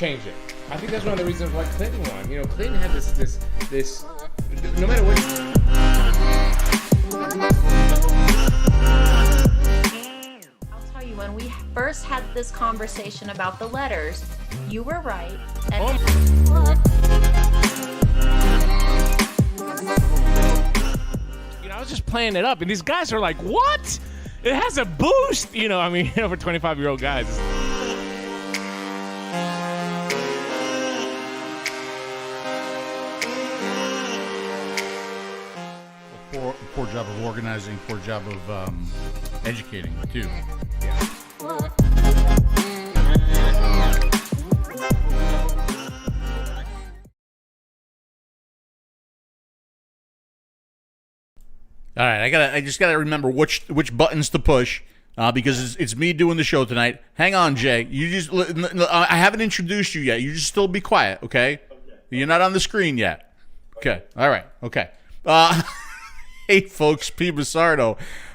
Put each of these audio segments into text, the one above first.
changed it. I think that's one of the reasons why Clinton won. You know, Clinton had this. No matter what. I'll tell you, when we first had this conversation about the letters, you were right. And you know, I was just playing it up, and these guys are like, "What? It has a boost!" You know, I mean, for 25-year-old guys. Poor job of organizing, poor job of educating too. Yeah. All right, I just gotta remember which buttons to push because it's me doing the show tonight. Hang on, Jay. I haven't introduced you yet. You just still be quiet, okay? You're not on the screen yet. Okay. All right. Okay. Hey, folks, 𝗵𝗵𝗶𝗹.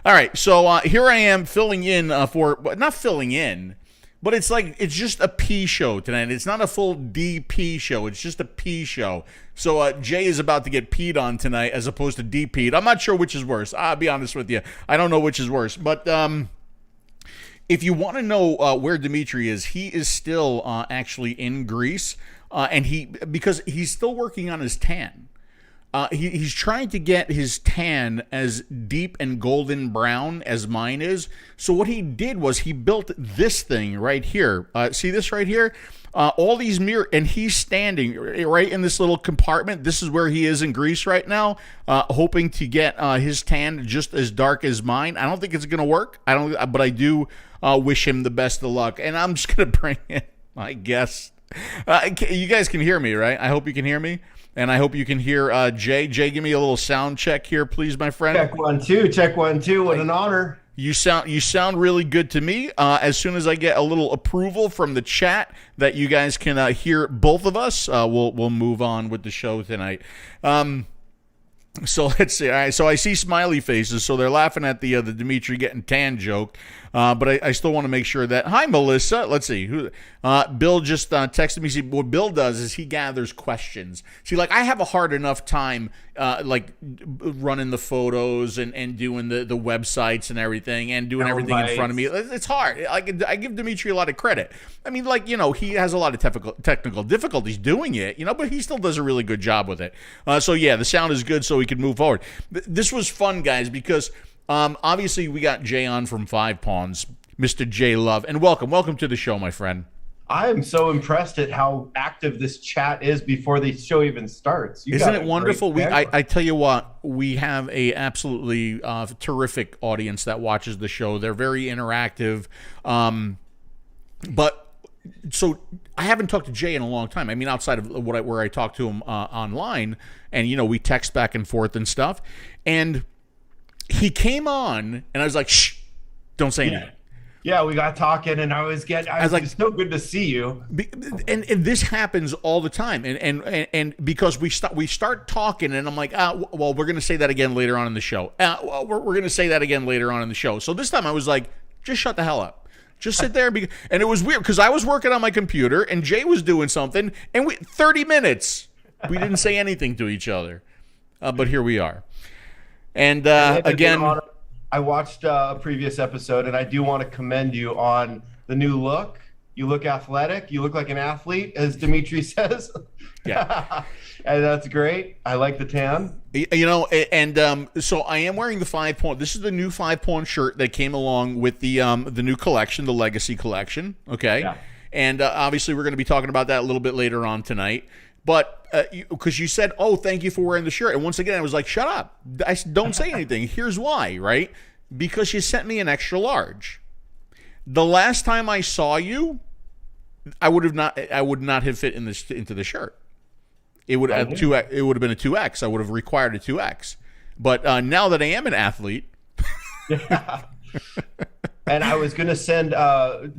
All right, so here I am filling in not filling in, but it's just a P show tonight. It's not a full DP show. It's just a P show. So Jay is about to get peed on tonight as opposed to DP'd. I'm not sure which is worse. I'll be honest with you. I don't know which is worse. But if you want to know where Dimitri is, he is still actually in Greece, because he's still working on his tan. He's trying to get his tan as deep and golden brown as mine is. So what he did was he built this thing right here. See this right here? All these mirrors, and he's standing right in this little compartment. This is where he is in Greece right now, hoping to get his tan just as dark as mine. I don't think it's going to work. But I do wish him the best of luck. And I'm just going to bring in my guest. You guys can hear me, right? I hope you can hear me. And I hope you can hear Jay. Jay, give me a little sound check here, please, my friend. Check 1 2. Check 1 2. What an honor. You sound really good to me. As soon as I get a little approval from the chat that you guys can hear both of us, we'll move on with the show tonight. So let's see. All right, so I see smiley faces, so they're laughing at the Dimitri getting tan joke. But I still want to make sure that. Hi, Melissa. Let's see. Bill just texted me. See, what Bill does is he gathers questions. See, like I have a hard enough time running the photos and doing the websites and everything and doing everything in front of me. It's hard. I give Dimitri a lot of credit. I mean, he has a lot of technical difficulties doing it, but he still does a really good job with it. So yeah, the sound is good, so we can move forward. This was fun, guys, because obviously we got Jay on from 5 Pawns, Mr. J Love, and welcome to the show, my friend. I am so impressed at how active this chat is before the show even starts. Isn't it wonderful? I tell you what, we have a absolutely terrific audience that watches the show. They're very interactive. But so I haven't talked to Jay in a long time. I mean, outside of where I talk to him online, and we text back and forth and stuff. And he came on, and I was like, "Shh, don't say anything." Yeah, we got talking, and I was like, "It's so good to see you." And this happens all the time, and because we start talking, and I'm like, well, we're going to say that again later on in the show. We're going to say that again later on in the show. So this time I was like, just shut the hell up. Just sit there. And it was weird because I was working on my computer, and Jay was doing something, and 30 minutes, we didn't say anything to each other. But here we are. And again, I watched a previous episode, and I do want to commend you on the new look. You look athletic. You look like an athlete, as Dimitri says. Yeah. And that's great. I like the tan. So I am wearing the 5 Pawn. This is the new 5 Pawn shirt that came along with the new collection, the Legacy collection. Okay. Yeah. And obviously we're going to be talking about that a little bit later on tonight. But because you said, "Oh, thank you for wearing the shirt," and once again I was like, "Shut up! Don't say anything." Here's why, right? Because you sent me an extra large. The last time I saw you, I would not have fit into the shirt. It would have It would have been a 2X. I would have required a 2X. But now that I am an athlete, yeah. And I was gonna send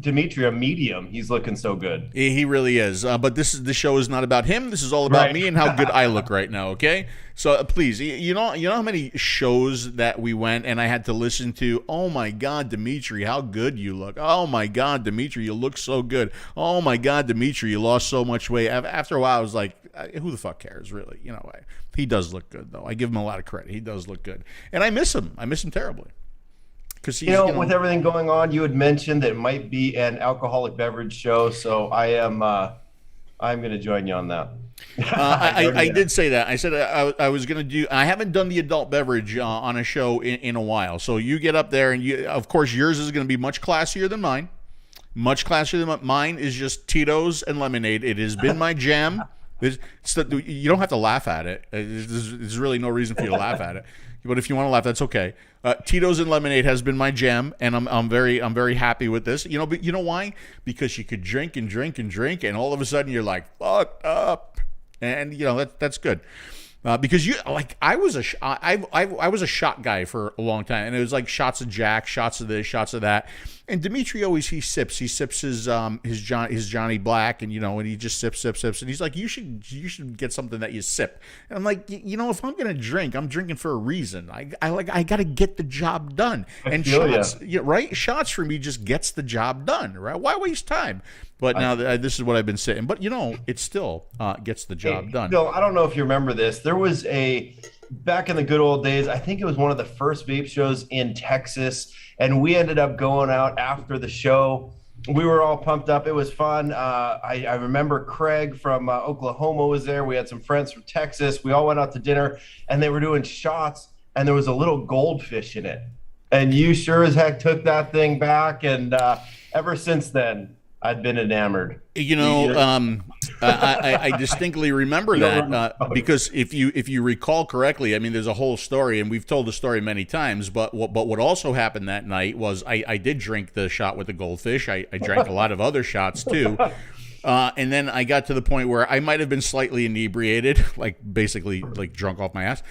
Dimitri a medium. He's looking so good. He really is. But this show is not about him. This is all about me and how good I look right now. Okay, so please, you know how many shows that we went and I had to listen to. Oh my God, Dimitri, how good you look. Oh my God, Dimitri, you look so good. Oh my God, Dimitri, you lost so much weight. After a while, I was like, who the fuck cares, really? You know, he does look good though. I give him a lot of credit. He does look good, and I miss him. I miss him terribly. Because with everything going on, you had mentioned that it might be an alcoholic beverage show, so I'm going to join you on that. I did say that. I said I was going to do. I haven't done the adult beverage on a show in a while. So you get up there, and of course, yours is going to be much classier than mine. Much classier than mine is just Tito's and lemonade. It has been my jam. You don't have to laugh at it. There's really no reason for you to laugh at it. But if you want to laugh, that's okay. Tito's and lemonade has been my jam, and I'm very happy with this. But you know why? Because you could drink and drink and drink, and all of a sudden you're like fucked up, and that's good. Because I was a shot guy for a long time, and it was like shots of Jack, shots of this, shots of that. And Dimitri always he sips his Johnny Black, and and he just sips, and he's like, you should get something that you sip. And I'm like, if I'm gonna drink, I'm drinking for a reason. I got to get the job done. And shots, right? Shots for me just gets the job done, right? Why waste time? But now this is what I've been saying. But it still gets the job done. Bill, I don't know if you remember this. There was back in the good old days, I think it was one of the first vape shows in Texas, and we ended up going out after the show. We were all pumped up. It was fun. I remember Craig from Oklahoma was there. We had some friends from Texas. We all went out to dinner, and they were doing shots, and there was a little goldfish in it. And you sure as heck took that thing back, and ever since then, I've been enamored. I distinctly remember that because if you recall correctly, I mean, there's a whole story, and we've told the story many times. But what also happened that night was I did drink the shot with the goldfish. I drank a lot of other shots too. And then I got to the point where I might have been slightly inebriated, basically drunk off my ass.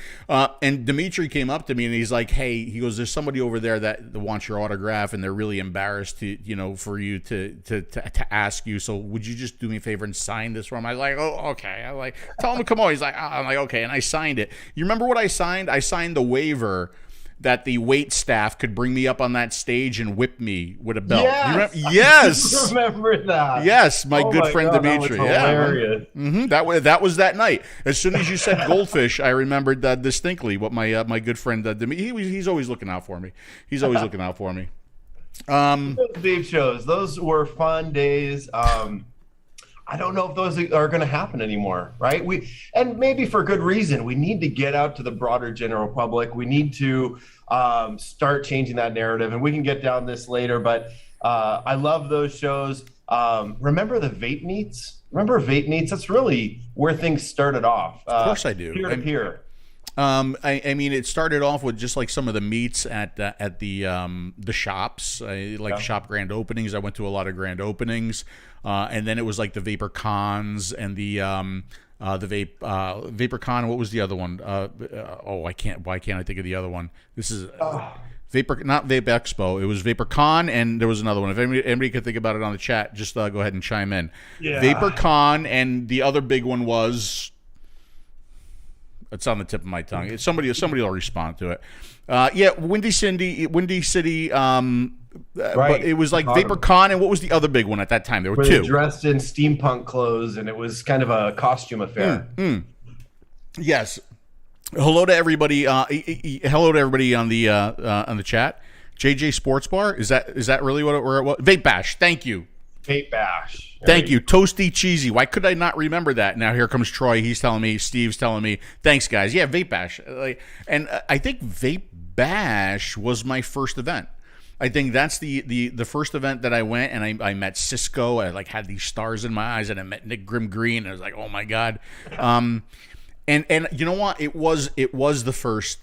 And Dimitri came up to me and he's like, "Hey," he goes, "there's somebody over there that wants your autograph, and they're really embarrassed for you to ask you. So would you just do me a favor and sign this for him?" I was like, "Oh, okay." I'm like, "Tell him to come on." He's like, I'm like, "Okay," and I signed it. You remember what I signed? I signed the waiver that the wait staff could bring me up on that stage and whip me with a belt. Yes, yes, remember that. Yes, my good friend Dimitri. Hilarious. That was that night. As soon as you said goldfish, I remembered distinctly what my good friend Dimitri. He's always looking out for me. He's always looking out for me. Those vape shows, those were fun days. I don't know if those are going to happen anymore, right? And maybe for good reason. We need to get out to the broader general public. We need to start changing that narrative, and we can get down this later. But I love those shows. Remember the vape meets? Remember vape meets? That's really where things started off. Of course I do. Peer to peer. I mean, it started off with just like some of the meets at the shops, shop grand openings. I went to a lot of grand openings, and then it was like the Vapor Cons and the Vapor Con. What was the other one? Why can't I think of the other one? This is not Vape Expo. It was Vapor Con, and there was another one. If anybody could think about it on the chat, just go ahead and chime in. Yeah. Vapor Con, and the other big one was. It's on the tip of my tongue. Somebody will respond to it. Windy City. Right. But it was like Vapor Con, and what was the other big one at that time? There were two. They dressed in steampunk clothes, and it was kind of a costume affair. Yes. Hello to everybody. Hello to everybody on the chat. JJ Sports Bar. Is that really what it was? Vape Bash. Thank you. Vape Bash. Thank you. Toasty Cheesy. Why could I not remember that? Now here comes Troy. He's telling me. Steve's telling me. Thanks, guys. Yeah, Vape Bash. And I think Vape Bash was my first event. I think that's the first event that I went, and I met Cisco. I had these stars in my eyes, and I met Nick Grimm Green. And I was like, oh my God. And you know what? It was the first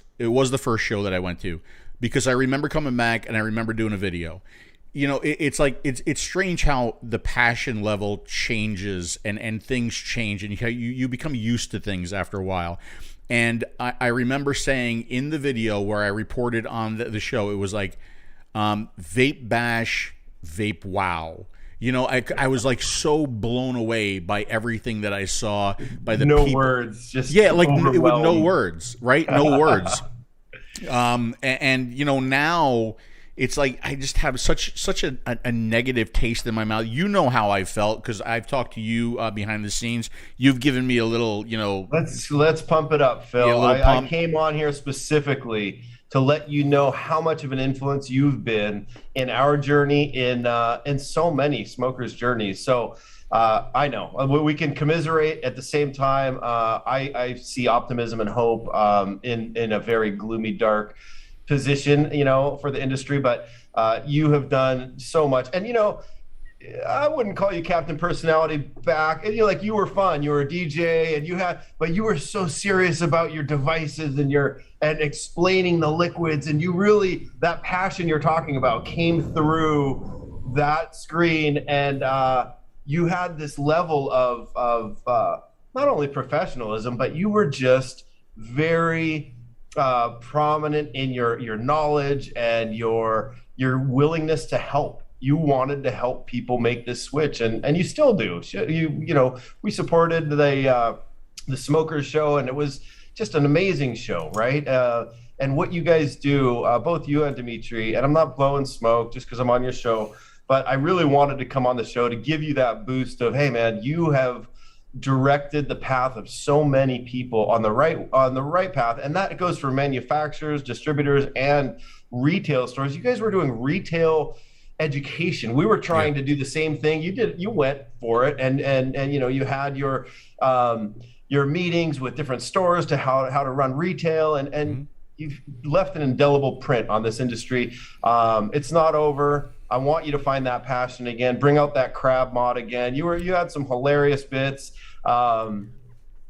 show that I went to, because I remember coming back and I remember doing a video. It's strange how the passion level changes and things change, and you become used to things after a while. And I remember saying in the video where I reported on the show, it was like, Vape Bash, Vape Wow. You know, I was like so blown away by everything that I saw, by the no people. words, just Yeah, like with no overwhelmed. words, right? No words. And you know, now it's like I just have such a negative taste in my mouth. You know how I felt because I've talked to you behind the scenes. You've given me a little, you know. Let's pump it up, Phil. Yeah, a little I pump. came on here specifically to let you know how much of an influence you've been in our journey, in so many smokers' journeys. So I know we can commiserate at the same time. I see optimism and hope in a very gloomy, dark position, you know, for the industry. But you have done so much, and you know, I wouldn't call you Captain Personality back. And you were fun. You were a DJ, and but you were so serious about your devices and explaining the liquids, and you really, that passion you're talking about came through that screen, and you had this level of not only professionalism, but you were just very prominent in your knowledge and your willingness to help. You wanted to help people make this switch, and you still do. You know, we supported the Smokers show, and it was just an amazing show, right? And what you guys do, both you and Dimitri, and I'm not blowing smoke just because I'm on your show, but I really wanted to come on the show to give you that boost of, hey man, you have directed the path of so many people on the right path, and that goes for manufacturers, distributors, and retail stores. You guys were doing retail education. We were trying to do the same thing. You went for it, and you know, you had your meetings with different stores to how to run retail, and you've left an indelible print on this industry. It's not over. I want you to find that passion again, bring out that crab mod again. You had some hilarious bits.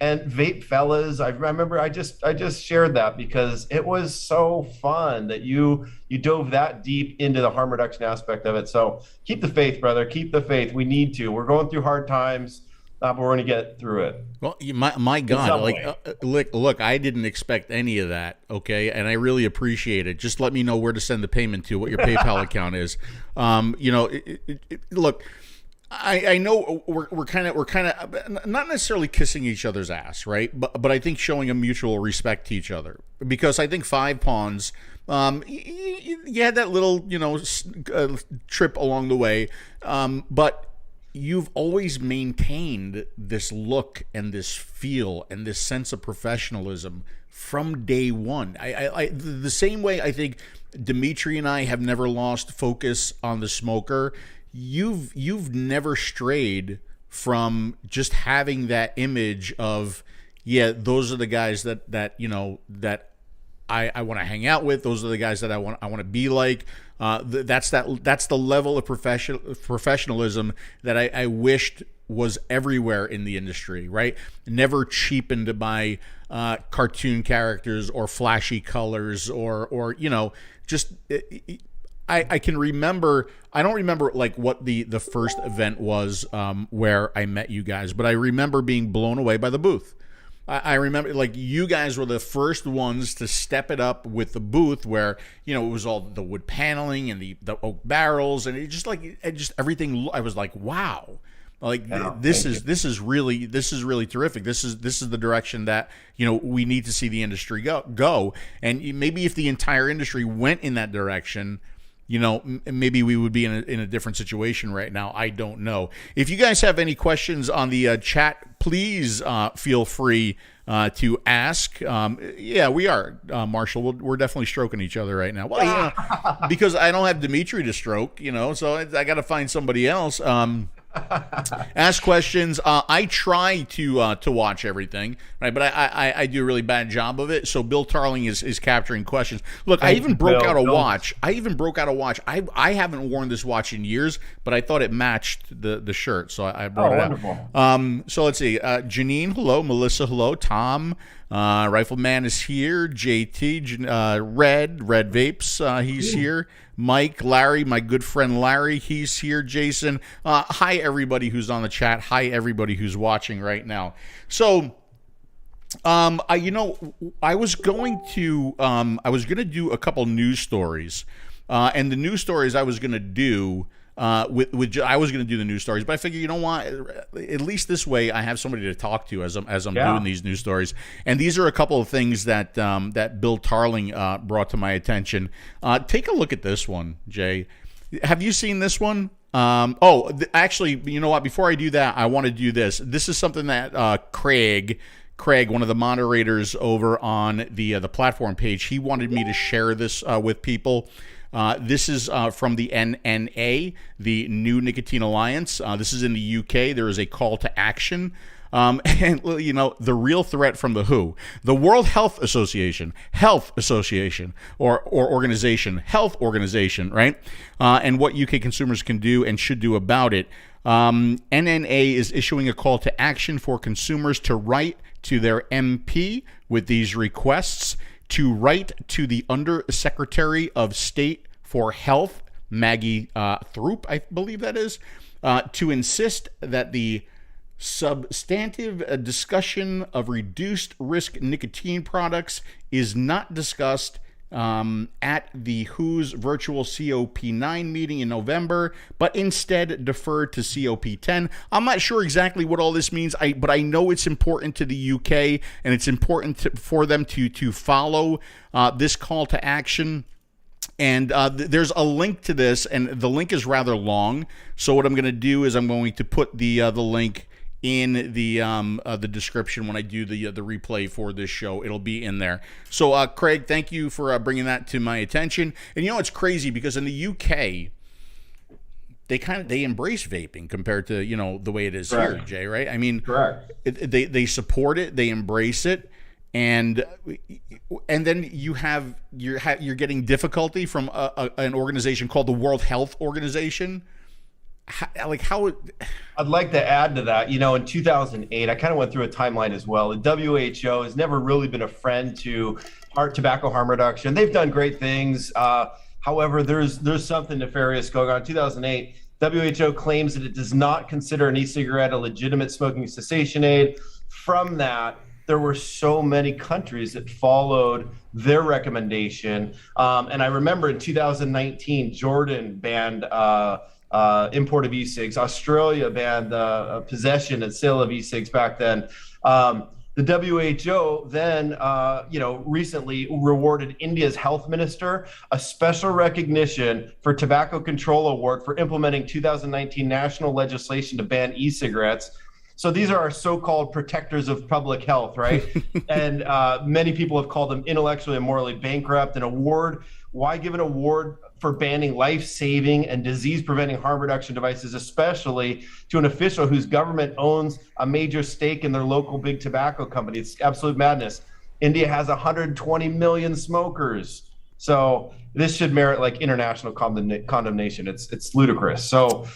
And Vape Fellas, I remember I just shared that because it was so fun that you dove that deep into the harm reduction aspect of it. So keep the faith, brother. Keep the faith. We need to. We're going through hard times, but we're going to get through it. Well, my God, look, I didn't expect any of that, okay? And I really appreciate it. Just let me know where to send the payment to, what your PayPal account is. You know, look, I know we're kind of not necessarily kissing each other's ass, right? But I think showing a mutual respect to each other, because I think 5 Pawns, you had that little, you know, trip along the way, but you've always maintained this look and this feel and this sense of professionalism from day one. I the same way I think Dimitri and I have never lost focus on the smoker. You've never strayed from just having that image of, yeah, those are the guys that you know that I want to hang out with. Those are the guys that I want to be like. That's the level of professionalism that I wished was everywhere in the industry, right? Never cheapened by cartoon characters or flashy colors or you know, just. I can remember, I don't remember like what the first event was where I met you guys, but I remember being blown away by the booth. I remember like you guys were the first ones to step it up with the booth where, you know, it was all the wood paneling and the oak barrels, and it just everything. I was like, wow. Like this is really terrific. This is the direction that, you know, we need to see the industry go. And maybe if the entire industry went in that direction, you know, maybe we would be in a different situation right now. I don't know. If you guys have any questions on the chat, please feel free to ask. Yeah, we are, Marshall. We're definitely stroking each other right now. Well, yeah, because I don't have Dimitri to stroke, you know, so I got to find somebody else. Ask questions. I try to watch everything, right? But I do a really bad job of it. So Bill Tarling is capturing questions. Look, I even broke out a watch. I haven't worn this watch in years, but I thought it matched the shirt, so I brought it wonderful. out. So let's see. Janine, hello. Melissa, hello. Tom, Rifleman is here. JT, Red Vapes, he's here. Mike, Larry, my good friend Larry, he's here. Jason, hi everybody who's on the chat. Hi everybody who's watching right now. So, I was going to do a couple news stories And the news stories I was going to do I was going to do the news stories, but I figure, you know what? At least this way, I have somebody to talk to as I'm doing these news stories. And these are a couple of things that that Bill Tarling brought to my attention. Take a look at this one, Jay. Have you seen this one? Actually, you know what? Before I do that, I want to do this. This is something that Craig, one of the moderators over on the platform page, he wanted me to share this with people. This is from the NNA, the New Nicotine Alliance. This is in the UK. There is a call to action. And, you know, the real threat from the WHO, the World Health Association, or organization, health organization, right? And what UK consumers can do and should do about it. NNA is issuing a call to action for consumers to write to their MP with these requests, to write to the Undersecretary of State for Health, Maggie Throop, I believe that is, to insist that the substantive discussion of reduced risk nicotine products is not discussed at the WHO's virtual COP9 meeting in November, but instead deferred to COP10. I'm not sure exactly what all this means, but I know it's important to the UK, and it's important for them to follow this call to action. And there's a link to this, and the link is rather long. So what I'm going to do is I'm going to put the link in the description when I do the replay for this show. It'll be in there. So Craig, thank you for bringing that to my attention. And you know, it's crazy because in the UK, they embrace vaping compared to, you know, the way it is here, Jay, right? I mean, they support it, they embrace it, and then you're getting difficulty from an organization called the World Health Organization. I'd like to add to that. You know, in 2008, I kind of went through a timeline as well. The WHO has never really been a friend to tobacco harm reduction. They've done great things. However, there's something nefarious going on. In 2008, WHO claims that it does not consider an e-cigarette a legitimate smoking cessation aid. From that, there were so many countries that followed their recommendation. And I remember in 2019, Jordan banned import of e-cigs. Australia banned possession and sale of e-cigs back then. The WHO then, recently rewarded India's health minister a special recognition for Tobacco Control Award for implementing 2019 national legislation to ban e-cigarettes. So these are our so-called protectors of public health, right? And many people have called them intellectually and morally bankrupt. An award, why give an award for banning life-saving and disease-preventing harm reduction devices, especially to an official whose government owns a major stake in their local big tobacco company? It's absolute madness. India has 120 million smokers. So this should merit like international condemnation. It's ludicrous. So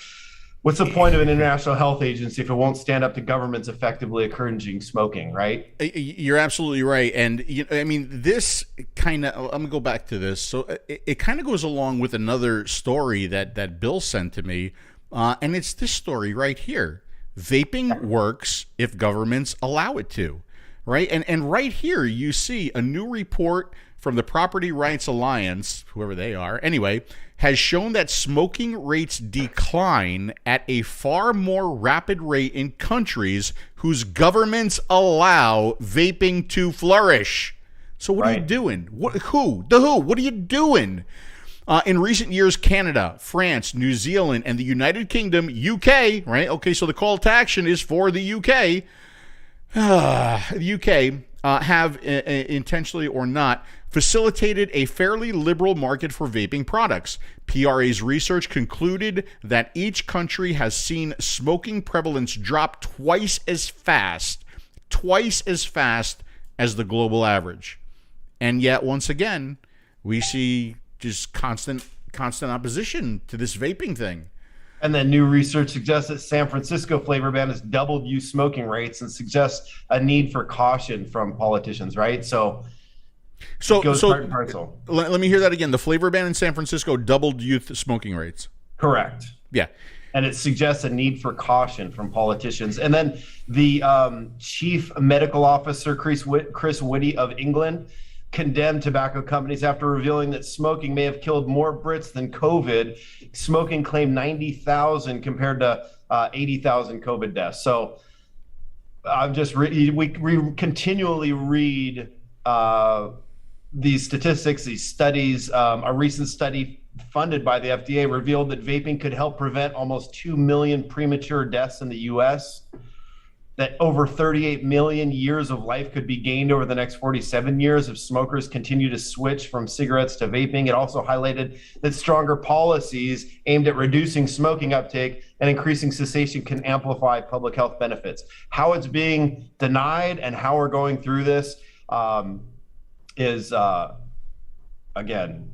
what's the point of an international health agency if it won't stand up to governments effectively encouraging smoking, right? You're absolutely right. And I mean, this kind of, I'm going to go back to this. So it kind of goes along with another story that Bill sent to me. And it's this story right here. Vaping works if governments allow it to, right? And right here, you see a new report from the Property Rights Alliance, whoever they are, anyway, has shown that smoking rates decline at a far more rapid rate in countries whose governments allow vaping to flourish. So what are you doing? Who? What are you doing? In recent years, Canada, France, New Zealand, and the United Kingdom, UK, right? Okay, so the call to action is for the UK. The UK have, intentionally or not, facilitated a fairly liberal market for vaping products. PRA's research concluded that each country has seen smoking prevalence drop twice as fast as the global average. And yet, once again, we see just constant opposition to this vaping thing. And then new research suggests that San Francisco flavor ban has doubled youth smoking rates and suggests a need for caution from politicians, right? So let me hear that again. The flavor ban in San Francisco doubled youth smoking rates. Correct. Yeah. And it suggests a need for caution from politicians. And then the chief medical officer, Chris Whitty of England, condemned tobacco companies after revealing that smoking may have killed more Brits than COVID. Smoking claimed 90,000 compared to 80,000 COVID deaths. So I'm just we continually read these statistics, these studies. A recent study funded by the FDA revealed that vaping could help prevent almost 2 million premature deaths in the U.S., that over 38 million years of life could be gained over the next 47 years if smokers continue to switch from cigarettes to vaping. It also highlighted that stronger policies aimed at reducing smoking uptake and increasing cessation can amplify public health benefits. How it's being denied and how we're going through this is again,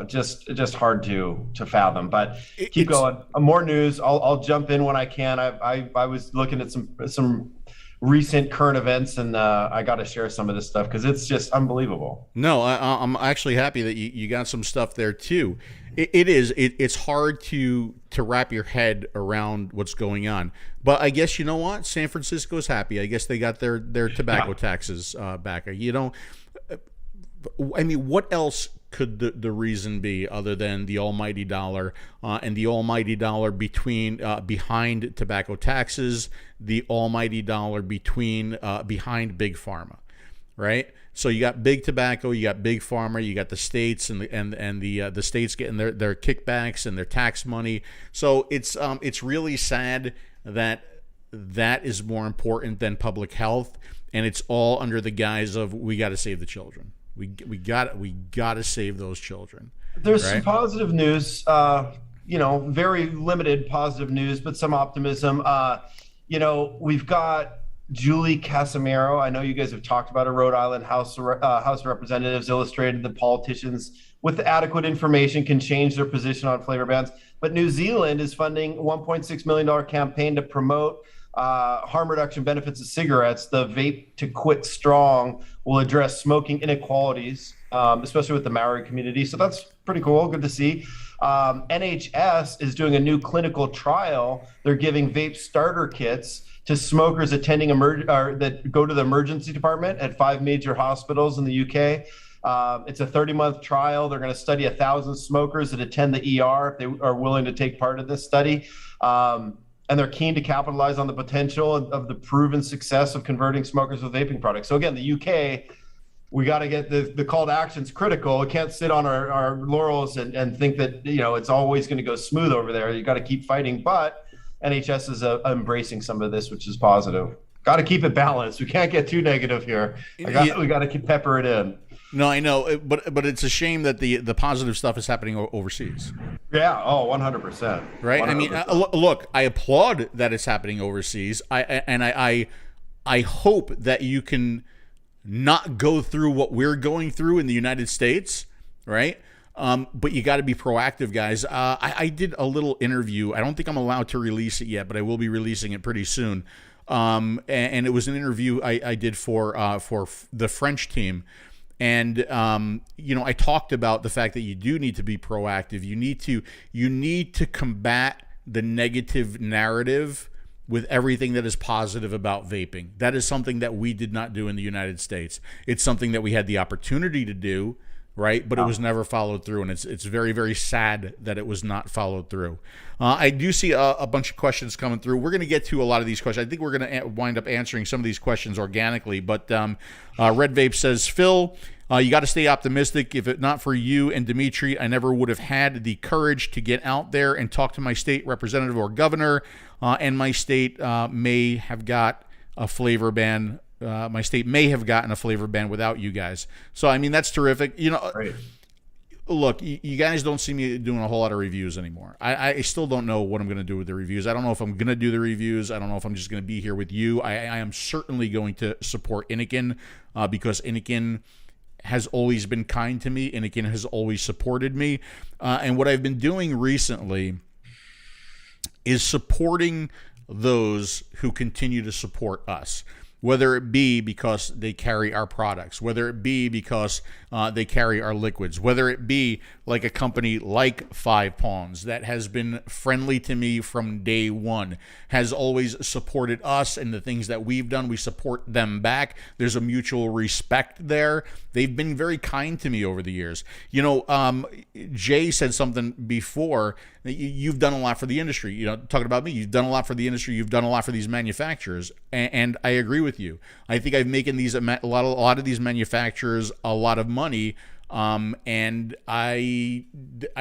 just hard to fathom. But keep going. More news. I'll jump in when I can. I was looking at some recent current events, and I got to share some of this stuff because it's just unbelievable. No, I'm actually happy that you got some stuff there too. It's hard to wrap your head around what's going on. But I guess you know what? San Francisco's happy. I guess they got their tobacco taxes back. You know, I mean, what else could the reason be other than the almighty dollar and the almighty dollar behind tobacco taxes, the almighty dollar behind big pharma, right? So you got big tobacco, you got big pharma, you got the states and the states getting their kickbacks and their tax money. So it's really sad that is more important than public health, and it's all under the guise of we got to save the children. We got to save those children. There's some positive news, very limited positive news, but some optimism. We've got Julie Casimiro. I know you guys have talked about her. Rhode Island House of Representatives illustrated that politicians with adequate information can change their position on flavor bans. But New Zealand is funding a $1.6 million campaign to promote harm reduction benefits of cigarettes. The Vape to Quit Strong will address smoking inequalities, especially with the Maori community. So that's pretty cool. Good to see. NHS is doing a new clinical trial. They're giving vape starter kits to smokers attending that go to the emergency department at 5 major hospitals in the UK. It's a 30-month trial. They're going to study 1,000 smokers that attend the ER if they are willing to take part in this study. And they're keen to capitalize on the potential of the proven success of converting smokers with vaping products. So again, the UK, we got to get the call to action's critical. We can't sit on our laurels and think that it's always going to go smooth over there. You got to keep fighting. But NHS is embracing some of this, which is positive. Got to keep it balanced. We can't get too negative here. We got to keep pepper it in. No, I know, but it's a shame that the positive stuff is happening overseas. Yeah, 100%. Right? 100%. I mean, look, I applaud that it's happening overseas. I hope that you can not go through what we're going through in the United States, right? But you got to be proactive, guys. I did a little interview. I don't think I'm allowed to release it yet, but I will be releasing it pretty soon. And it was an interview I did for the French team. And, I talked about the fact that you do need to be proactive. You need to combat the negative narrative with everything that is positive about vaping. That is something that we did not do in the United States. It's something that we had the opportunity to do, right? But it was never followed through. And it's very, very sad that it was not followed through. I do see a bunch of questions coming through. We're going to get to a lot of these questions. I think we're going to wind up answering some of these questions organically. But Red Vape says, Phil, you got to stay optimistic. If it not for you and Dimitri, I never would have had the courage to get out there and talk to my state representative or governor. And my state may have got a flavor ban. My state may have gotten a flavor ban without you guys. So, I mean, that's terrific. Right. Look, you guys don't see me doing a whole lot of reviews anymore. I still don't know what I'm going to do with the reviews. I don't know if I'm going to do the reviews. I don't know if I'm just going to be here with you. I am certainly going to support Inikin because Inikin has always been kind to me. Inikin has always supported me. And what I've been doing recently is supporting those who continue to support us. whether it be because they carry our products, whether it be because they carry our liquids, whether it be like a company like 𝗵𝗵𝗶𝗹 that has been friendly to me from day one, has always supported us and the things that we've done. We support them back. There's a mutual respect there. They've been very kind to me over the years. You know, Jay said something before. You've done a lot for the industry. You know, talking about me, you've done a lot for the industry. You've done a lot for these manufacturers, and I agree with you. I think I've making these a lot of these manufacturers a lot of money, and I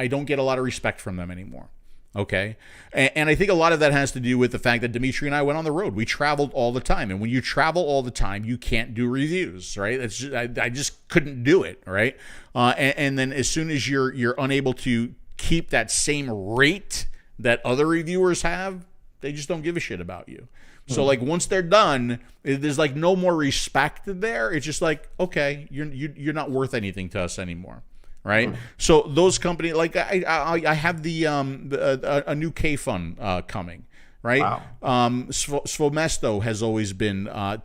don't get a lot of respect from them anymore. Okay, and I think a lot of that has to do with the fact that Dimitri and I went on the road. We traveled all the time, and when you travel all the time, you can't do reviews, right? That's just, I just couldn't do it, right? And then as soon as you're unable to keep that same rate that other reviewers have, they just don't give a shit about you. So like once they're done, there's like no more respect there. It's just like, okay, you're not worth anything to us anymore. Right, so those companies, like I have the a new K fund coming, right? Wow. 𝗵𝗵𝗶𝗹 has always been oh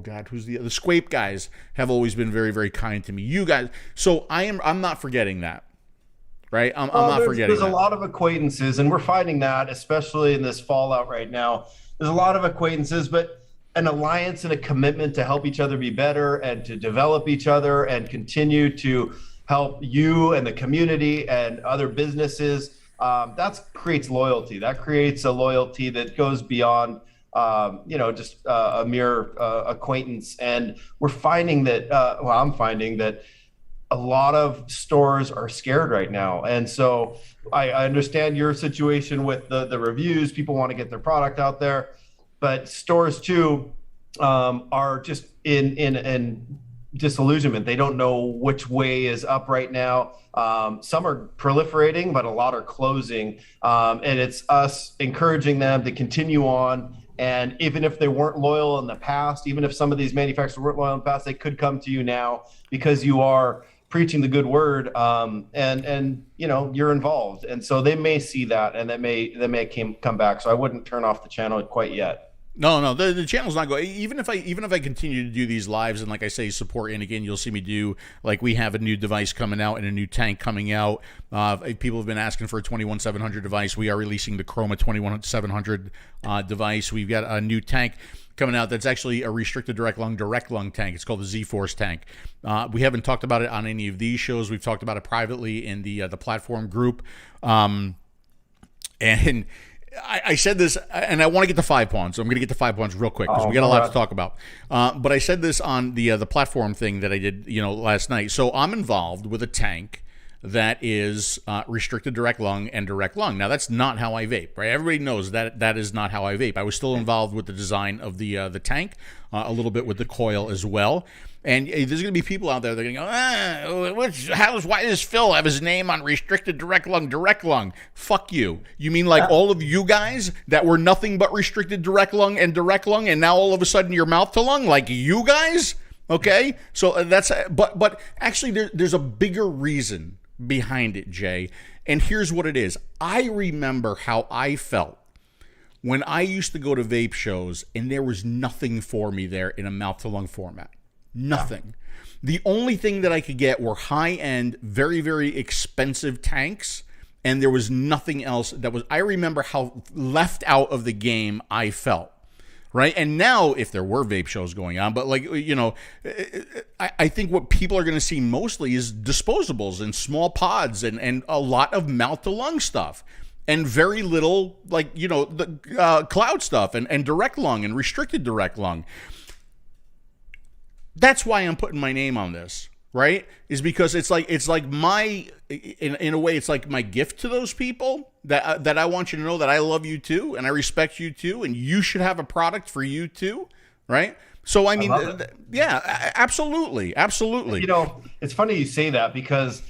God, who's the 𝗧𝗂𝗿 guys have always been very, very kind to me. You guys, so I'm not forgetting that, right? I'm not forgetting. There's a lot of acquaintances, and we're finding that, especially in this fallout right now. There's a lot of acquaintances, but an alliance and a commitment to help each other be better and to develop each other and continue to help you and the community and other businesses. That creates loyalty. That creates a loyalty that goes beyond, just a mere acquaintance. And we're finding that, I'm finding that a lot of stores are scared right now. And so I understand your situation with the reviews. People want to get their product out there. But stores too are just in disillusionment. They don't know which way is up right now. Some are proliferating, but a lot are closing. And it's us encouraging them to continue on. And even if they weren't loyal in the past, even if some of these manufacturers weren't loyal in the past, they could come to you now because you are preaching the good word, and you're involved. And so they may see that, and they may come back. So I wouldn't turn off the channel quite yet. No, the channel's not going. Even if I continue to do these lives and, like I say, support, and again, you'll see me do, like, we have a new device coming out and a new tank coming out. People have been asking for a 21700 device. We are releasing the Chroma 21700 device. We've got a new tank coming out that's actually a restricted direct lung tank. It's called the Z-Force tank. We haven't talked about it on any of these shows. We've talked about it privately in the platform group, and I said this, and I want to get to 𝗵𝗵𝗶𝗹, so I'm going to get to 𝗵𝗵𝗶𝗶 real quick because we got a lot to talk about. But I said this on the platform thing that I did, last night. So I'm involved with a tank that is restricted direct lung and direct lung. Now that's not how I vape, right? Everybody knows that is not how I vape. I was still involved with the design of the tank, a little bit with the coil as well. And there's going to be people out there that are going to go, why does Phil have his name on restricted direct lung, direct lung? Fuck you. You mean like all of you guys that were nothing but restricted direct lung, and now all of a sudden you're mouth to lung? Like you guys? Okay? So but actually there's a bigger reason behind it, Jay. And here's what it is. I remember how I felt when I used to go to vape shows and there was nothing for me there in a mouth to lung format. Nothing. The only thing that I could get were high-end, very, very expensive tanks, and there was nothing else that was. I remember how left out of the game I felt, right? And now, if there were vape shows going on, but I think what people are going to see mostly is disposables and small pods and a lot of mouth-to-lung stuff. And very little, the cloud stuff and direct lung and restricted direct lung. That's why I'm putting my name on this, right? Is because it's like my, in a way, it's like my gift to those people that I want you to know that I love you too, and I respect you too, and you should have a product for you too, right? So I mean, yeah, absolutely. It's funny you say that because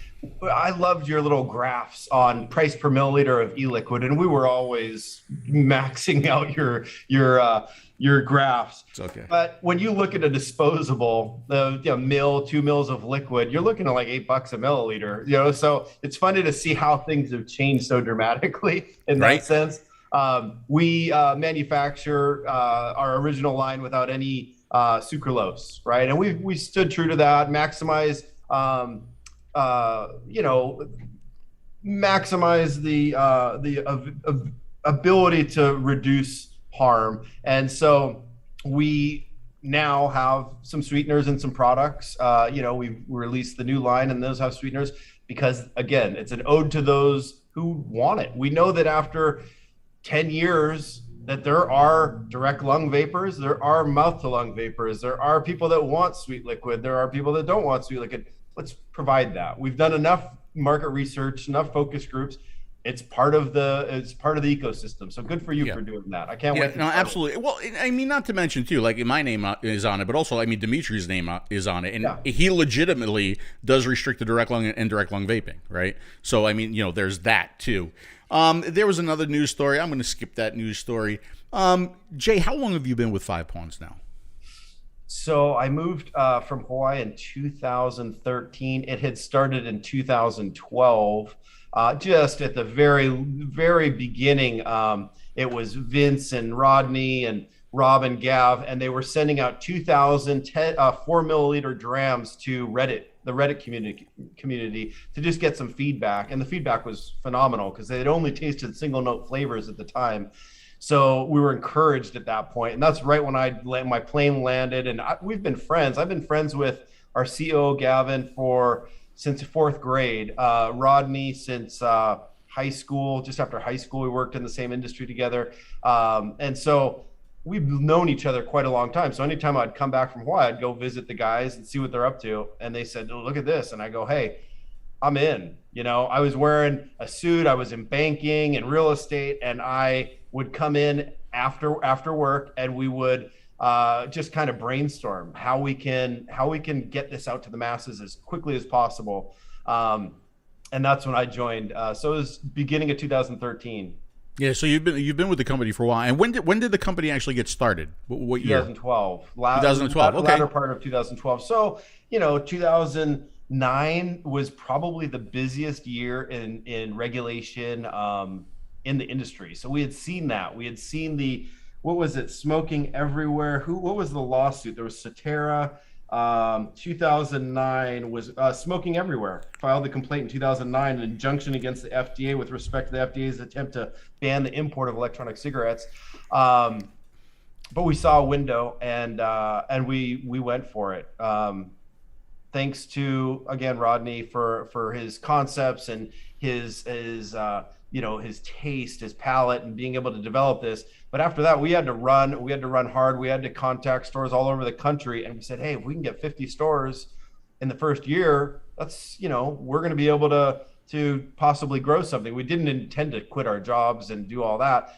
I loved your little graphs on price per milliliter of e-liquid, and we were always maxing out your graphs. It's okay. But when you look at a disposable, the 2 mils of liquid, you're looking at like $8 a milliliter. So it's funny to see how things have changed so dramatically in that sense. We manufacture our original line without any sucralose, right? And we stood true to that. Maximize, maximize the ability to reduce harm. And so we now have some sweeteners and some products. We've released the new line, and those have sweeteners because, again, it's an ode to those who want it. We know that after 10 years that there are direct lung vapors, there are mouth to lung vapors, there are people that want sweet liquid, there are people that don't want sweet liquid. Let's provide that. We've done enough market research, enough focus groups. It's part of the ecosystem. So good for you for doing that. I can't wait. No, absolutely. Well, I mean, not to mention too, like my name is on it, but also, I mean, Dimitris' name is on it, and he legitimately does restrict the direct lung and indirect lung vaping, right? So, I mean, there's that too. There was another news story. I'm going to skip that news story. Jay, how long have you been with 5 Pawns now? So I moved from Hawaii in 2013. It had started in 2012. Just at the very, very beginning, it was Vince and Rodney and Rob and Gav, and they were sending out 2,000 4 milliliter drams to Reddit, the Reddit community, to just get some feedback. And the feedback was phenomenal because they had only tasted single note flavors at the time. So we were encouraged at that point. And that's right when my plane landed. And we've been friends. I've been friends with our COO, Gavin, since 4th grade. Rodney since high school. Just after high school, we worked in the same industry together. And so we've known each other quite a long time. So anytime I'd come back from Hawaii, I'd go visit the guys and see what they're up to. And they said, oh, look at this. And I go, hey, I'm in. I was wearing a suit. I was in banking and real estate. And I would come in after work, and we would just kind of brainstorm how we can get this out to the masses as quickly as possible. And that's when I joined. So it was beginning of 2013. Yeah, so you've been with the company for a while. And when did the company actually get started? What year? 2012. 2012. Okay. Latter part of 2012. So 2009 was probably the busiest year in regulation in the industry. So we had seen that. We had seen what was it? Smoking everywhere. What was the lawsuit? There was Sorta. 2009 was Smoking Everywhere filed the complaint in 2009, an injunction against the FDA with respect to the FDA's attempt to ban the import of electronic cigarettes. But we saw a window, and we went for it. Thanks to, again, Rodney for his concepts and his taste, his palate, and being able to develop this. But after that, we had to run hard. We had to contact stores all over the country. And we said, hey, if we can get 50 stores in the first year, that's, we're going to be able to possibly grow something. We didn't intend to quit our jobs and do all that.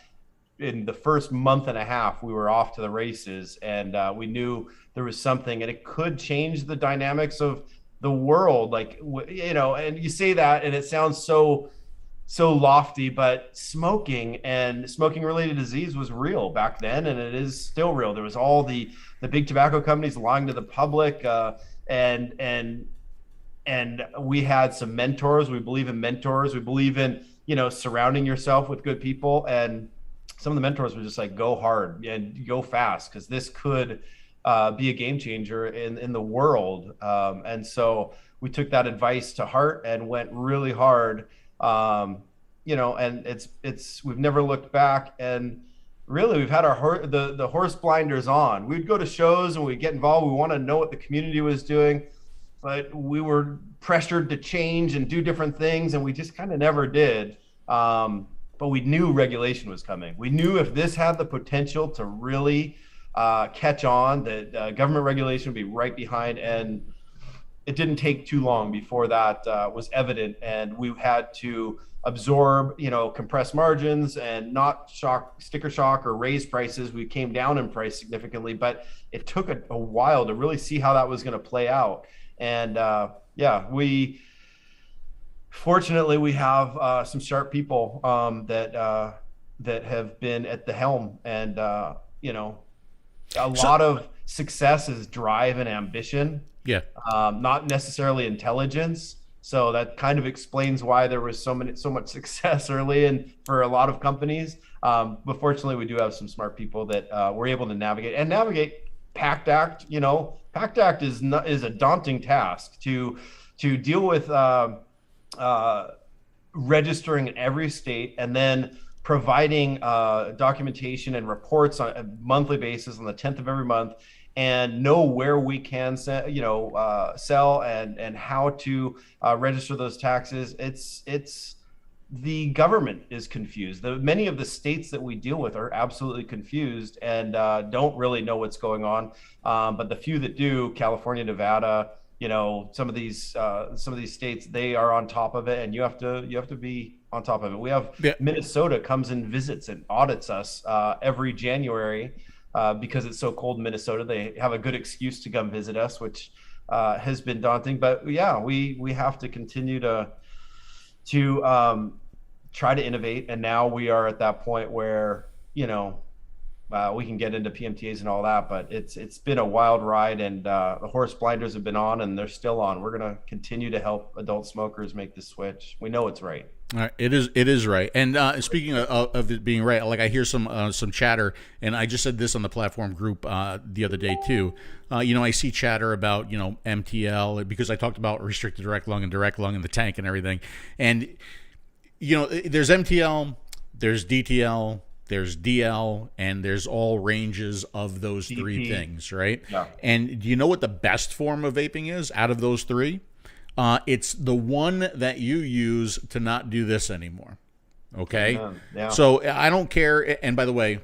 In the first month and a half, we were off to the races, and we knew there was something, and it could change the dynamics of the world. And you say that, and it sounds so lofty, but smoking and smoking related disease was real back then, and it is still real. There was all the big tobacco companies lying to the public, and we had some mentors. We believe in mentors. We believe in surrounding yourself with good people, and some of the mentors were just like, go hard and go fast, because this could be a game changer in the world. And so we took that advice to heart and went really hard. And we've never looked back, and really we've had the horse blinders on. We'd go to shows and we'd get involved. We want to know what the community was doing, but we were pressured to change and do different things, and we just kind of never did. But we knew regulation was coming. We knew if this had the potential to really catch on, that government regulation would be right behind. And it didn't take too long before that was evident, and we had to absorb, compress margins and not sticker shock or raise prices. We came down in price significantly, but it took a while to really see how that was going to play out. And fortunately we have some sharp people that have been at the helm, and a lot of success is drive and ambition. Yeah. Not necessarily intelligence. So that kind of explains why there was so much success early and for a lot of companies. But fortunately, we do have some smart people that we're able to navigate PACT Act. PACT Act is a daunting task to deal with registering in every state and then providing documentation and reports on a monthly basis on the 10th of every month, and know where we can sell and how to register those taxes. It's the government is confused. Many of the states that we deal with are absolutely confused and don't really know what's going on. But the few that do, California, Nevada, some of these states, they are on top of it, and you have to be on top of it. We have Minnesota comes and visits and audits us every January because it's so cold in Minnesota. They have a good excuse to come visit us, which has been daunting. But yeah, we have to continue to try to innovate, and now we are at that point where we can get into PMTAs and all that, but it's been a wild ride, and the horse blinders have been on, and they're still on. We're going to continue to help adult smokers make the switch. We know it's right. All right, it is right. And speaking of it being right, like I hear some chatter, and I just said this on the platform group the other day too. I see chatter about MTL, because I talked about restricted direct lung and the tank and everything, and there's MTL, there's DTL, there's DL, and there's all ranges of those DP. Three things, right? Yeah. And do you know what the best form of vaping is out of those three? It's the one that you use to not do this anymore. Okay? Yeah. So I don't care. And by the way,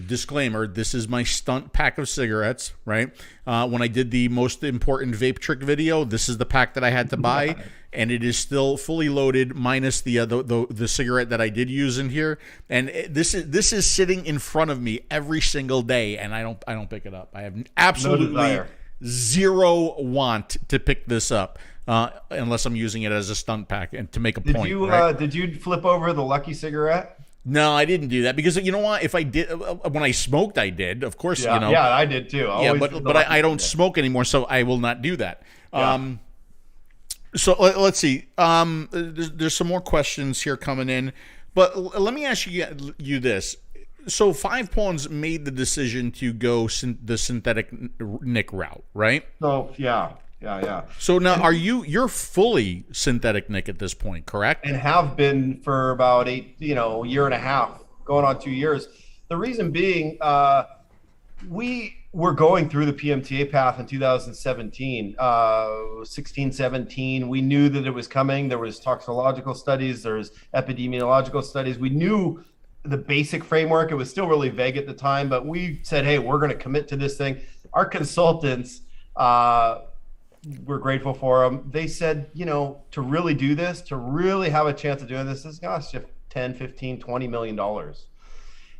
disclaimer, this is my stunt pack of cigarettes, right? When I did the most important vape trick video, this is the pack that I had to buy. And it is still fully loaded, minus the cigarette that I did use in here. And this is sitting in front of me every single day, and I don't pick it up. I have absolutely zero want to pick this up unless I'm using it as a stunt pack and to make a point. Did you flip over the Lucky cigarette? No, I didn't do that, because you know what? If I did, when I smoked, I did. Of course, Yeah, I did too. But I don't smoke anymore, so I will not do that. Yeah. So let's see. There's some more questions here coming in, but let me ask you this. So 5-Pawns made the decision to go the synthetic nic route, right? So yeah. So now you're fully synthetic nic at this point, correct? And have been for about a year and a half, going on 2 years. The reason being, we were going through the PMTA path in 2017, 16, 17. We knew that it was coming. There was toxicological studies, there's epidemiological studies. We knew the basic framework. It was still really vague at the time, but we said, hey, we're going to commit to this thing. Our consultants, we're grateful for them. They said, to really do this, to really have a chance of doing this, is going to cost you $10, $15, $20 million.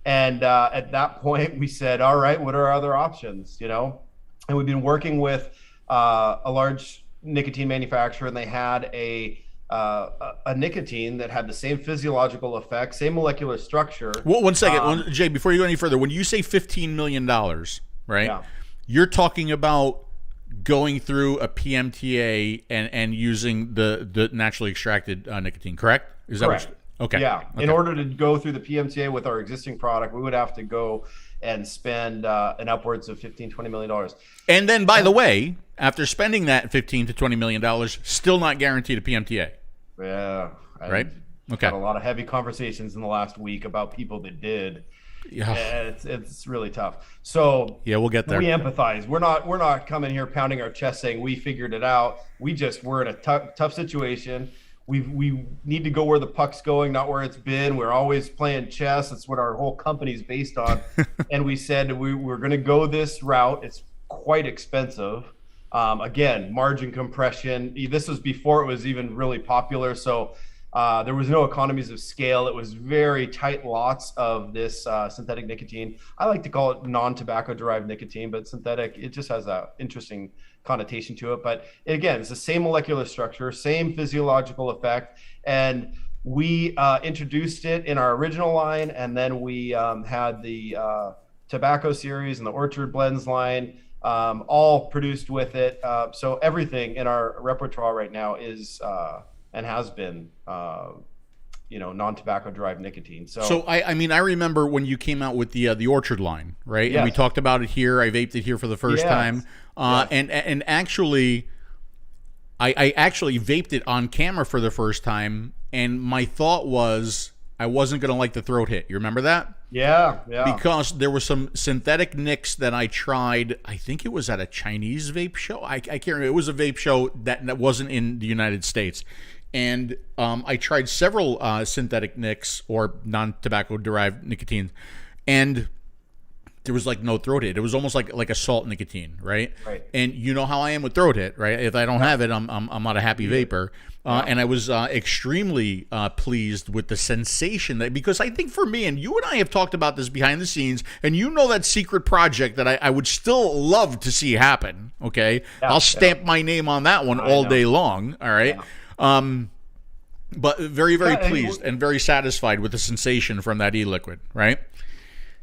And at that point, we said, all right, what are our other options? And we've been working with a large nicotine manufacturer, and they had a nicotine that had the same physiological effect, same molecular structure. Well, one second, Jay, before you go any further, when you say $15 million, right? Yeah. You're talking about going through a PMTA and using the naturally extracted nicotine, correct? Is correct. That what okay. Yeah. Okay. In order to go through the PMTA with our existing product, we would have to go and spend an upwards of $15-20 million. And then, by the way, after spending that $15 to $20 million, still not guaranteed a PMTA. Yeah. Right. Okay. Had a lot of heavy conversations in the last week about people that did. Yeah, it's really tough. So yeah, we'll get there. We empathize. We're not coming here pounding our chest saying we figured it out. We're in a tough situation. We need to go where the puck's going, not where it's been. We're always playing chess. That's what our whole company's based on. And we said we're going to go this route. It's quite expensive. Again, margin compression. This was before it was even really popular. So there was no economies of scale. It was very tight lots of this synthetic nicotine. I like to call it non-tobacco derived nicotine, but synthetic, it just has an interesting connotation to it. But again, it's the same molecular structure, same physiological effect. And we introduced it in our original line. And then we had the tobacco series and the orchard blends line, all produced with it. So everything in our repertoire right now is and has been non-tobacco derived nicotine. So I mean, I remember when you came out with the Orchard line, right? Yes. And we talked about it here. I vaped it here for the first Yes. time. Yes. And actually, I actually vaped it on camera for the first time, and my thought was I wasn't going to like the throat hit. You remember that? Yeah. Because there were some synthetic nicks that I tried. I think it was at a Chinese vape show. I can't remember. It was a vape show that wasn't in the United States. And I tried several synthetic nicks or non-tobacco derived nicotine, and there was like no throat hit. It was almost like a salt nicotine, right? Right. And you know how I am with throat hit, right? If I don't have it, I'm not a happy vapor. And I was extremely pleased with the sensation because I think for me, and you and I have talked about this behind the scenes, and you know that secret project that I would still love to see happen. Okay, I'll stamp my name on that one all day long. All right. Yeah. But very, very pleased and very satisfied with the sensation from that e-liquid, right?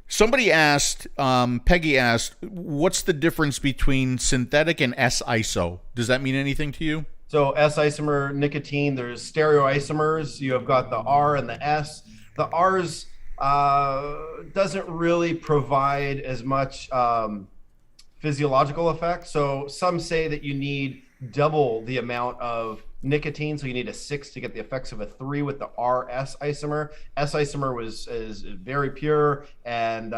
Somebody asked, Peggy asked, what's the difference between synthetic and S-iso? Does that mean anything to you? So S-isomer nicotine, there's stereoisomers. You have got the R and the S. The R's doesn't really provide as much physiological effect. So some say that you need double the amount of nicotine, so you need a 6 to get the effects of a 3 with the RS isomer. S isomer is very pure, and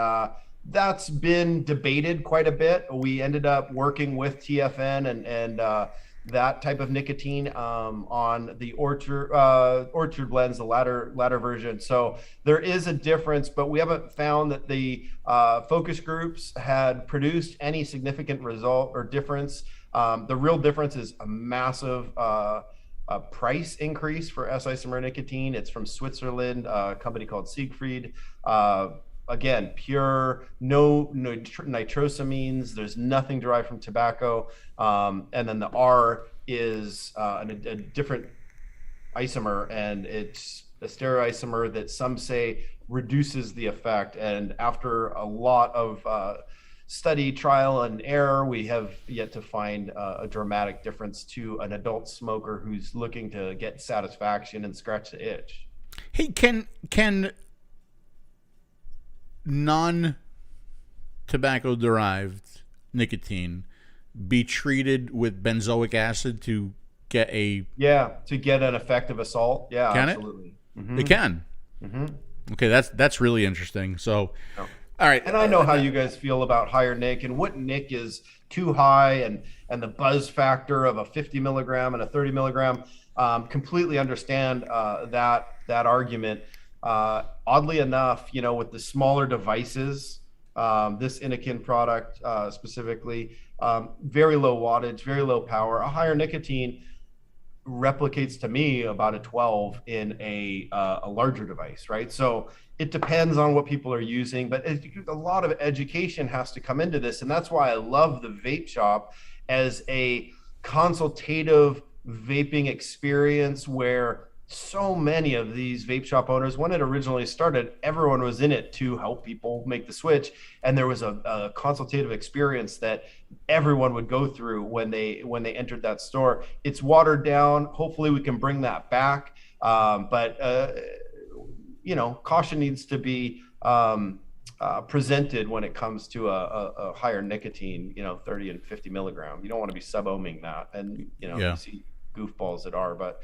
that's been debated quite a bit. We ended up working with TFN and that type of nicotine on the Orchard blends, the latter version. So there is a difference, but we haven't found that the focus groups had produced any significant result or difference. The real difference is a massive price increase for S-isomer nicotine. It's from Switzerland, a company called Siegfried. Again, pure, no nitrosamines. There's nothing derived from tobacco. And then the R is a different isomer, and it's a stereoisomer that some say reduces the effect. And after a lot of study, trial, and error, we have yet to find a dramatic difference to an adult smoker who's looking to get satisfaction and scratch the itch. Hey, can non-tobacco derived nicotine be treated with benzoic acid to get an effective assault? Yeah, can absolutely. It can. Okay, that's really interesting. So. All right. And I know how you guys feel about higher nic and what nic is too high and the buzz factor of a 50 milligram and a 30 milligram. Completely understand that argument. Oddly enough, with the smaller devices, this Inikin product specifically, very low wattage, very low power, a higher nicotine replicates to me about a 12 in a larger device, right? So it depends on what people are using, but a lot of education has to come into this. And that's why I love the vape shop as a consultative vaping experience, where so many of these vape shop owners, when it originally started, everyone was in it to help people make the switch. And there was a consultative experience that everyone would go through when they entered that store. It's watered down. Hopefully we can bring that back. But caution needs to be presented when it comes to a higher nicotine, 30 and 50 milligram. You don't want to be sub-ohming that. And, you see goofballs that are, but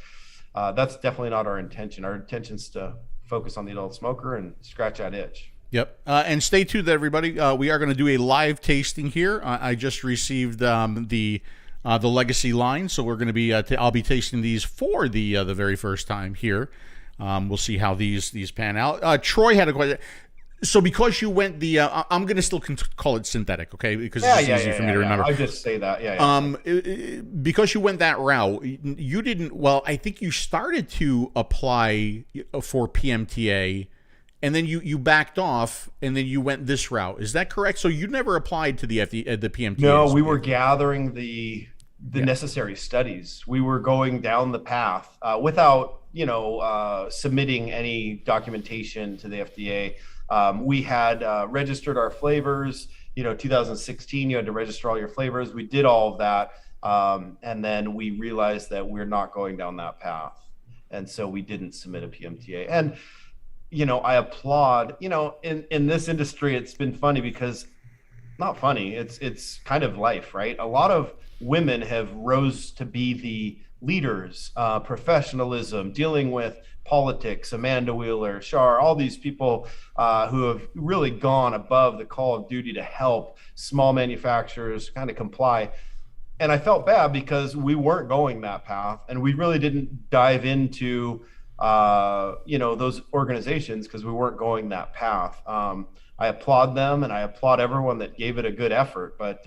that's definitely not our intention. Our intention is to focus on the adult smoker and scratch that itch. Yep. And stay tuned, everybody. We are going to do a live tasting here. I just received the Legacy line, so we're going to be. I'll be tasting these for the very first time here. We'll see how these pan out. Troy had a question. So because you went the, I'm going to still call it synthetic, okay? Because it's easy for me to remember. I just say that, because you went that route, you didn't. Well, I think you started to apply for PMTA, and then you backed off, and then you went this route. Is that correct? So you never applied to the PMTA? No, we were gathering the necessary studies. We were going down the path without submitting any documentation to the FDA. We had registered our flavors. 2016, you had to register all your flavors. We did all of that, and then we realized that we're not going down that path. And so we didn't submit a PMTA. And, I applaud, in this industry, it's been funny because not funny. It's kind of life, right? A lot of women have rose to be the leaders, professionalism, dealing with politics, Amanda Wheeler, Shar, all these people who have really gone above the call of duty to help small manufacturers kind of comply. And I felt bad because we weren't going that path, and we really didn't dive into those organizations because we weren't going that path. I applaud them, and I applaud everyone that gave it a good effort. But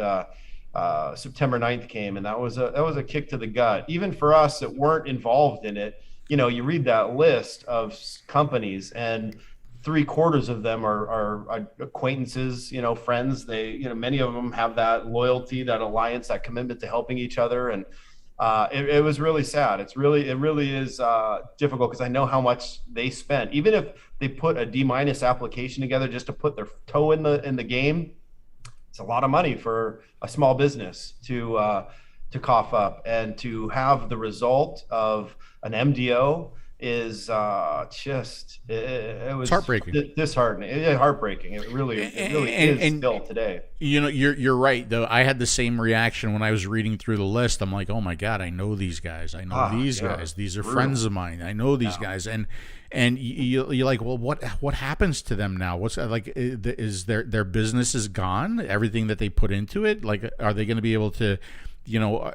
September 9th came, and that was a kick to the gut, even for us that weren't involved in it. You read that list of companies, and 3/4 of them are acquaintances, friends. They, many of them have that loyalty, that alliance, that commitment to helping each other. And it was really sad. It really is difficult because I know how much they spent. Even if they put a D- application together just to put their toe in the game, it's a lot of money for a small business to cough up, and to have the result of an MDO is it was heartbreaking, disheartening, heartbreaking. It really is still today. You're right though. I had the same reaction when I was reading through the list. I'm like, oh my God, I know these guys. I know these guys. These are friends of mine. I know these guys. And you're like, well, what happens to them now? What's like? Is their business is gone? Everything that they put into it, like, are they going to be able to? You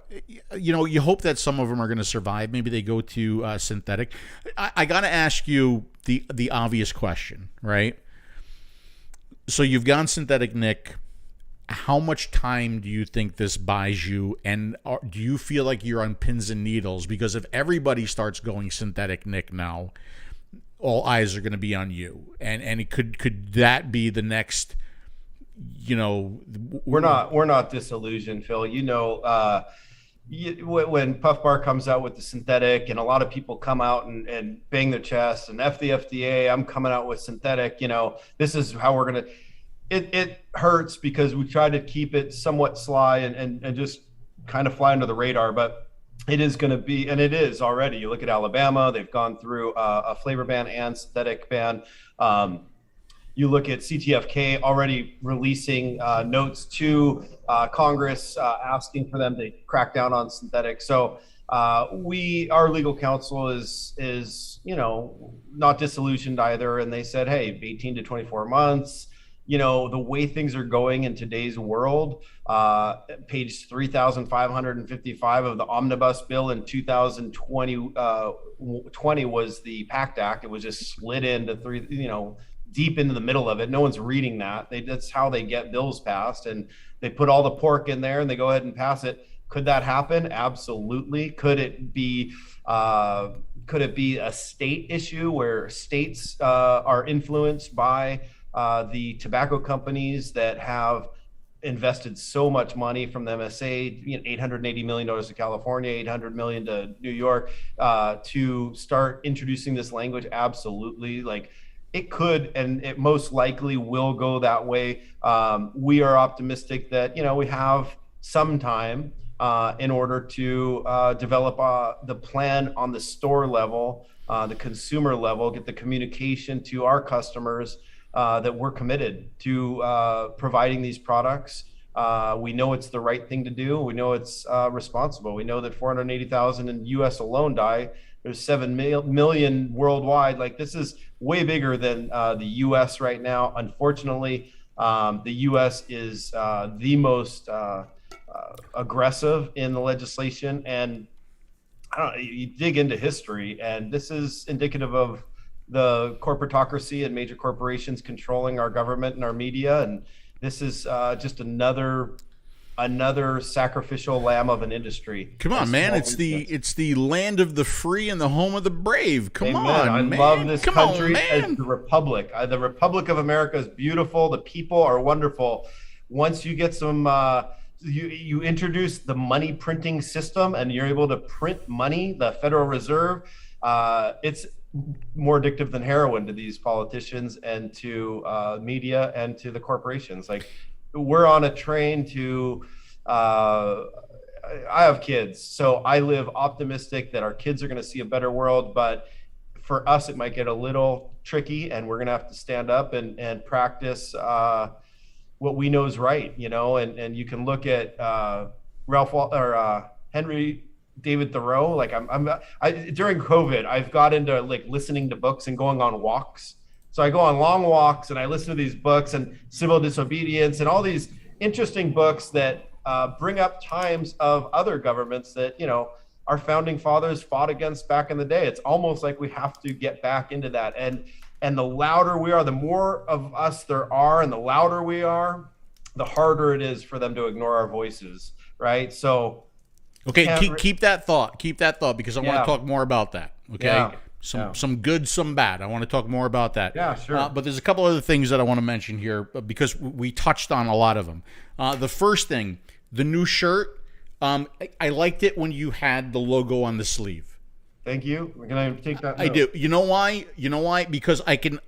hope that some of them are going to survive. Maybe they go to synthetic. I got to ask you the obvious question, right? So you've gone synthetic, Nick. How much time do you think this buys you? And do you feel like you're on pins and needles? Because if everybody starts going synthetic, Nick, now, all eyes are going to be on you. And could that be the next... we're not disillusioned, Phil. When Puff Bar comes out with the synthetic, and a lot of people come out and bang their chest and F the FDA, I'm coming out with synthetic, this is how we're gonna. It hurts because we try to keep it somewhat sly and just kind of fly under the radar, but it is going to be, and it is already. You look at Alabama; they've gone through a flavor ban and synthetic ban. You look at CTFK already releasing notes to Congress asking for them to crack down on synthetic. So our legal counsel is not disillusioned either, and they said, hey, 18 to 24 months. The way things are going in today's world, page 3,555 of the omnibus bill in 2020 was the PACT Act. It was just slid into deep into the middle of it. No one's reading that. That's how they get bills passed, and they put all the pork in there and they go ahead and pass it. Could that happen? Absolutely. Could it be a state issue where states are influenced by the tobacco companies that have invested so much money from the MSA, $880 million to California, $800 million to New York, to start introducing this language? Absolutely. Like, it could, and it most likely will go that way. We are optimistic that, we have some time in order to develop the plan on the store level, the consumer level, get the communication to our customers that we're committed to providing these products. We know it's the right thing to do. We know it's responsible. We know that 480,000 in the U.S. alone die. There's 7 million worldwide. Like, this is way bigger than the U.S. right now. Unfortunately, the U.S. is the most aggressive in the legislation. And I don't know, you dig into history, and this is indicative of the corporatocracy and major corporations controlling our government and our media. And this is just another sacrificial lamb of an industry. Come on, man! It's the land of the free and the home of the brave. Come on, man! I love this country as the republic. The Republic of America is beautiful. The people are wonderful. Once you get some, you introduce the money printing system, and you're able to print money. The Federal Reserve, it's more addictive than heroin to these politicians and to media and to the corporations. Like, we're on a train to I have kids, so I live optimistic that our kids are going to see a better world. But for us, it might get a little tricky, and we're going to have to stand up and practice what we know is right, and you can look at Henry David Thoreau. Like during COVID, I've got into like listening to books and going on walks. So I go on long walks and I listen to these books and civil disobedience and all these interesting books that bring up times of other governments that, our founding fathers fought against back in the day. It's almost like we have to get back into that. And the louder we are, the more of us there are, and the louder we are, the harder it is for them to ignore our voices, right? So okay, keep that thought. Keep that thought, because I want to talk more about that. Okay, some good, some bad. I want to talk more about that. Yeah, sure. But there's a couple other things that I want to mention here because we touched on a lot of them. The first thing, the new shirt. I liked it when you had the logo on the sleeve. Thank you. We're gonna take that note. I do. You know why? Because I can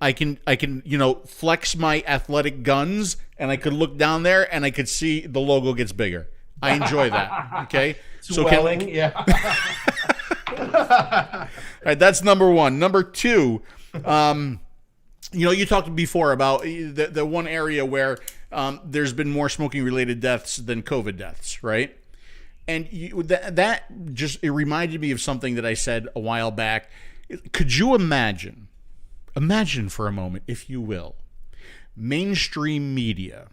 flex my athletic guns, and I could look down there and I could see the logo gets bigger. I enjoy that. Okay. Swelling, yeah. All right, that's number one. Number two, you talked before about the one area where there's been more smoking-related deaths than COVID deaths, right? And that just, it reminded me of something that I said a while back. Could you imagine for a moment, if you will, mainstream media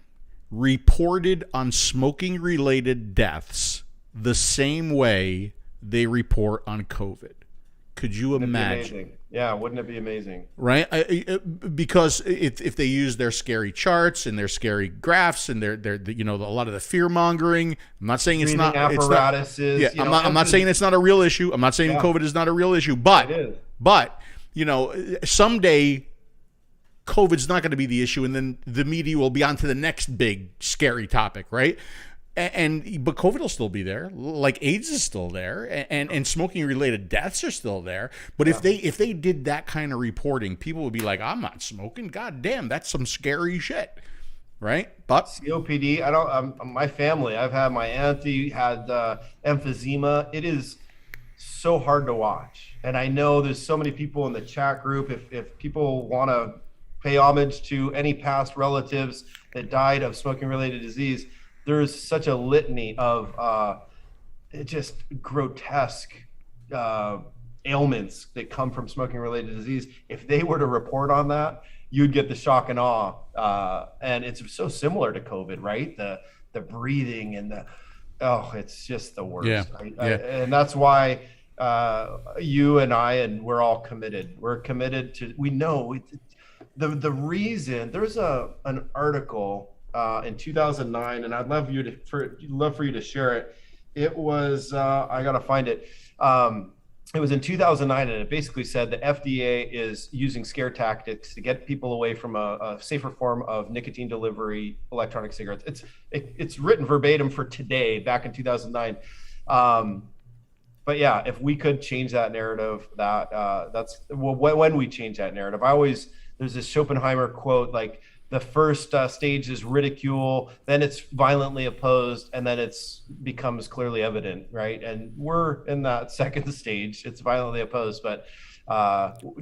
reported on smoking-related deaths the same way they report on COVID? Could you imagine? Yeah, wouldn't it be amazing? Right? Because if they use their scary charts and their scary graphs and their a lot of the fear mongering, I'm not saying it's not apparatuses. Yeah, I'm not saying it's not a real issue. I'm not saying COVID is not a real issue, but someday COVID's not going to be the issue, and then the media will be on to the next big scary topic, right? But COVID will still be there, like AIDS is still there, and smoking related deaths are still there. But if they did that kind of reporting, people would be like, I'm not smoking. God damn, that's some scary shit, right? But COPD, my family, I've had my auntie had emphysema. It is so hard to watch, and I know there's so many people in the chat group. If people want to pay homage to any past relatives that died of smoking related disease, there's such a litany of just grotesque ailments that come from smoking-related disease. If they were to report on that, you'd get the shock and awe. And it's so similar to COVID, right? The breathing and it's just the worst. Yeah. And that's why you and I, and we're all committed. We're committed to. We know the reason. There's an article in 2009, and I'd love for you to share it. It was I gotta find it. It was in 2009, and it basically said the FDA is using scare tactics to get people away from a safer form of nicotine delivery electronic cigarettes. It's written verbatim for today, back in 2009. But yeah, if we could change that narrative, that's when we change that narrative. There's this Schopenhauer quote, like, the first stage is ridicule, then it's violently opposed, and then it becomes clearly evident, right? And we're in that second stage. It's violently opposed, but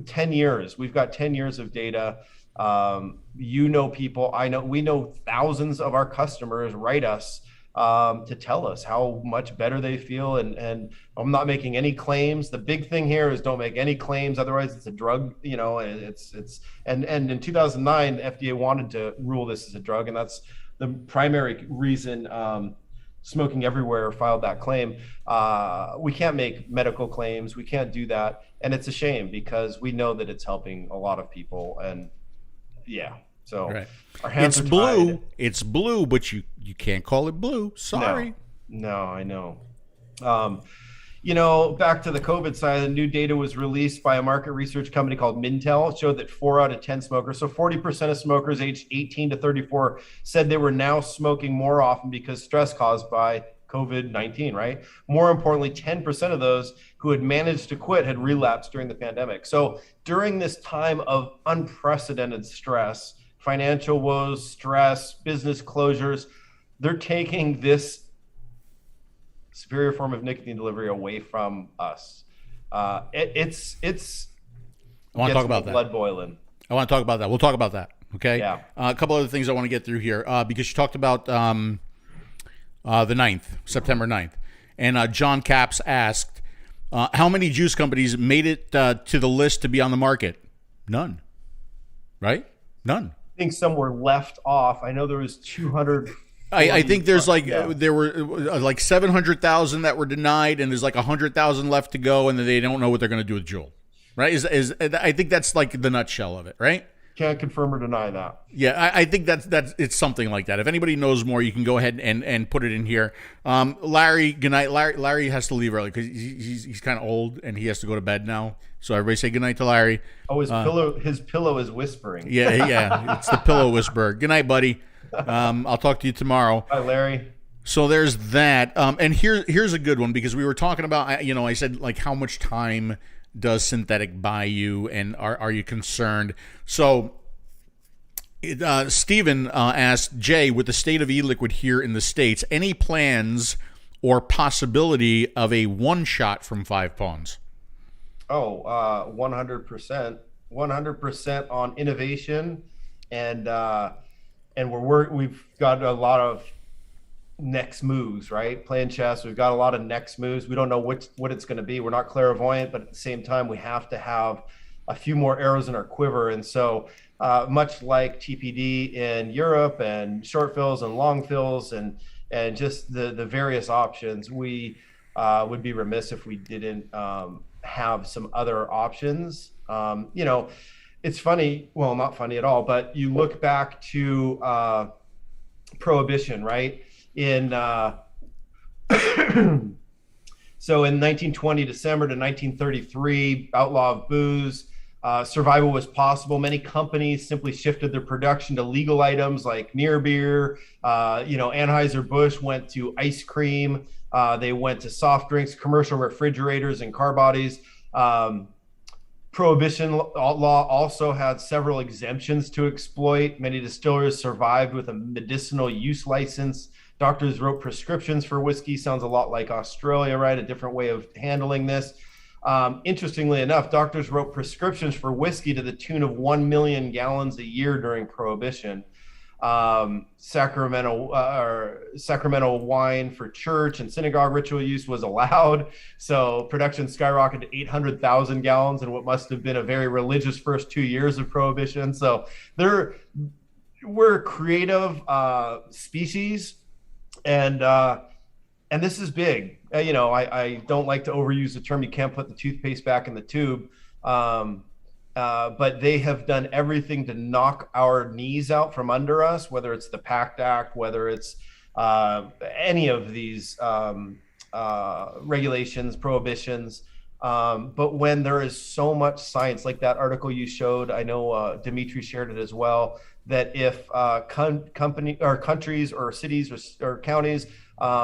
10 years. We've got 10 years of data. People, I know, we know thousands of our customers write us to tell us how much better they feel. And I'm not making any claims. The big thing here is don't make any claims. Otherwise it's a drug, and in 2009, the FDA wanted to rule this as a drug. And that's the primary reason Smoking Everywhere filed that claim. We can't make medical claims. We can't do that. And it's a shame because we know that it's helping a lot of people. And yeah. So right. Our hands it's are blue. tied. It's blue, but you can't call it blue. Sorry. No, I know. Back to the COVID side, the new data was released by a market research company called Mintel. It showed that 4 out of 10 smokers, so 40% of smokers aged 18 to 34, said they were now smoking more often because stress caused by COVID-19, right? More importantly, 10% of those who had managed to quit had relapsed during the pandemic. So during this time of unprecedented stress, financial woes, stress, business closures, they're taking this superior form of nicotine delivery away from us. It's I want to talk about that. Blood boiling. I want to talk about that. We'll talk about that. Okay. Yeah. A couple other things I want to get through here because you talked about the 9th, September 9th. And John Caps asked, how many juice companies made it to the list to be on the market? None. Right? None. I think some were left off. I know there was 200. I think there's there were like 700,000 that were denied, and there's like 100,000 left to go, and then they don't know what they're going to do with Juul. Right? I think that's like the nutshell of it, right? Can't confirm or deny that. Yeah, I think that's it's something like that. If anybody knows more, you can go ahead and put it in here. Larry, good night. Larry has to leave early because he's kind of old and he has to go to bed now. So everybody say good night to Larry. Oh, his pillow is whispering. Yeah, it's the pillow whisperer. Good night, buddy. I'll talk to you tomorrow. Bye, Larry. So there's that. And here's a good one because we were talking about, I said like how much time does synthetic buy you, and are you concerned? So Stephen asked, Jay, with the state of e-liquid here in the States, any plans or possibility of a one-shot from 5 Pawns? Oh, 100%. 100% on innovation, and we've got a lot of next moves, right? Playing chess, we've got a lot of next moves. We don't know what it's going to be. We're not clairvoyant, but at the same time, we have to have a few more arrows in our quiver. And so much like TPD in Europe and short fills and long fills and just the various options, we would be remiss if we didn't have some other options. It's funny, well, not funny at all, but you look back to Prohibition, right? So in 1920 December to 1933, outlaw of booze, survival was possible. Many companies simply shifted their production to legal items like near beer. Anheuser-Busch went to ice cream. They went to soft drinks, commercial refrigerators, and car bodies. Prohibition law also had several exemptions to exploit. Many distillers survived with a medicinal use license. Doctors wrote prescriptions for whiskey. Sounds a lot like Australia, right? A different way of handling this. Interestingly enough, doctors wrote prescriptions for whiskey to the tune of 1 million gallons a year during Prohibition. Sacramental wine for church and synagogue ritual use was allowed. So production skyrocketed to 800,000 gallons in what must have been a very religious first 2 years of Prohibition. So we're a creative species, and this is big. I don't like to overuse the term, you can't put the toothpaste back in the tube. But they have done everything to knock our knees out from under us, whether it's the PACT Act, whether it's any of these regulations, prohibitions. But when there is so much science, like that article you showed, I know Dimitris shared it as well, that if company or countries or cities or counties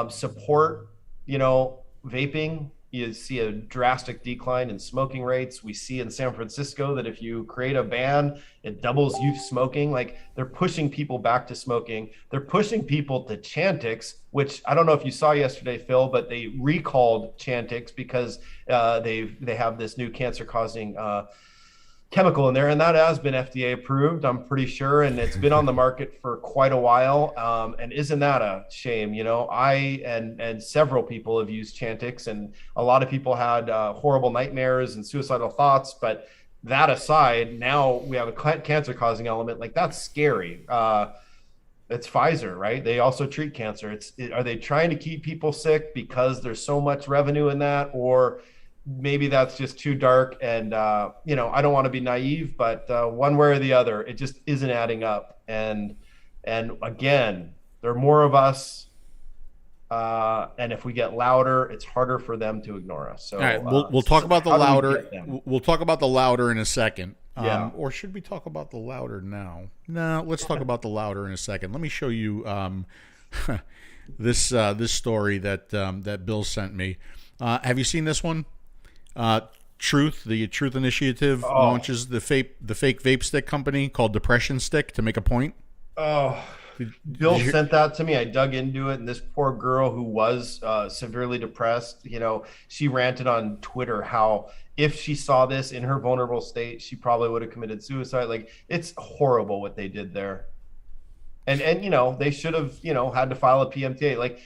support, vaping, you see a drastic decline in smoking rates. We see in San Francisco that if you create a ban, it doubles youth smoking. Like, they're pushing people back to smoking. They're pushing people to Chantix, which I don't know if you saw yesterday, Phil, but they recalled Chantix because they have this new cancer-causing chemical in there, and that has been FDA approved, I'm pretty sure, and it's been on the market for quite a while. And isn't that a shame? I and several people have used Chantix, and a lot of people had horrible nightmares and suicidal thoughts. But that aside, now we have a cancer-causing element. Like, that's scary. It's Pfizer, right? They also treat cancer. Are they trying to keep people sick because there's so much revenue in that, or maybe that's just too dark? And I don't want to be naive, but one way or the other, it just isn't adding up. And again, there are more of us, and if we get louder, it's harder for them to ignore us. So, all right, we'll talk about the louder. We'll talk about the louder in a second. Yeah. Or should we talk about the louder now? No, let's talk about the louder in a second. Let me show you this story that Bill sent me. Have you seen this one? The Truth Initiative launches the fake vape stick company called Depression Stick to make a point. Oh, Bill sent that to me. I dug into it, and this poor girl who was severely depressed, she ranted on Twitter how if she saw this in her vulnerable state, she probably would have committed suicide. Like, it's horrible what they did there. And they should have, had to file a PMTA. Like,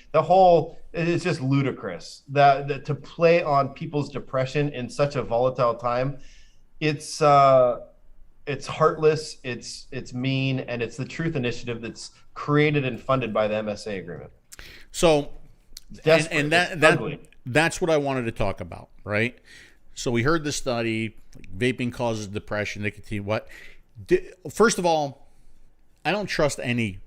it's just ludicrous that to play on people's depression in such a volatile time. It's heartless, it's mean, and it's the Truth Initiative that's created and funded by the MSA agreement. So, and that's what I wanted to talk about, right? So we heard the study, like, vaping causes depression, nicotine. First of all, I don't trust any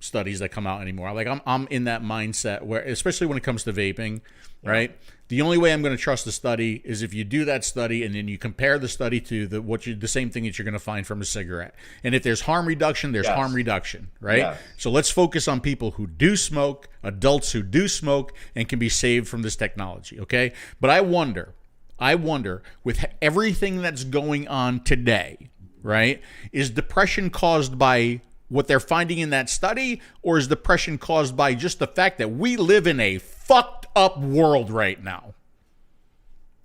studies that come out anymore. Like, I'm in that mindset where, especially when it comes to vaping, right? The only way I'm going to trust a study is if you do that study and then you compare the study to the same thing that you're going to find from a cigarette. And if there's harm reduction, there's harm reduction, right? Yes. So let's focus on people who do smoke, adults who do smoke, and can be saved from this technology, okay? But I wonder, with everything that's going on today, right, is depression caused by what they're finding in that study, or is depression caused by just the fact that we live in a fucked up world right now?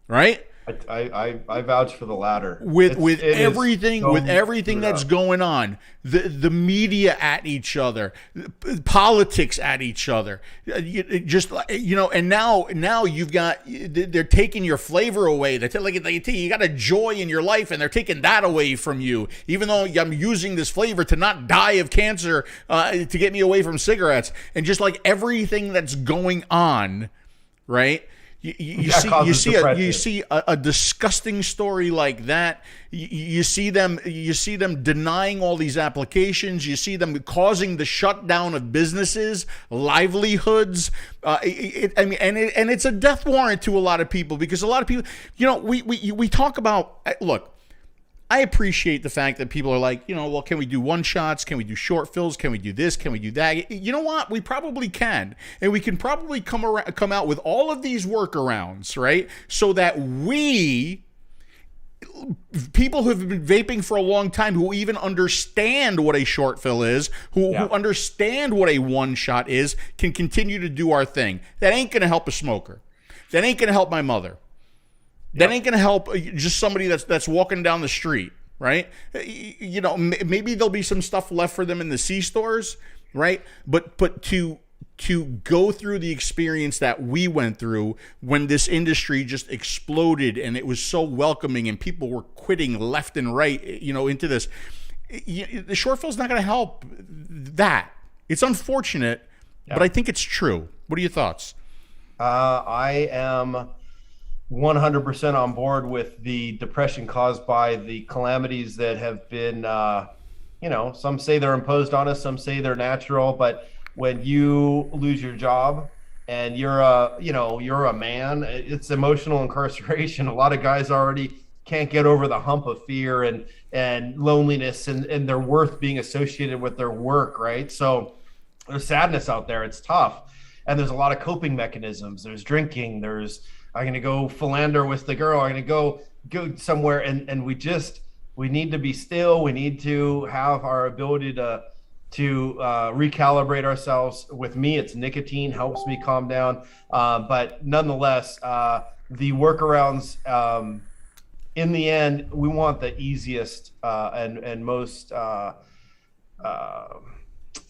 Right? I vouch for the latter. With everything that's going on, the media at each other, politics at each other, and now you've got, they're taking your flavor away. They're like you got a joy in your life, and they're taking that away from you. Even though I'm using this flavor to not die of cancer, to get me away from cigarettes, and just like everything that's going on, right? You see a disgusting story like that. You see them denying all these applications. You see them causing the shutdown of businesses, livelihoods. And it's a death warrant to a lot of people, because a lot of people, we talk about, look, I appreciate the fact that people are like, well, can we do one shots? Can we do short fills? Can we do this? Can we do that? You know what? We probably can. And we can probably come out with all of these workarounds, right? So that people who have been vaping for a long time, who even understand what a short fill is, who understand what a one shot is, can continue to do our thing. That ain't going to help a smoker. That ain't going to help my mother. That ain't going to help just somebody that's walking down the street, right? Maybe there'll be some stuff left for them in the C-stores, right? But to go through the experience that we went through when this industry just exploded and it was so welcoming and people were quitting left and right, into this, the short fill's not going to help that. It's unfortunate, but I think it's true. What are your thoughts? I am 100% on board with the depression caused by the calamities that have been, some say they're imposed on us, some say they're natural, but when you lose your job and you're a man, it's emotional incarceration. A lot of guys already can't get over the hump of fear and loneliness and their worth being associated with their work, right? So there's sadness out there. It's tough. And there's a lot of coping mechanisms. There's drinking, I'm going to go philander with the girl. I'm going to go somewhere. And we need to be still. We need to have our ability to recalibrate ourselves. With me, it's nicotine helps me calm down. But nonetheless, the workarounds, in the end, we want the easiest and most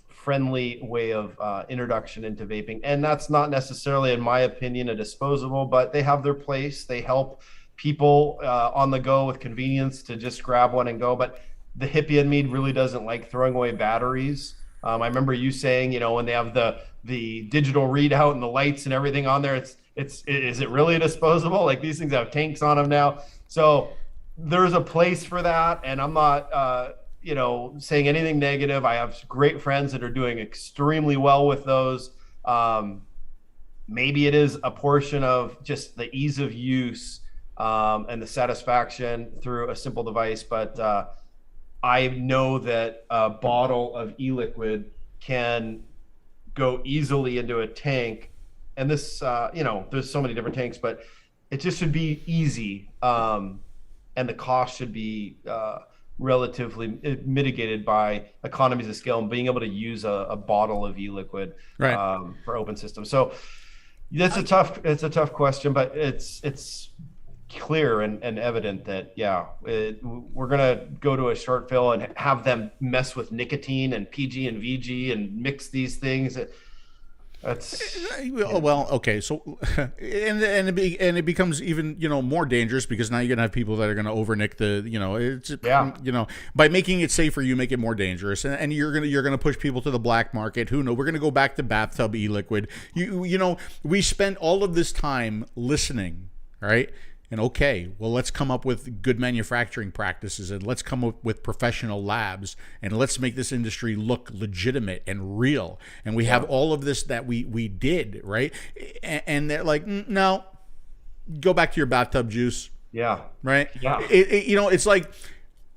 friendly way of introduction into vaping. And that's not necessarily, in my opinion, a disposable, but they have their place. They help people on the go with convenience to just grab one and go. But the hippie in me really doesn't like throwing away batteries. I remember you saying, when they have the digital readout and the lights and everything on there, is it really a disposable? Like, these things have tanks on them now. So there's a place for that. And I'm not, saying anything negative. I have great friends that are doing extremely well with those. Maybe it is a portion of just the ease of use and the satisfaction through a simple device. But I know that a bottle of e-liquid can go easily into a tank. And this, there's so many different tanks, but it just should be easy. And the cost should be relatively mitigated by economies of scale and being able to use a bottle of e-liquid for open systems. So it's a tough question, but it's clear and evident that we're gonna go to a short fill and have them mess with nicotine and PG and VG and mix these things. Okay, so and it becomes even more dangerous, because now you're gonna have people that are gonna overnick the by making it safer, you make it more dangerous, and you're gonna push people to the black market. Who knows? We're gonna go back to bathtub e-liquid. We spent all of this time listening, right? And let's come up with good manufacturing practices, and let's come up with professional labs, and let's make this industry look legitimate and real. And we have all of this that we did, right? And they're like, no, go back to your bathtub juice. Yeah. Right? Yeah. It's like,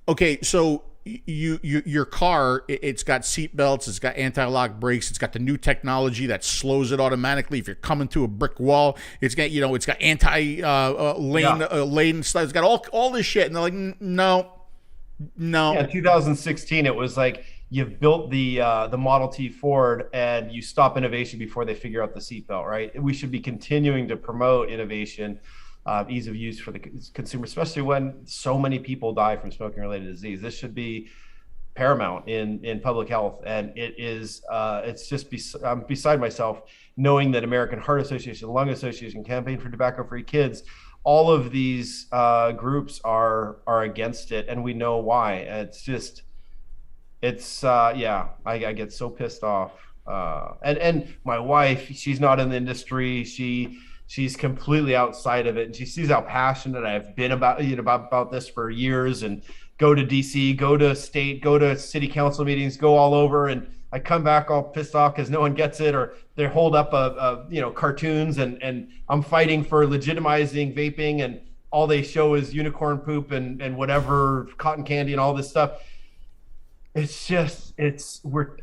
okay, so your car, it's got seat belts, it's got anti-lock brakes, it's got the new technology that slows it automatically if you're coming to a brick wall. It's got it's got lane stuff. It's got all this shit, and they're like, no. Yeah, in 2016, it was like you've built the Model T Ford and you stop innovation before they figure out the seatbelt, right? We should be continuing to promote innovation. Ease of use for the consumer, especially when so many people die from smoking-related disease. This should be paramount in public health, and it is. It's just I'm beside myself knowing that American Heart Association, Lung Association, Campaign for Tobacco-Free Kids, all of these groups are against it, and we know why. I get so pissed off. And my wife, she's not in the industry. She's completely outside of it, and she sees how passionate I've been about this for years, and go to DC, go to state, go to city council meetings, go all over, and I come back all pissed off because no one gets it, or they hold up cartoons, and I'm fighting for legitimizing vaping, and all they show is unicorn poop and whatever, cotton candy and all this stuff. It's just we're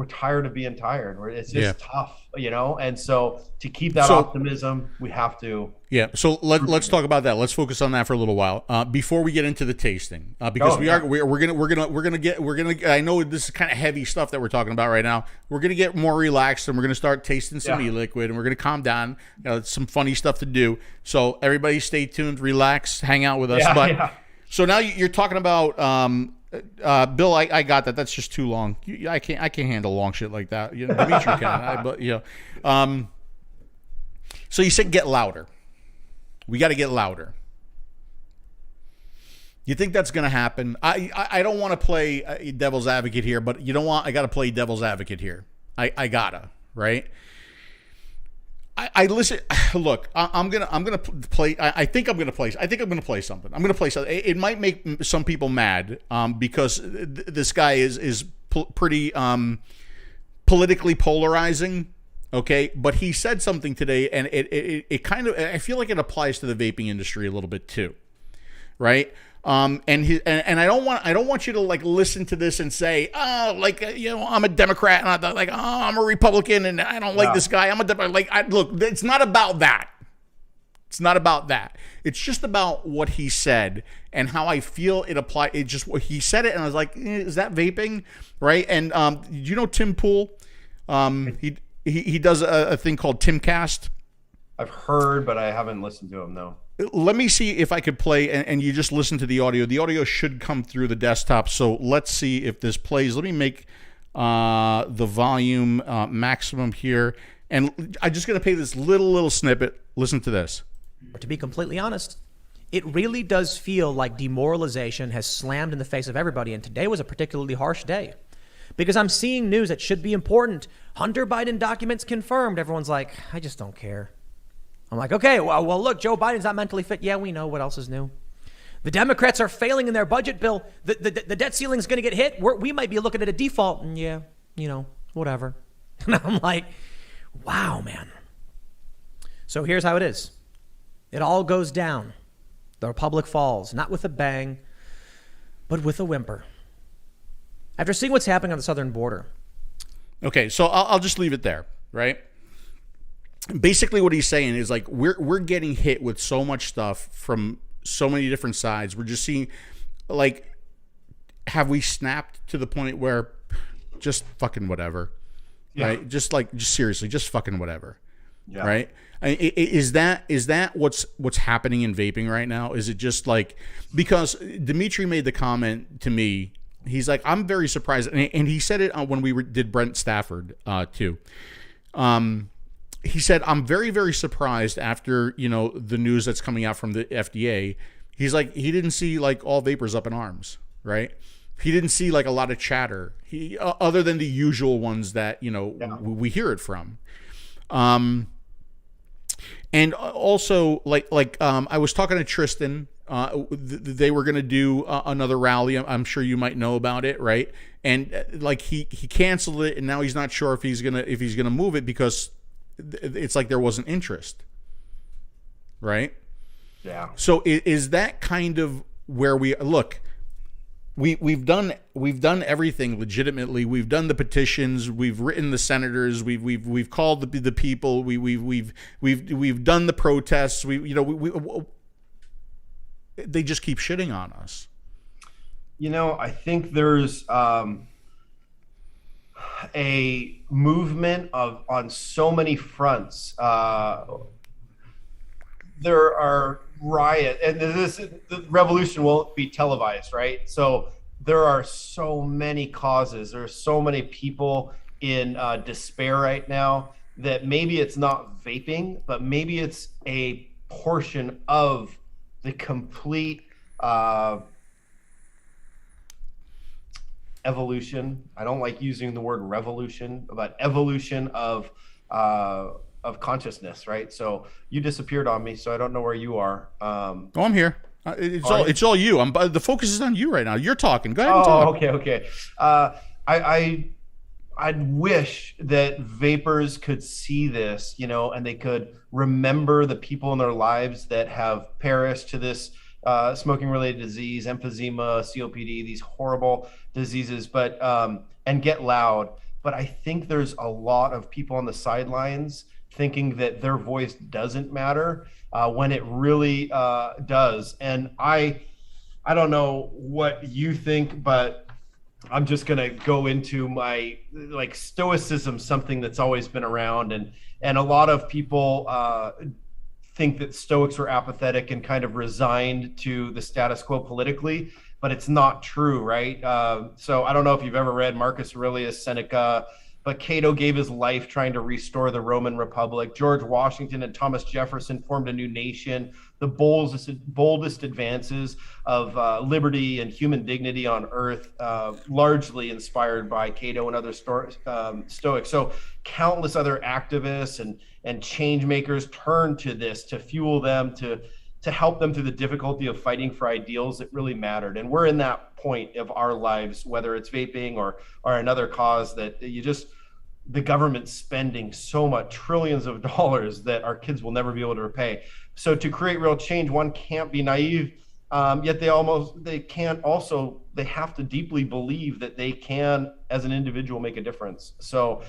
tired of being tired. It's just tough, and so to keep that optimism, we have to. Yeah. So let's talk about that. Let's focus on that for a little while before we get into the tasting, because we're gonna get. I know this is kind of heavy stuff that we're talking about right now. We're gonna get more relaxed, and we're gonna start tasting some e-liquid, and we're gonna calm down. Some funny stuff to do. So everybody, stay tuned, relax, hang out with us. So now you're talking about. Bill, I got that. That's just too long. I can't handle long shit like that. Dimitri can. So you said get louder. We got to get louder. You think that's going to happen? I don't want to play devil's advocate here, but you know what? I got to play devil's advocate here. I gotta, right? I listen. Look, I'm gonna play. I think I'm gonna play something. I'm gonna play something. It might make some people mad, because this guy is pretty politically polarizing. Okay, but he said something today, and it kind of, I feel like it applies to the vaping industry a little bit too, right? And I don't want you to like listen to this and say, I'm a Democrat, and I'm a Republican, and I don't like this guy. I'm a look. It's not about that. It's not about that. It's just about what he said and how I feel it applies. It just, he said it, and I was like, is that vaping, right? And do you know Tim Pool? He does a thing called Timcast. I've heard, but I haven't listened to him, no. Let me see if I could play, and you just listen to the audio. The audio should come through the desktop, so let's see if this plays. Let me make the volume maximum here, and I'm just going to play this little snippet. Listen to this. To be completely honest, it really does feel like demoralization has slammed in the face of everybody, and today was a particularly harsh day. Because I'm seeing news that should be important. Hunter Biden documents confirmed. Everyone's like, I just don't care. I'm like, okay, well, look, Joe Biden's not mentally fit. Yeah, we know. What else is new? The Democrats are failing in their budget bill. The debt ceiling is going to get hit. We might be looking at a default. And yeah, whatever. And I'm like, wow, man. So here's how it is. It all goes down. The republic falls, not with a bang, but with a whimper. After seeing what's happening on the southern border. Okay, so I'll just leave it there, right? Basically what he's saying is like we're getting hit with so much stuff from so many different sides. We're just seeing like have we snapped to the point where just fucking whatever, right? Just seriously, just fucking whatever, right? Is that what's happening in vaping right now? Is it just like, because Dimitri made the comment to me, he's like, I'm very surprised, and he said it when we did Brent Stafford too. He said, I'm very, very surprised after, the news that's coming out from the FDA. He's like, he didn't see like all vapors up in arms, right? He didn't see like a lot of chatter, other than the usual ones that, we hear it from. And also I was talking to Tristan, they were going to do another rally. I'm sure you might know about it, right? And he canceled it, and now he's not sure if he's going to move it because it's like there wasn't interest, right? Yeah. So is that kind of where we look? We've done everything legitimately. We've done the petitions. We've written the senators. We've called the people. We've done the protests. They just keep shitting on us. I think there's a movement on so many fronts. There are riot, and the revolution won't be televised, right? So there are so many causes. There are so many people in despair right now that maybe it's not vaping, but maybe it's a portion of the complete evolution. I don't like using the word revolution, but evolution of consciousness, right? So you disappeared on me, so I don't know where you are. I'm here. It's all you. The focus is on you right now. You're talking. Go ahead and talk. Okay. I'd wish that vapors could see this, and they could remember the people in their lives that have perished to this smoking-related disease, emphysema, COPD, these horrible diseases, but and get loud. But I think there's a lot of people on the sidelines thinking that their voice doesn't matter when it really does. And I don't know what you think, but I'm just gonna go into my stoicism, something that's always been around, and a lot of people think that Stoics were apathetic and kind of resigned to the status quo politically, but it's not true, right? So I don't know if you've ever read Marcus Aurelius, Seneca, but Cato gave his life trying to restore the Roman Republic. George Washington and Thomas Jefferson formed a new nation. The boldest advances of liberty and human dignity on earth, largely inspired by Cato and other Stoics. So countless other activists and change makers turned to this to fuel them, to help them through the difficulty of fighting for ideals that really mattered. And we're in that point of our lives, whether it's vaping or another cause, that the government's spending so much, trillions of dollars, that our kids will never be able to repay. So to create real change, one can't be naive, yet they have to deeply believe that they can, as an individual, make a difference. So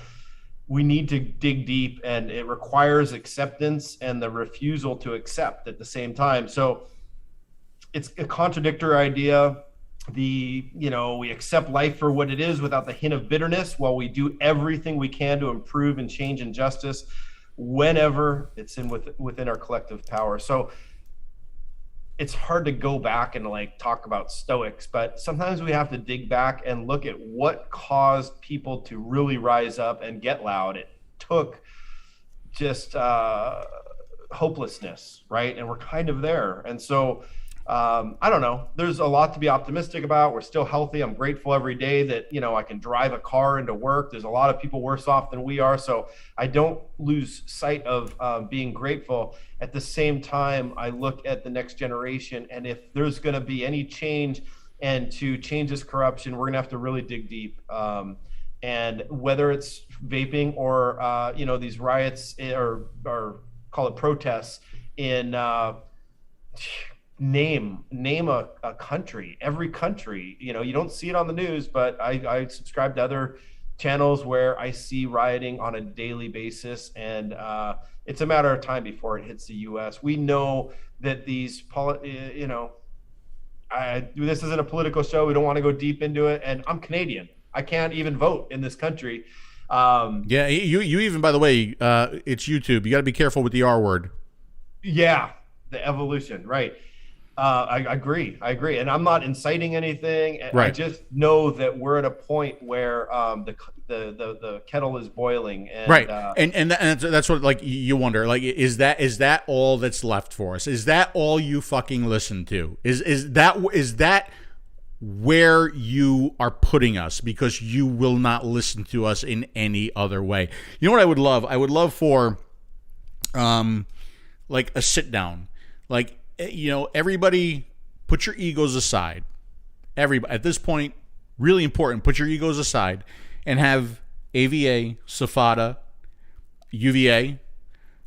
we need to dig deep, and it requires acceptance and the refusal to accept at the same time. So it's a contradictory idea. We accept life for what it is without the hint of bitterness, while we do everything we can to improve and change injustice whenever it's within our collective power. So it's hard to go back and talk about Stoics, but sometimes we have to dig back and look at what caused people to really rise up and get loud. It took just hopelessness, right? And we're kind of there. And so I don't know. There's a lot to be optimistic about. We're still healthy. I'm grateful every day that, I can drive a car into work. There's a lot of people worse off than we are. So I don't lose sight of being grateful. At the same time, I look at the next generation, and if there's going to be any change, and to change this corruption, we're going to have to really dig deep. And whether it's vaping or, these riots or call it protests in name a country, every country. You don't see it on the news, but I subscribe to other channels where I see rioting on a daily basis, and it's a matter of time before it hits the US. We know that these This isn't a political show. We don't want to go deep into it. And I'm Canadian. I can't even vote in this country. Yeah, you even, by the way, it's YouTube. You got to be careful with the R word. Yeah, the evolution, right. I agree. And I'm not inciting anything. Right. I just know that we're at a point where the kettle is boiling. And, right. And that's what, like, you wonder, like, is that all that's left for us? Is that all you fucking listen to? Is that where you are putting us, because you will not listen to us in any other way? You know what I would love? I would love for like a sit down, like, you know, everybody put your egos aside. Everybody at this point, really important, put your egos aside and have 𝗍𝗂, sorta, 𝗍𝗵𝗂,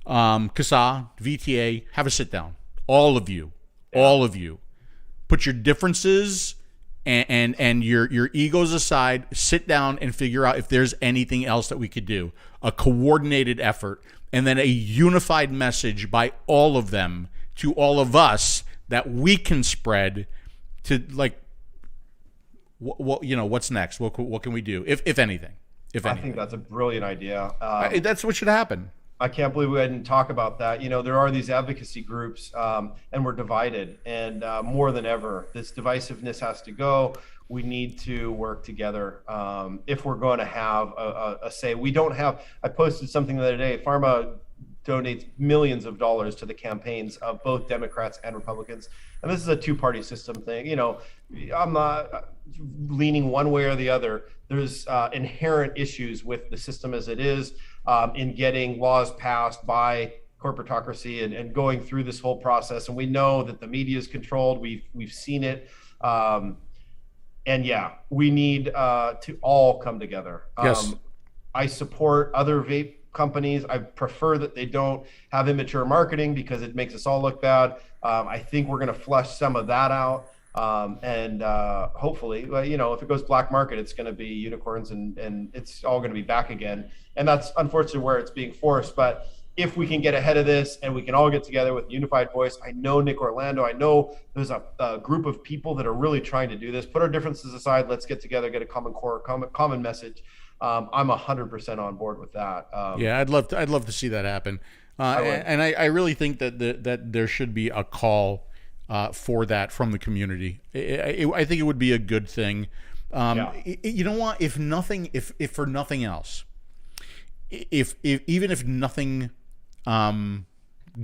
𝗍𝗂𝗍𝗂, VTA, have a sit down. All of you. Put your differences and your egos aside, sit down and figure out if there's anything else that we could do. A coordinated effort, and then a unified message by all of them to all of us that we can spread to, like, what you know, what's next? What can we do, if anything? I think that's a brilliant idea. That's what should happen. I can't believe we didn't talk about that. You know, there are these advocacy groups, and we're divided. And more than ever, this divisiveness has to go. We need to work together if we're going to have a say. We don't have. I posted something the other day. Pharma donates millions of dollars to the campaigns of both Democrats and Republicans. And this is a two-party system thing. You know, I'm not leaning one way or the other. There's inherent issues with the system as it is in getting laws passed by corporatocracy and going through this whole process. And we know that the media is controlled. We've seen it. And yeah, we need to all come together. Yes. I support other vape companies. I prefer that they don't have immature marketing because it makes us all look bad. I think we're going to flush some of that out. And hopefully, you know, if it goes black market, it's going to be unicorns and it's all going to be back again. And that's unfortunately where it's being forced. But if we can get ahead of this and we can all get together with a unified voice, I know Nick Orlando, I know there's a group of people that are really trying to do this. Put our differences aside. Let's get together, get a common core, common message. I'm 100% on board with that. Yeah, I'd love to see that happen. And I really think that there should be a call for that from the community. I think it would be a good thing. You know what? If for nothing else, even if nothing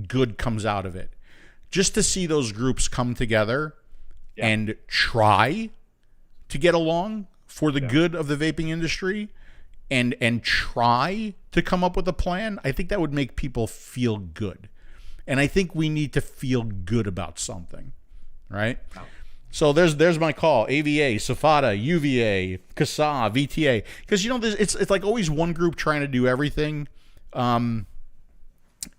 good comes out of it, just to see those groups come together and try to get along for the good of the vaping industry and try to come up with a plan, I think that would make people feel good. And I think we need to feel good about something, right? Oh. So there's my call: 𝗍𝗂𝗍𝗂, sorta, 𝗍𝗵𝗂𝗍𝗂, 𝗍𝗂𝗍𝗂, VTA. Because, you know, it's like always one group trying to do everything. And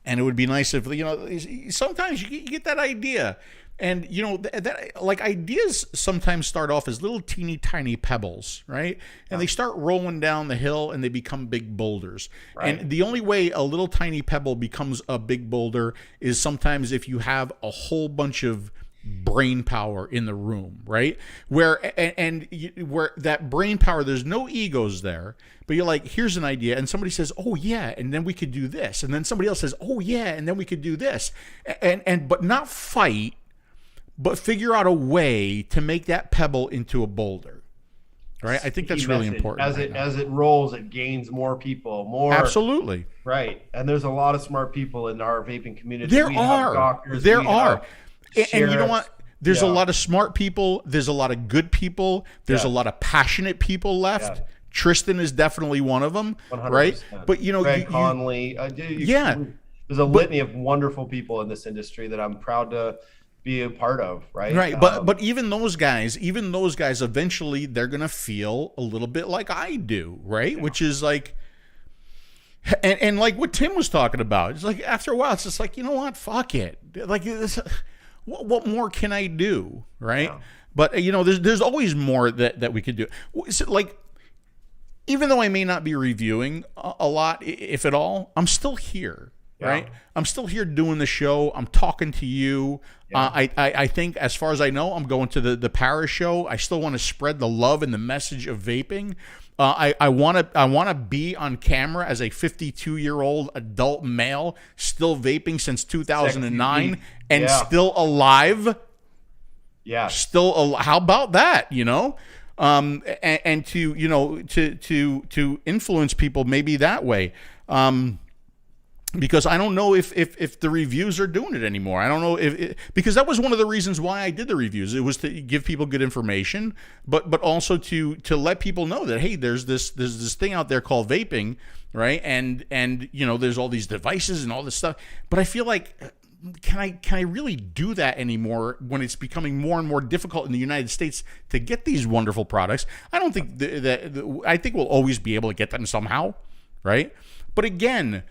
it would be nice if, you know, sometimes you get that idea. And, you know, that like ideas sometimes start off as little teeny tiny pebbles, right? And they start rolling down the hill and they become big boulders. Right. And the only way a little tiny pebble becomes a big boulder is sometimes if you have a whole bunch of brain power in the room, right? Where that brain power, there's no egos there, but you're like, here's an idea, and somebody says, oh yeah, and then we could do this, and then somebody else says, oh yeah, and then we could do this, and but not fight, but figure out a way to make that pebble into a boulder. Right? I think that's really important. As it rolls, it gains more people. Absolutely. Right. And there's a lot of smart people in our vaping community. There are. And you know what? There's a lot of smart people. There's a lot of good people. There's a lot of passionate people left. Yeah. Tristan is definitely one of them, 100%. Right? But, you know, Greg Conley. There's a litany of wonderful people in this industry that I'm proud to be a part of, right? Right, but even those guys, eventually they're gonna feel a little bit like I do, right? Yeah. Which is like, and like what Tim was talking about, it's like after a while, it's just like, you know what, fuck it, like this, what more can I do, right? Yeah. But you know, there's always more that we could do. So, like, even though I may not be reviewing a lot, if at all, I'm still here. right? I'm still here doing the show. I'm talking to you. I think, as far as I know, I'm going to the Paris show. I still want to spread the love and the message of vaping. I want to be on camera as a 52-year-old adult male, still vaping since 2009 and still alive. Yeah. How about that, you know? And to, you know, to influence people maybe that way. Because I don't know if the reviews are doing it anymore. I don't know because that was one of the reasons why I did the reviews. It was to give people good information, but also to let people know that, hey, there's this thing out there called vaping, right? And you know, there's all these devices and all this stuff. But I feel like, can I really do that anymore when it's becoming more and more difficult in the United States to get these wonderful products? I don't think I think we'll always be able to get them somehow, right? But again,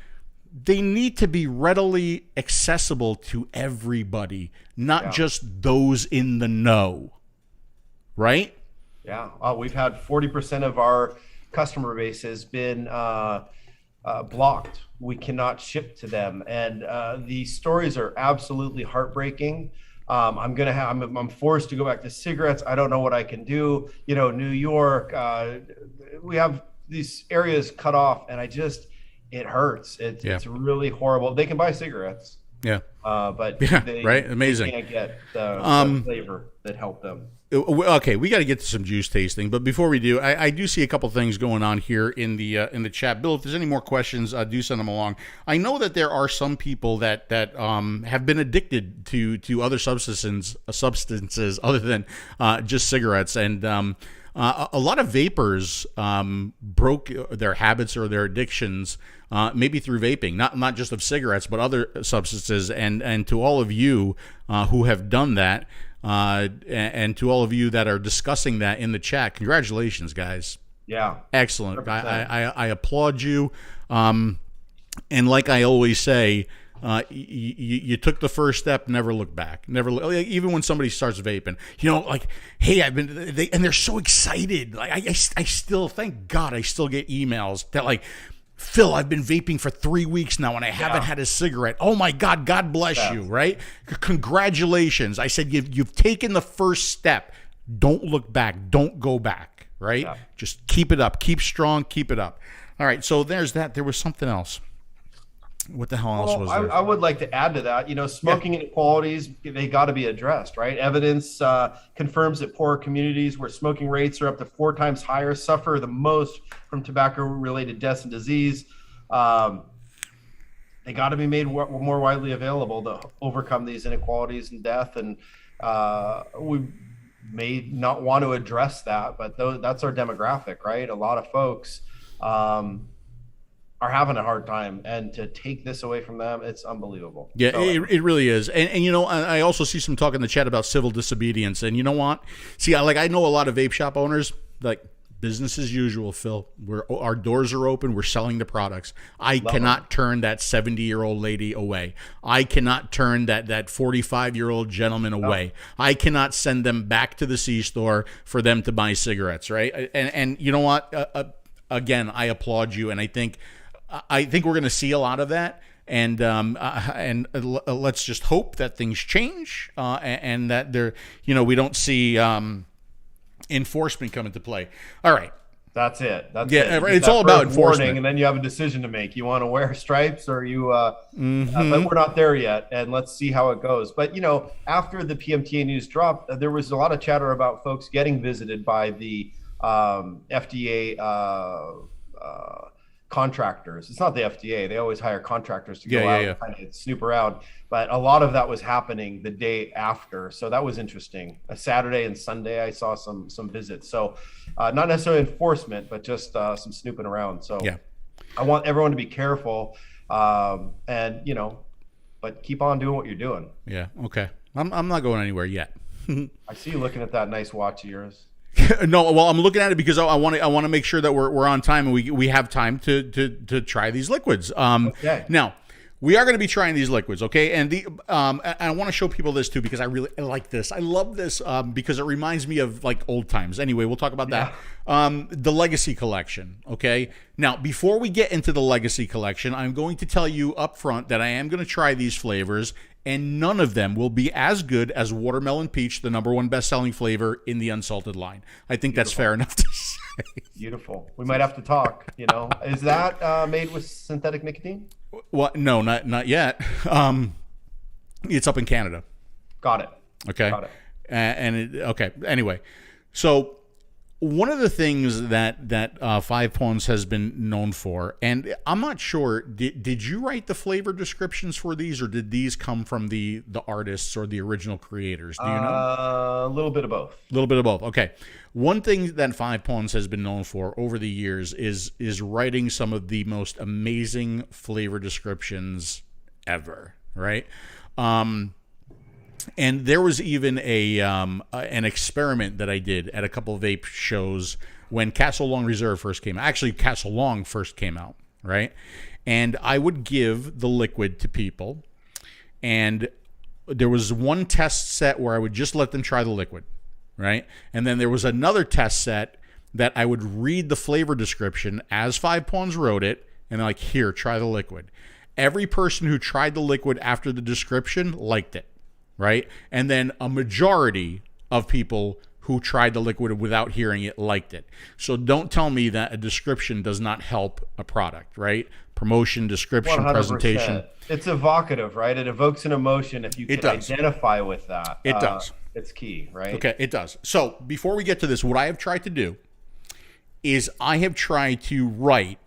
they need to be readily accessible to everybody, not just those in the know, right? Yeah. We've had 40% of our customer base has been blocked. We cannot ship to them. And the stories are absolutely heartbreaking. I'm forced to go back to cigarettes. I don't know what I can do. You know, New York, we have these areas cut off, and it hurts. It's really horrible. They can buy cigarettes. Yeah. But right. Amazing. They can't get the flavor that helped them. Okay, we got to get to some juice tasting, but before we do, I do see a couple things going on here in the chat. Bill, if there's any more questions, do send them along. I know that there are some people that have been addicted to other substances other than just cigarettes, and a lot of vapors broke their habits or their addictions maybe through vaping, not just of cigarettes, but other substances. And to all of you who have done that, and to all of you that are discussing that in the chat, congratulations, guys. Yeah. Excellent. I applaud you. And like I always say, you took the first step, never look back. Even when somebody starts vaping, you know, like, hey, and they're so excited. Like I still, thank God, I still get emails that like, Phil, I've been vaping for 3 weeks now and I haven't had a cigarette. Oh my God, God bless you, right? Congratulations. I said, you've taken the first step. Don't look back. Don't go back, right? Yeah. Just keep it up. Keep strong. Keep it up. All right, so there's that. There was something else. What the hell else was there? I would like to add to that. You know, smoking inequalities, they got to be addressed, right? Evidence confirms that poorer communities where smoking rates are up to 4 times higher suffer the most from tobacco-related deaths and disease. They got to be made more widely available to overcome these inequalities and death. And we may not want to address that, but that's our demographic, right? A lot of folks are having a hard time, and to take this away from them, it's unbelievable. Yeah, so, it really is. And you know, I also see some talk in the chat about civil disobedience. And you know what? See, I know a lot of vape shop owners, like, business as usual, Phil. Our doors are open. We're selling the products. I cannot turn that 70-year-old lady away. I cannot turn that 45-year-old gentleman away. I cannot send them back to the C-store for them to buy cigarettes, right? And you know what? Again, I applaud you, and I think we're going to see a lot of that, and let's just hope that things change, and that we don't see enforcement come into play. All right, that's it. It's all about enforcement, and then you have a decision to make. You want to wear stripes, or you? But we're not there yet, and let's see how it goes. But you know, after the PMTA news dropped, there was a lot of chatter about folks getting visited by the FDA. Contractors. It's not the FDA. They always hire contractors to go out and kind of snoop around. But a lot of that was happening the day after. So that was interesting. A Saturday and Sunday, I saw some visits. So not necessarily enforcement, but just some snooping around. So I want everyone to be careful, and but keep on doing what you're doing. Yeah. Okay. I'm not going anywhere yet. I see you looking at that nice watch of yours. No, well, I'm looking at it because I want to make sure that we're on time and we have time to try these liquids. Okay. Now, we are going to be trying these liquids, okay? And I want to show people this too because I like this. I love this because it reminds me of like old times. Anyway, we'll talk about that. The 𝗏𝗏𝗏 collection, okay? Now, before we get into the 𝗏𝗏𝗏 collection, I'm going to tell you up front that I am going to try these flavors, and none of them will be as good as watermelon peach, the #1 best-selling flavor in the unsalted line. I think that's fair enough to say. Beautiful. We might have to talk. Is that made with synthetic nicotine? Well, no, not yet. It's up in Canada. Got it. Okay. Got it. Okay. Anyway, so one of the things that 𝗏𝗵𝗶𝗀 has been known for, and I'm not sure, did you write the flavor descriptions for these, or did these come from the artists or the original creators? Do you know? A little bit of both. A little bit of both. Okay. One thing that 𝗏𝗶𝗀 has been known for over the years is writing some of the most amazing flavor descriptions ever, right? And there was even an experiment that I did at a couple of vape shows when Castle Long Reserve first came out. Actually, Castle Long first came out, right? And I would give the liquid to people, and there was one test set where I would just let them try the liquid, right? And then there was another test set that I would read the flavor description as 𝗏𝗶𝗀 wrote it, and like, here, try the liquid. Every person who tried the liquid after the description liked it, right? And then a majority of people who tried the liquid without hearing it liked it. So don't tell me that a description does not help a product, right? Promotion, description, 100%. presentation. It's evocative, right? It evokes an emotion if you can identify with that. It does. It's key, right? Okay, it does. So before we get to this, what I have tried to do is I have tried to write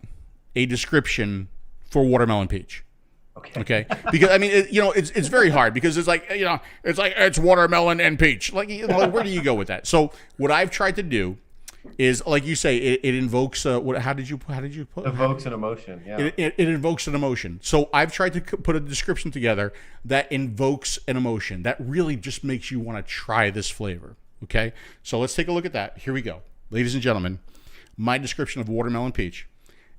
a description for watermelon peach. Okay. Because I mean, it's very hard because it's like, it's watermelon and peach. Like, where do you go with that? So what I've tried to do is, like you say, it invokes. How did you put? Evokes an emotion. Yeah. It invokes an emotion. So I've tried to put a description together that invokes an emotion that really just makes you want to try this flavor. Okay. So let's take a look at that. Here we go, ladies and gentlemen. My description of watermelon peach.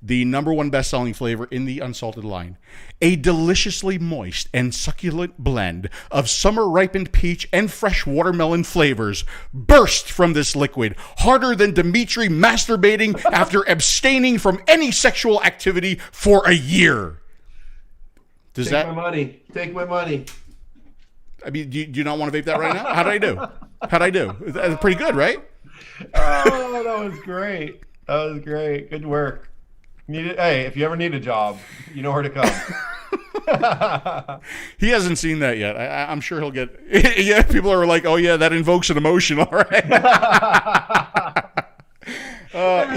The #1 best-selling flavor in the unsalted line. A deliciously moist and succulent blend of summer-ripened peach and fresh watermelon flavors burst from this liquid, harder than Dimitris masturbating after abstaining from any sexual activity for a year. Take my money. Take my money. I mean, do you not want to vape that right now? How'd I do? That's pretty good, right? Oh, that was great. That was great. Good work. Hey, if you ever need a job, you know where to come. He hasn't seen that yet. I'm sure he'll get. Yeah, people are like, "Oh yeah, that invokes an emotion." All right.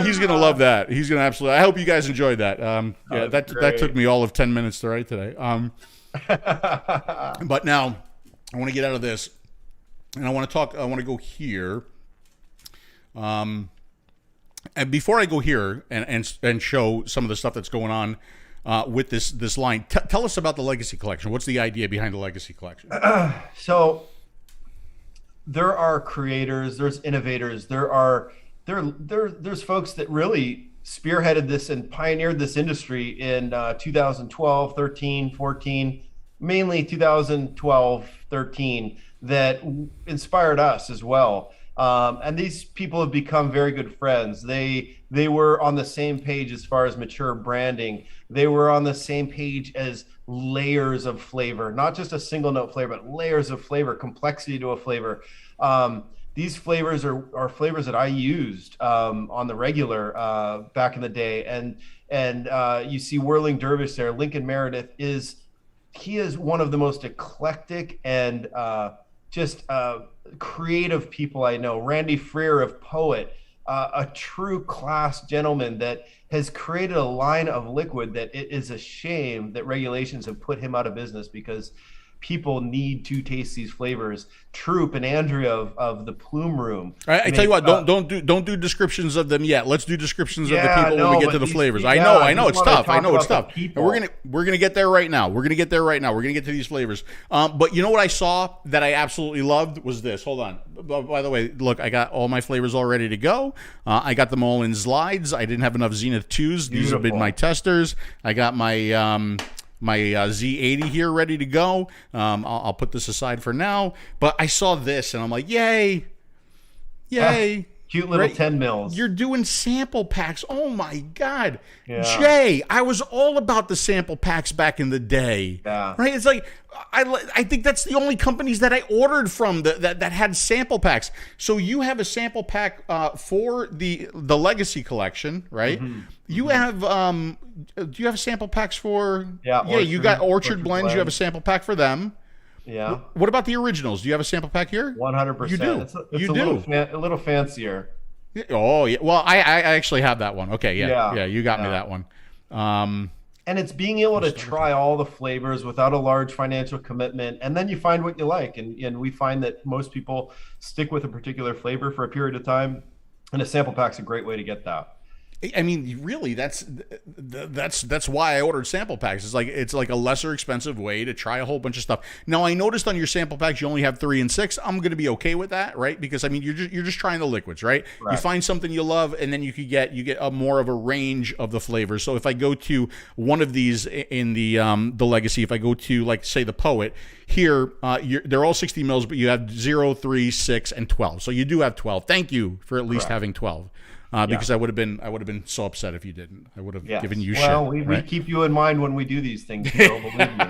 He's gonna love that. He's gonna absolutely. I hope you guys enjoyed that. Yeah, that took me all of 10 minutes to write today. But now I want to get out of this, and I want to talk. I want to go here. And before I go here and show some of the stuff that's going on with this line, tell us about the 𝗏𝗏𝗏𝗏 collection. What's the idea behind the 𝗏𝗏𝗏𝗏𝗏 collection? So there are creators, there's innovators, there's folks that really spearheaded this and pioneered this industry in 2012, 13, 14, mainly 2012, 13, that inspired us as well. And these people have become very good friends. They were on the same page as far as mature branding. They were on the same page as layers of flavor, not just a single note flavor, but layers of flavor, complexity to a flavor. These flavors are flavors that I used on the regular back in the day. And you see Whirling Dervish there. Lincoln Meredith is one of the most eclectic and just creative people I know. Randy Freer of Poet, a true class gentleman that has created a line of liquid that it is a shame that regulations have put him out of business because people need to taste these flavors. Troop and Andrea of the Plume Room. All right, I tell you what, don't do descriptions of them yet. Let's do descriptions of the people when we get to the flavors. I know it's tough. And we're gonna get there right now. We're gonna get to these flavors. But you know what I saw that I absolutely loved was this. Hold on. By the way, look, I got all my flavors all ready to go. I got them all in slides. I didn't have enough Zenith 2s. These have been my testers. I got my Z80 here ready to go. I'll put this aside for now. But I saw this and I'm like, yay. Cute little 10 mils. You're doing sample packs. Oh my God. Yeah. Jay, I was all about the sample packs back in the day. Yeah. Right? It's like, I think that's the only companies that I ordered from that had sample packs. So you have a sample pack for the 𝗏𝗏𝗏 collection, right? Mm-hmm. You have, do you have sample packs for? Yeah, you got Orchard Blends. You have a sample pack for them. Yeah. What about the originals? Do you have a sample pack here? 100%. You do. It's You a little fancier. Oh yeah. Well, I actually have that one. Okay. Yeah. You got me Yeah. that one. And it's being able to try all the flavors without a large financial commitment, and then you find what you like. And we find that most people stick with a particular flavor for a period of time, and a sample pack's a great way to get that. I mean, really, that's why I ordered sample packs. It's like a lesser expensive way to try a whole bunch of stuff. Now, I noticed on your sample packs you only have 3 and 6. I'm going to be okay with that, right? Because I mean, you're just trying the liquids, right? You find something you love, and then you get a more of a range of the flavors. So if I go to one of these in the 𝗏𝗏𝗏𝗏, if I go to like say the Poet here, they're all 60 mils, but you have 0, 3, 6, and 12. So you do have 12. Thank you for at least having 12. Because I would have been so upset if you didn't. I would have given you shit. Well, we keep you in mind when we do these things, Bill, believe me.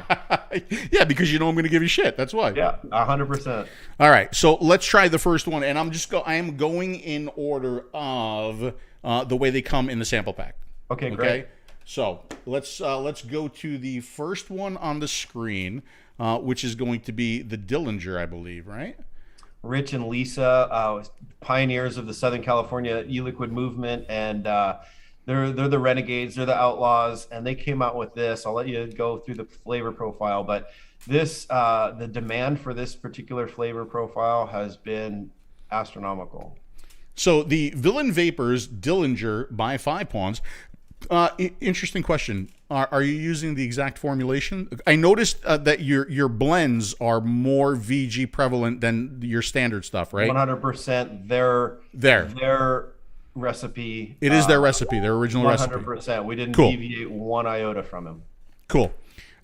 Yeah, because you know I'm going to give you shit. That's why. Yeah, 100%. All right, so let's try the first one, and I am going in order of the way they come in the sample pack. Okay, great. So let's go to the first one on the screen, which is going to be the Dillinger, I believe, right? Rich and Lisa, pioneers of the Southern California e-liquid movement, and they're the renegades, they're the outlaws, and they came out with this. I'll let you go through the flavor profile, but this the demand for this particular flavor profile has been astronomical. So the Villain Vapors Dillinger by 5 interesting question. Are you using the exact formulation? I noticed that your blends are more VG prevalent than your standard stuff, right? 100%. Their recipe. It is their recipe, their original 100%. recipe. 100%. We didn't Cool. deviate one iota from him. Cool.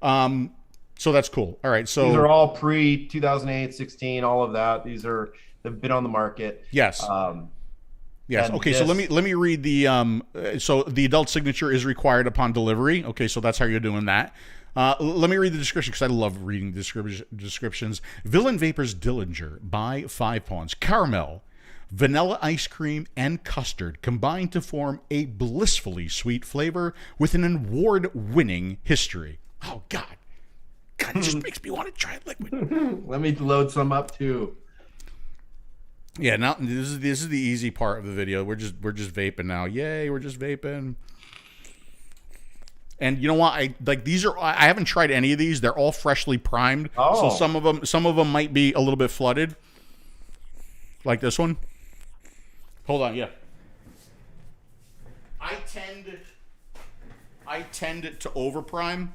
So that's cool. All right. So these are all pre 2008, 16, all of that. They've been on the market. Yes. Yes. And Okay. So let me read the so the adult signature is required upon delivery. Okay. So that's how you're doing that. Let me read the description because I love reading descriptions. Villain Vapors Dillinger by 5 Caramel, vanilla ice cream, and custard combined to form a blissfully sweet flavor with an award-winning history. Oh God, it just makes me want to try liquid. Let me load some up too. Yeah, now this is the easy part of the video. We're just vaping now. Yay, we're just vaping. And you know what? I haven't tried any of these. They're all freshly primed. Oh. So some of them might be a little bit flooded. Like this one. Hold on, yeah. I tend to over prime.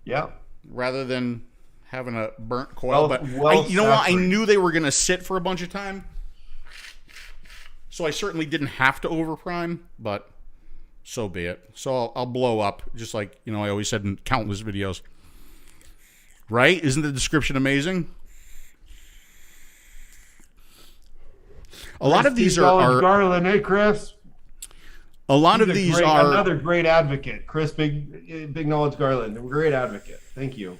Yeah. Rather than having a burnt coil. You know what? I knew they were going to sit for a bunch of time. So I certainly didn't have to over prime, but so be it. So I'll blow up, just like, I always said in countless videos. Right? Isn't the description amazing? A lot of these are Garland, hey Chris. A lot of these are another great advocate, Chris Big Knowledge Garland, a great advocate. Thank you.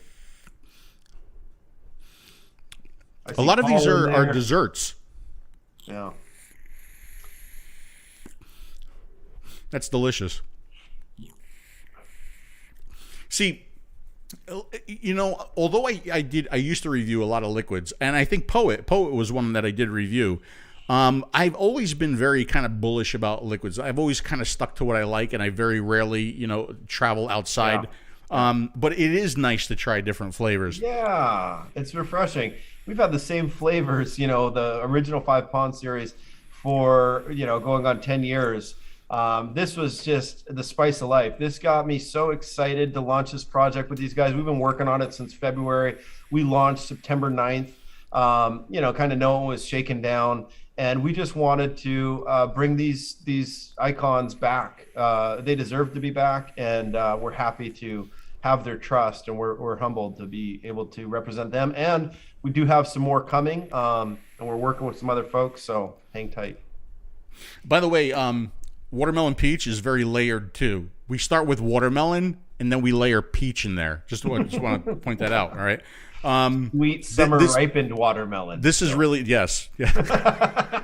A lot of these are desserts. Yeah. That's delicious. See, although I used to review a lot of liquids, and I think Poet was one that I did review. I've always been very kind of bullish about liquids. I've always kind of stuck to what I like, and I very rarely, travel outside. Yeah. But it is nice to try different flavors. Yeah, it's refreshing. We've had the same flavors, the original 5 series for, going on 10 years. This was just the spice of life. This got me so excited to launch this project with these guys. We've been working on it since February. We launched September 9th. Kind of no one was shaken down. And we just wanted to bring these icons back. They deserve to be back, and we're happy to have their trust, and we're humbled to be able to represent them. And we do have some more coming, and we're working with some other folks, so hang tight. By the way, watermelon peach is very layered too. We start with watermelon and then we layer peach in there. Just want to point that out. All right. Sweet summer ripened watermelon. This is really, yes. Yeah.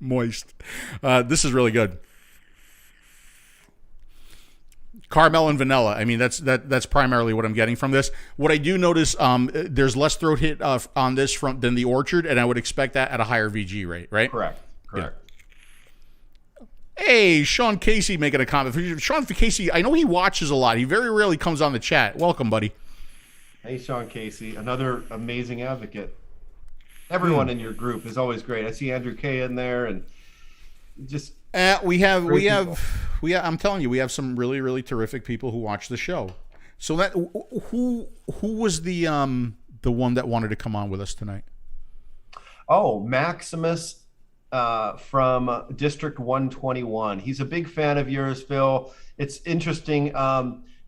Moist. This is really good. Caramel and vanilla. I mean, that's primarily what I'm getting from this. What I do notice, there's less throat hit on this than the Orchard, and I would expect that at a higher VG rate, right? Correct. Yeah. Hey, Sean Casey making a comment. Sean Casey, I know he watches a lot. He very rarely comes on the chat. Welcome, buddy. Hey, Sean Casey, another amazing advocate. Everyone in your group is always great. I see Andrew K in there, and just we have. I'm telling you, we have some really, really terrific people who watch the show. So that who was the one that wanted to come on with us tonight? Oh, Maximus. From District 121. He's a big fan of yours, Phil. It's interesting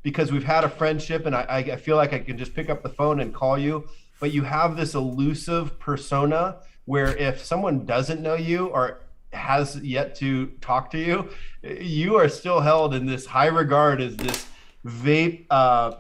because we've had a friendship, and I feel like I can just pick up the phone and call you, but you have this elusive persona where if someone doesn't know you or has yet to talk to you, you are still held in this high regard as this vape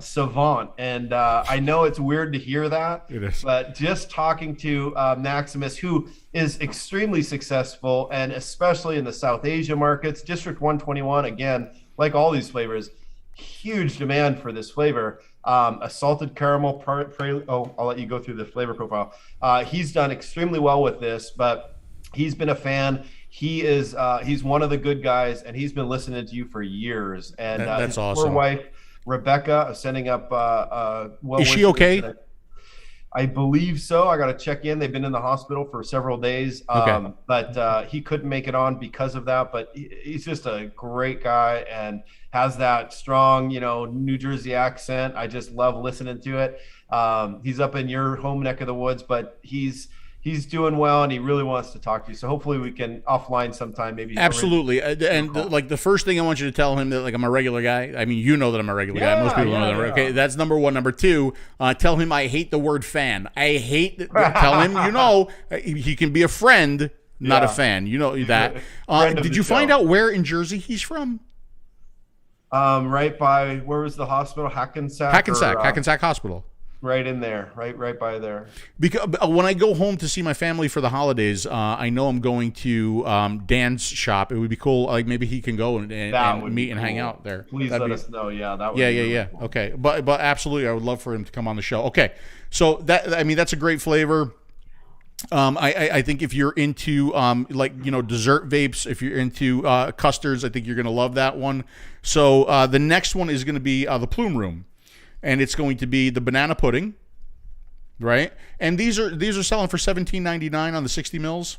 savant. And I know it's weird to hear that, it is. But just talking to Maximus, who is extremely successful, and especially in the South Asia markets, District 121, again, like all these flavors, huge demand for this flavor. A salted caramel prelude. Oh, I'll let you go through the flavor profile. He's done extremely well with this, but he's been a fan. He is he's one of the good guys, and he's been listening to you for years. And that's his awesome. poor wife Rebecca is sending up well, is she okay? I believe so. I got to check in. They've been in the hospital for several days, okay. But he couldn't make it on because of that. But he's just a great guy and has that strong, New Jersey accent. I just love listening to it. He's up in your home neck of the woods, but he's doing well, and he really wants to talk to you. So hopefully we can offline sometime, maybe. Absolutely. And like the first thing I want you to tell him that like I'm a regular guy. I mean, you know that I'm a regular guy. Most people know that. Okay, that's number one. Number two, tell him I hate the word fan. I hate. Tell him he can be a friend, not a fan. You know that. Did you find out where in Jersey he's from? Right by, where was the hospital? Hackensack Hospital. Right in there, right by there. Because when I go home to see my family for the holidays, I know I'm going to Dan's shop. It would be cool. Like maybe he can go and meet and hang out there. Please let us know. Yeah, that would. Yeah. Cool. Okay, but absolutely, I would love for him to come on the show. Okay, so that's a great flavor. I think if you're into dessert vapes, if you're into custards, I think you're gonna love that one. So the next one is gonna be the Plume Room. And it's going to be the banana pudding, right? And these are selling for $17.99 on the 60 mils.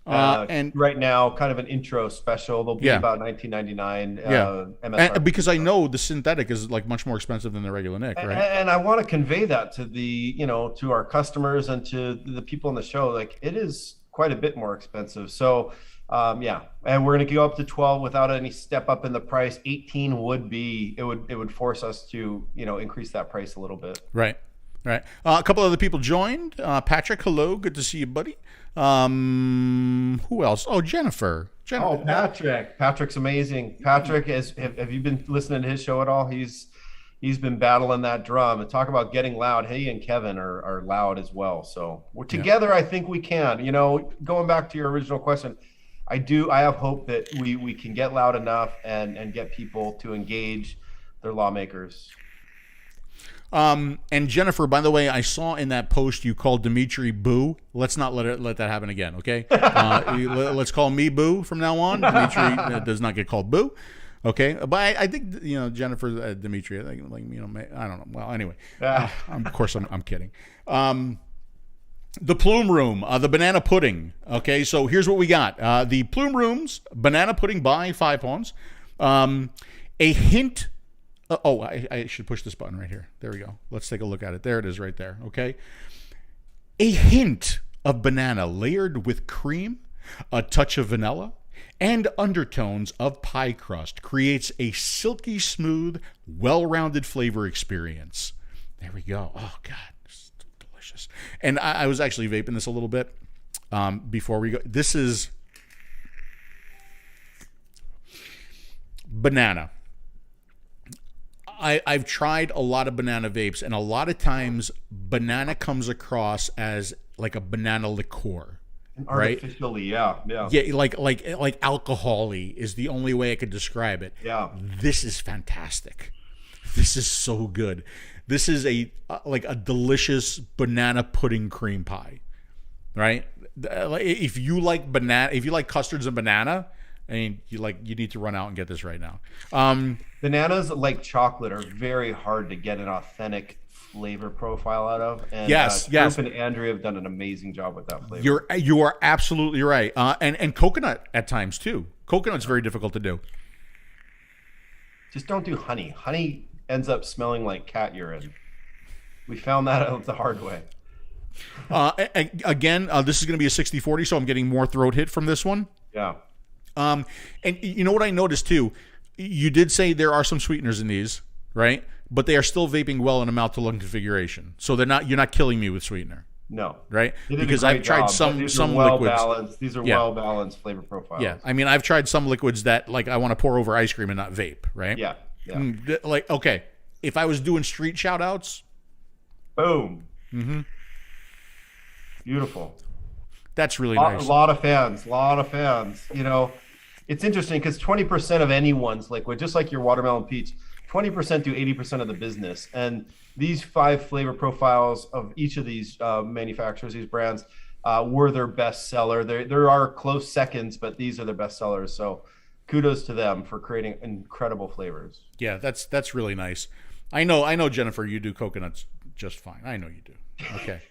And right now, kind of an intro special. They'll be about $19.99. MSRP. Because I know the synthetic is like much more expensive than the regular Nick, right? And I want to convey that to to our customers and to the people on the show. Like, it is quite a bit more expensive. So. And we're going to go up to 12 without any step up in the price. 18 would be, it would force us to, increase that price a little bit. Right. A couple other people joined. Patrick, hello. Good to see you, buddy. Who else? Oh, Jennifer. Oh, Patrick. Patrick's amazing. Patrick, have you been listening to his show at all? He's been battling that drum, and talk about getting loud. He and Kevin are loud as well. So we're together. I think we can, going back to your original question, I have hope that we can get loud enough and get people to engage their lawmakers. And Jennifer, by the way, I saw in that post you called Dimitri Boo. Let's not let that happen again, okay? Let's call me Boo from now on. Dimitri does not get called Boo, okay? But I think Jennifer, Dimitri, I think I don't know. Well, anyway, of course I'm kidding. The Plume Room, the banana pudding. Okay, so here's what we got. The Plume Room's banana pudding by 5 Pawns. A hint. I should push this button right here. There we go. Let's take a look at it. There it is right there. Okay. A hint of banana layered with cream, a touch of vanilla, and undertones of pie crust creates a silky smooth, well-rounded flavor experience. There we go. Oh, God. It's delicious. And I was actually vaping this a little bit before we go. This is banana. I've tried a lot of banana vapes, and a lot of times banana comes across as like a banana liqueur. Right? Artificially, yeah. Yeah, like alcohol-y is the only way I could describe it. Yeah. This is fantastic. This is so good. This is like a delicious banana pudding cream pie, right? If you like custards and banana, I mean, you need to run out and get this right now. Bananas, like chocolate, are very hard to get an authentic flavor profile out of. And yes. Group and Andrea have done an amazing job with that flavor. You are absolutely right. And coconut at times too. Coconut's very difficult to do. Just don't do honey. Honey ends up smelling like cat urine. We found that out the hard way. Again, this is going to be a 60-40, so I'm getting more throat hit from this one. Yeah. And you know what I noticed too? You did say there are some sweeteners in these, right? But they are still vaping well in a mouth-to-lung configuration. So you're not killing me with sweetener. No. Right? They did a Because great I've tried job, some these are liquids. These are Yeah. well-balanced flavor profiles. Yeah. I mean, I've tried some liquids that like I want to pour over ice cream and not vape, right? Yeah. Like, okay, if I was doing street shout-outs. Boom. Mm-hmm. Beautiful. That's really nice. A lot of fans. You know, it's interesting because 20% of anyone's liquid, just like your watermelon peach, 20% do 80% of the business. And these 5 flavor profiles of each of these manufacturers, these brands, were their best seller. There are close seconds, but these are their best sellers. So kudos to them for creating incredible flavors. Yeah, that's really nice. I know, Jennifer, you do coconuts just fine. I know you do. Okay,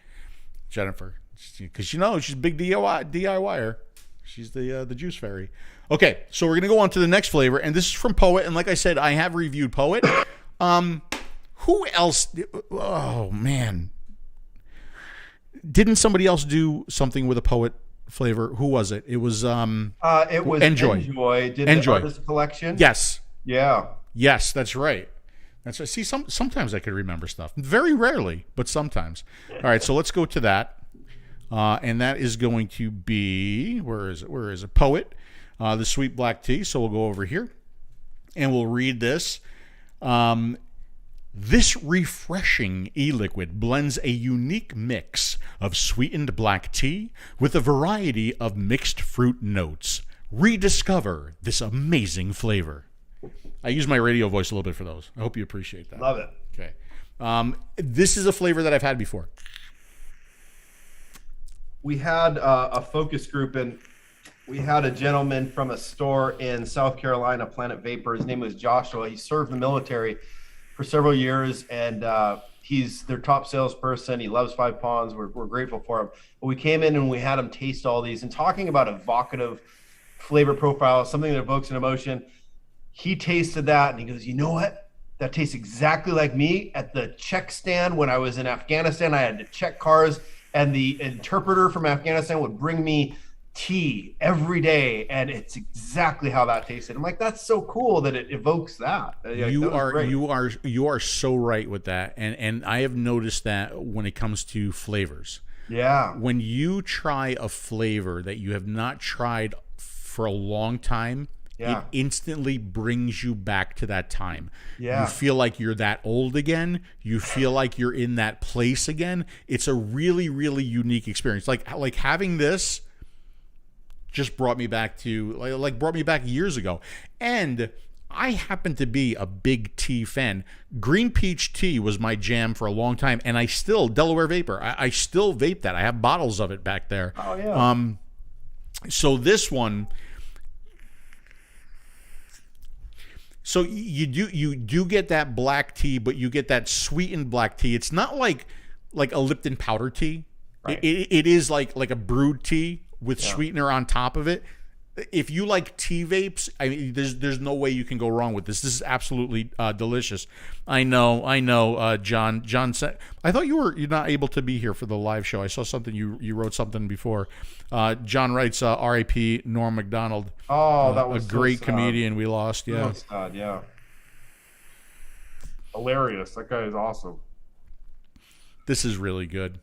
Jennifer, because she's a big DIYer. She's the juice fairy. Okay, so we're gonna go on to the next flavor, and this is from Poet. And like I said, I have reviewed Poet. Who else? Oh man, didn't somebody else do something with a Poet flavor? Who was it? It was Enjoy. Did Enjoy. the artist collection? Yes. Yeah. Yes, that's right. That's right. See, sometimes I could remember stuff. Very rarely, but sometimes. All right, so let's go to that. And that is going to be, where is it? Poet, the sweet black tea. So we'll go over here and we'll read this. This refreshing e-liquid blends a unique mix of sweetened black tea with a variety of mixed fruit notes. Rediscover this amazing flavor. I use my radio voice a little bit for those. I hope you appreciate that. Love it. Okay. This is a flavor that I've had before. We had a focus group, and we had a gentleman from a store in South Carolina, Planet Vapor. His name was Joshua. He served the military for several years, and he's their top salesperson. He loves Five Ponds. We're grateful for him. But we came in and we had him taste all these, and talking about evocative flavor profile, something that evokes an emotion. He tasted that and he goes, you know what? That tastes exactly like me at the check stand when I was in Afghanistan. I had to check cars, and the interpreter from Afghanistan would bring me tea every day, and it's exactly how that tasted. I'm like, that's so cool that it evokes that. You are so right with that, and I have noticed that when it comes to flavors. Yeah. When you try a flavor that you have not tried for a long time, yeah, it instantly brings you back to that time. Yeah. You feel like you're that old again. You feel like you're in that place again. It's a really, really unique experience. Like having this just brought me back to brought me back years ago. And I happen to be a big tea fan. Green peach tea was my jam for a long time, and I still Delaware Vapor. I still vape that. I have bottles of it back there. Oh yeah. So this one. So you do get that black tea, but you get that sweetened black tea. It's not like a Lipton powder tea. Right. It is like a brewed tea with sweetener on top of it. if you like tea vapes, I mean, there's no way you can go wrong with this. This is absolutely delicious. I know, John. John said, I thought you're not able to be here for the live show. I saw something you wrote something before. John writes, R.I.P. Norm Macdonald. Oh, that was a great so comedian we lost. Yeah, sad. Sad, yeah. Hilarious. That guy is awesome. this is really good.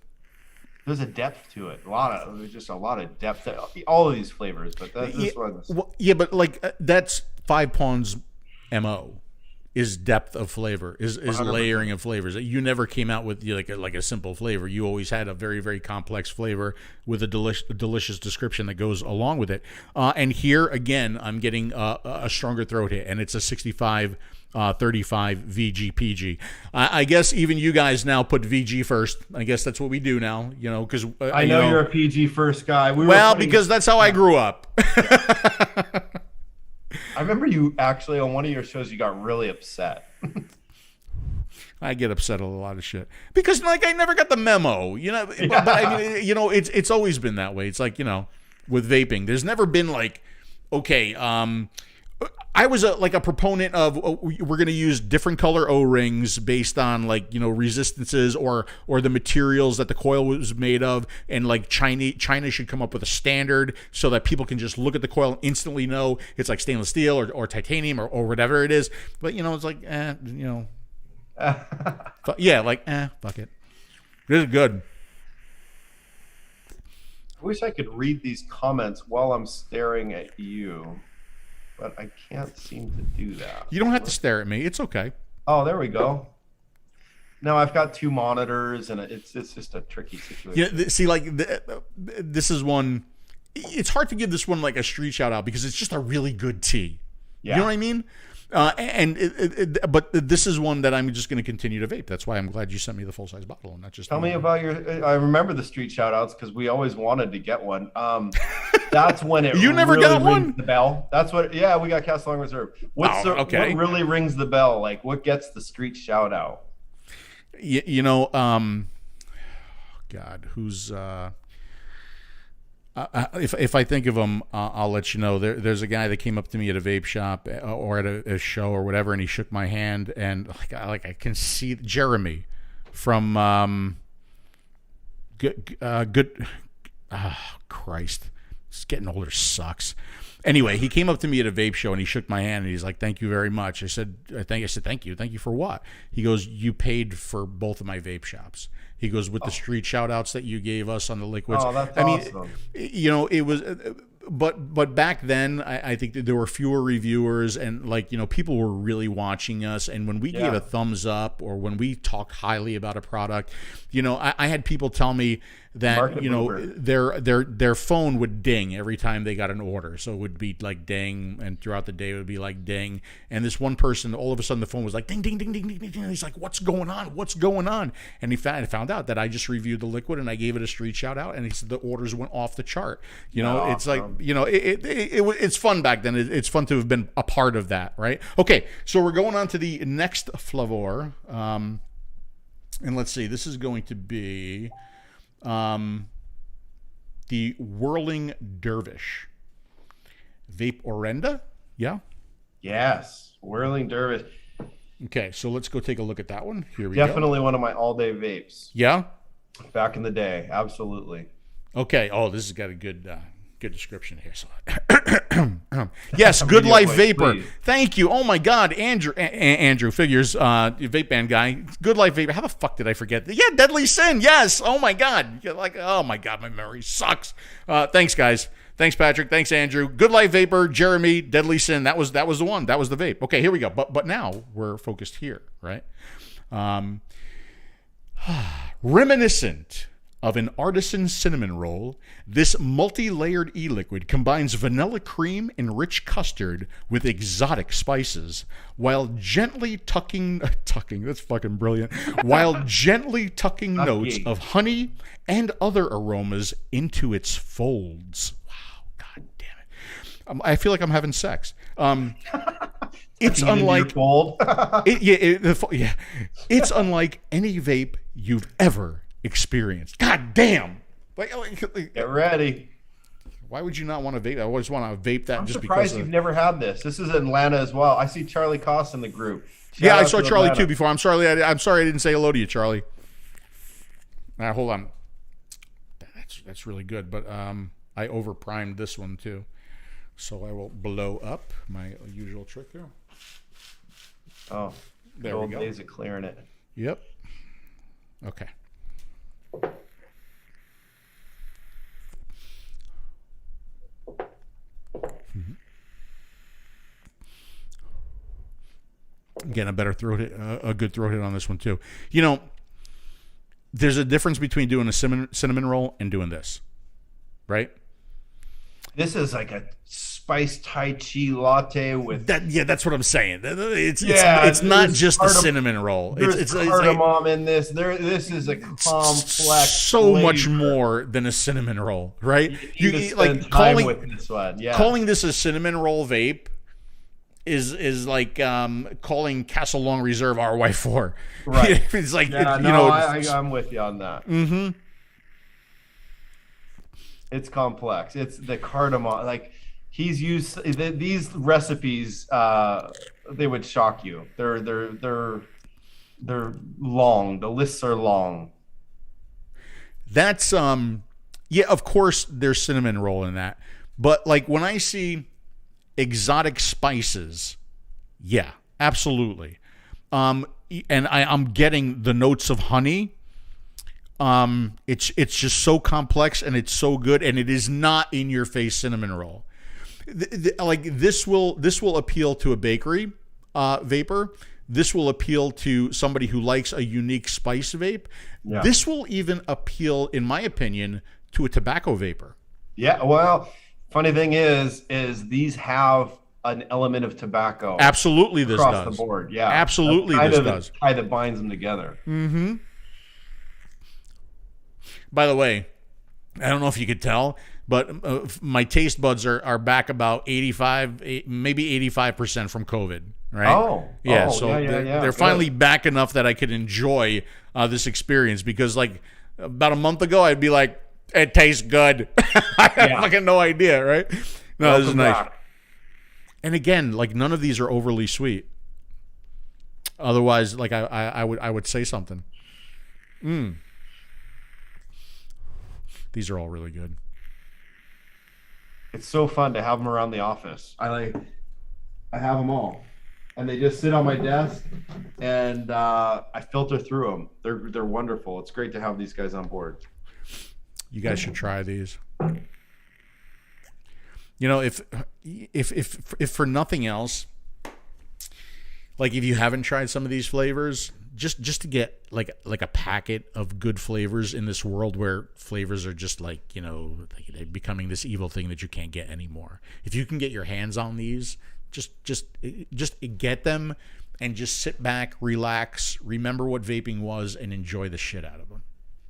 There's a depth to it. There's just a lot of depth. All of these flavors, but this one's. Well, yeah, but like that's 𝗵𝗵𝗶𝗹 MO. Is depth of flavor, is 100%. layering of flavors. You never came out with like a simple flavor. You always had a very, very complex flavor with a delicious description that goes along with it. And here again, I'm getting a stronger throat hit, and it's a 65 35 VG/PG. I guess even you guys now put VG first. I guess that's what we do now, because I know you're a PG first guy. Because that's how I grew up. I remember you actually on one of your shows, you got really upset. I get upset at a lot of shit because I never got the memo, But I mean, it's always been that way. It's like, with vaping, there's never been like, okay, I was a proponent of we're going to use different color O-rings based on resistances or the materials that the coil was made of, and China should come up with a standard so that people can just look at the coil and instantly know it's like stainless steel or titanium or whatever it is. But it's like fuck it. This is good. I wish I could read these comments while I'm staring at you. But I can't seem to do that. You don't have to stare at me. It's okay. Oh, there we go. No, I've got two monitors, and it's just a tricky situation. Yeah, see, this is one. It's hard to give this one like a street shout out because it's just a really good tea. Yeah. You know what I mean? But this is one that I'm just going to continue to vape. That's why I'm glad you sent me the full size bottle and not just. Tell me about your. I remember the street shout outs because we always wanted to get one. That's when it. You never really got one? rings the bell. That's what. Yeah, we got Cast Long Reserve. What really rings the bell? Like what gets the street shout out? God, who's if I think of him, I'll let you know. There's a guy that came up to me at a vape shop or at a show or whatever, and he shook my hand, and I can see Jeremy from Christ, it's getting older sucks. Anyway, he came up to me at a vape show and he shook my hand and he's like, "Thank you very much." I said, "Thank you. Thank you for what?" He goes, "You paid for both of my vape shops." He goes, "With the street shout outs that you gave us on the liquids." Oh, that's awesome. It was, but back then, I think that there were fewer reviewers and people were really watching us. And when we gave a thumbs up or when we talked highly about a product, I had people tell me that their phone would ding every time they got an order. So it would be like ding, and throughout the day it would be like ding. And this one person, all of a sudden the phone was like ding, ding, ding, ding, ding, ding. He's like, "What's going on? What's going on?" And he found out that I just reviewed the liquid and I gave it a street shout out, and he said the orders went off the chart. It's like it's fun back then. It's fun to have been a part of that, right? Okay, so we're going on to the next flavor, and let's see. This is going to be the Whirling Dervish Vape Orenda. Yeah. Yes, Whirling Dervish. Okay, so let's go take a look at that one. Here we Definitely one of my all-day vapes. Yeah. Back in the day, absolutely. Okay. Oh, this has got a good description here. So, yes, Good Life Vapor. Please. Thank you. Oh my God, Andrew Figures, vape band guy. Good Life Vapor. How the fuck did I forget? Yeah, Deadly Sin. Yes. Oh my God. Oh my God, my memory sucks. Thanks, guys. Thanks, Patrick. Thanks, Andrew. Good Life Vapor, Jeremy, Deadly Sin. That was the one. That was the vape. Okay, here we go. But now we're focused here, right? Reminiscent of an artisan cinnamon roll, this multi-layered e-liquid combines vanilla cream and rich custard with exotic spices while gently tucking, that's fucking brilliant, while gently tucking notes of honey and other aromas into its folds. Wow, God damn it. I feel like I'm having sex. It's unlike it's unlike any vape you've ever experienced. God damn! Get ready. Why would you not want to vape? I always want to vape that I'm just surprised because. you've never had this. This is in Atlanta as well. I see Charlie Koss in the group. Yeah, I out saw to Charlie Atlanta. too before. I'm sorry. I'm sorry I didn't say hello to you, Charlie. Now hold on. That's really good, but I overprimed this one too, so I will blow up my usual trick there. Oh, There the we old go. days of clearing it. Yep. Okay. Again, a better throat hit, a good throat hit on this one too. You know, there's a difference between doing a cinnamon roll and doing this, right? This is like a spiced 𝗬𝗨 latte with That yeah, that's what I'm saying. It's not there's just a cardam- cinnamon roll. There's It's like cardamom in this. This is a complex, so much flavor. more than a cinnamon roll, right? You need to spend time with this one. Yeah. calling this a cinnamon roll vape is like calling Castle Long Reserve RY4. Right. It's like Yeah, you no, know. I'm with you on that. Mm-hmm. It's complex. It's the cardamom. Like he's used these recipes. They would shock you. They're long. The lists are long. That's yeah, of course there's cinnamon roll in that. But like when I see exotic spices, yeah, absolutely. And I'm getting the notes of honey. It's just so complex and it's so good, and it is not in your face cinnamon roll. Like this will appeal to a bakery vapor. This will appeal to somebody who likes a unique spice vape. Yeah. This will even appeal, in my opinion, to a tobacco vapor. Yeah. Well, funny thing is these have an element of tobacco. Absolutely, this across does. the board. Yeah. Absolutely, That's this kind of does. the tie that binds them together. By the way, I don't know if you could tell, but my taste buds are back about 85, maybe 85% from COVID, right? Oh. Yeah, Oh, so yeah, they're good. finally back enough that I could enjoy this experience, because like about a month ago, I'd be like, it tastes good. I have fucking no idea, right? No, this is Welcome nice. back. And again, like none of these are overly sweet. Otherwise, like I would say something. These are all really good. It's so fun to have them around the office. I have them all, and they just sit on my desk, and I filter through them. They're wonderful. It's great to have these guys on board. You guys should try these. You know, if for nothing else, like if you haven't tried some of these flavors, just to get like a packet of good flavors in this world where flavors are just like, you know, like they're becoming this evil thing that you can't get anymore. If you can get your hands on these, just get them and just sit back, relax, remember what vaping was, and enjoy the shit out of them.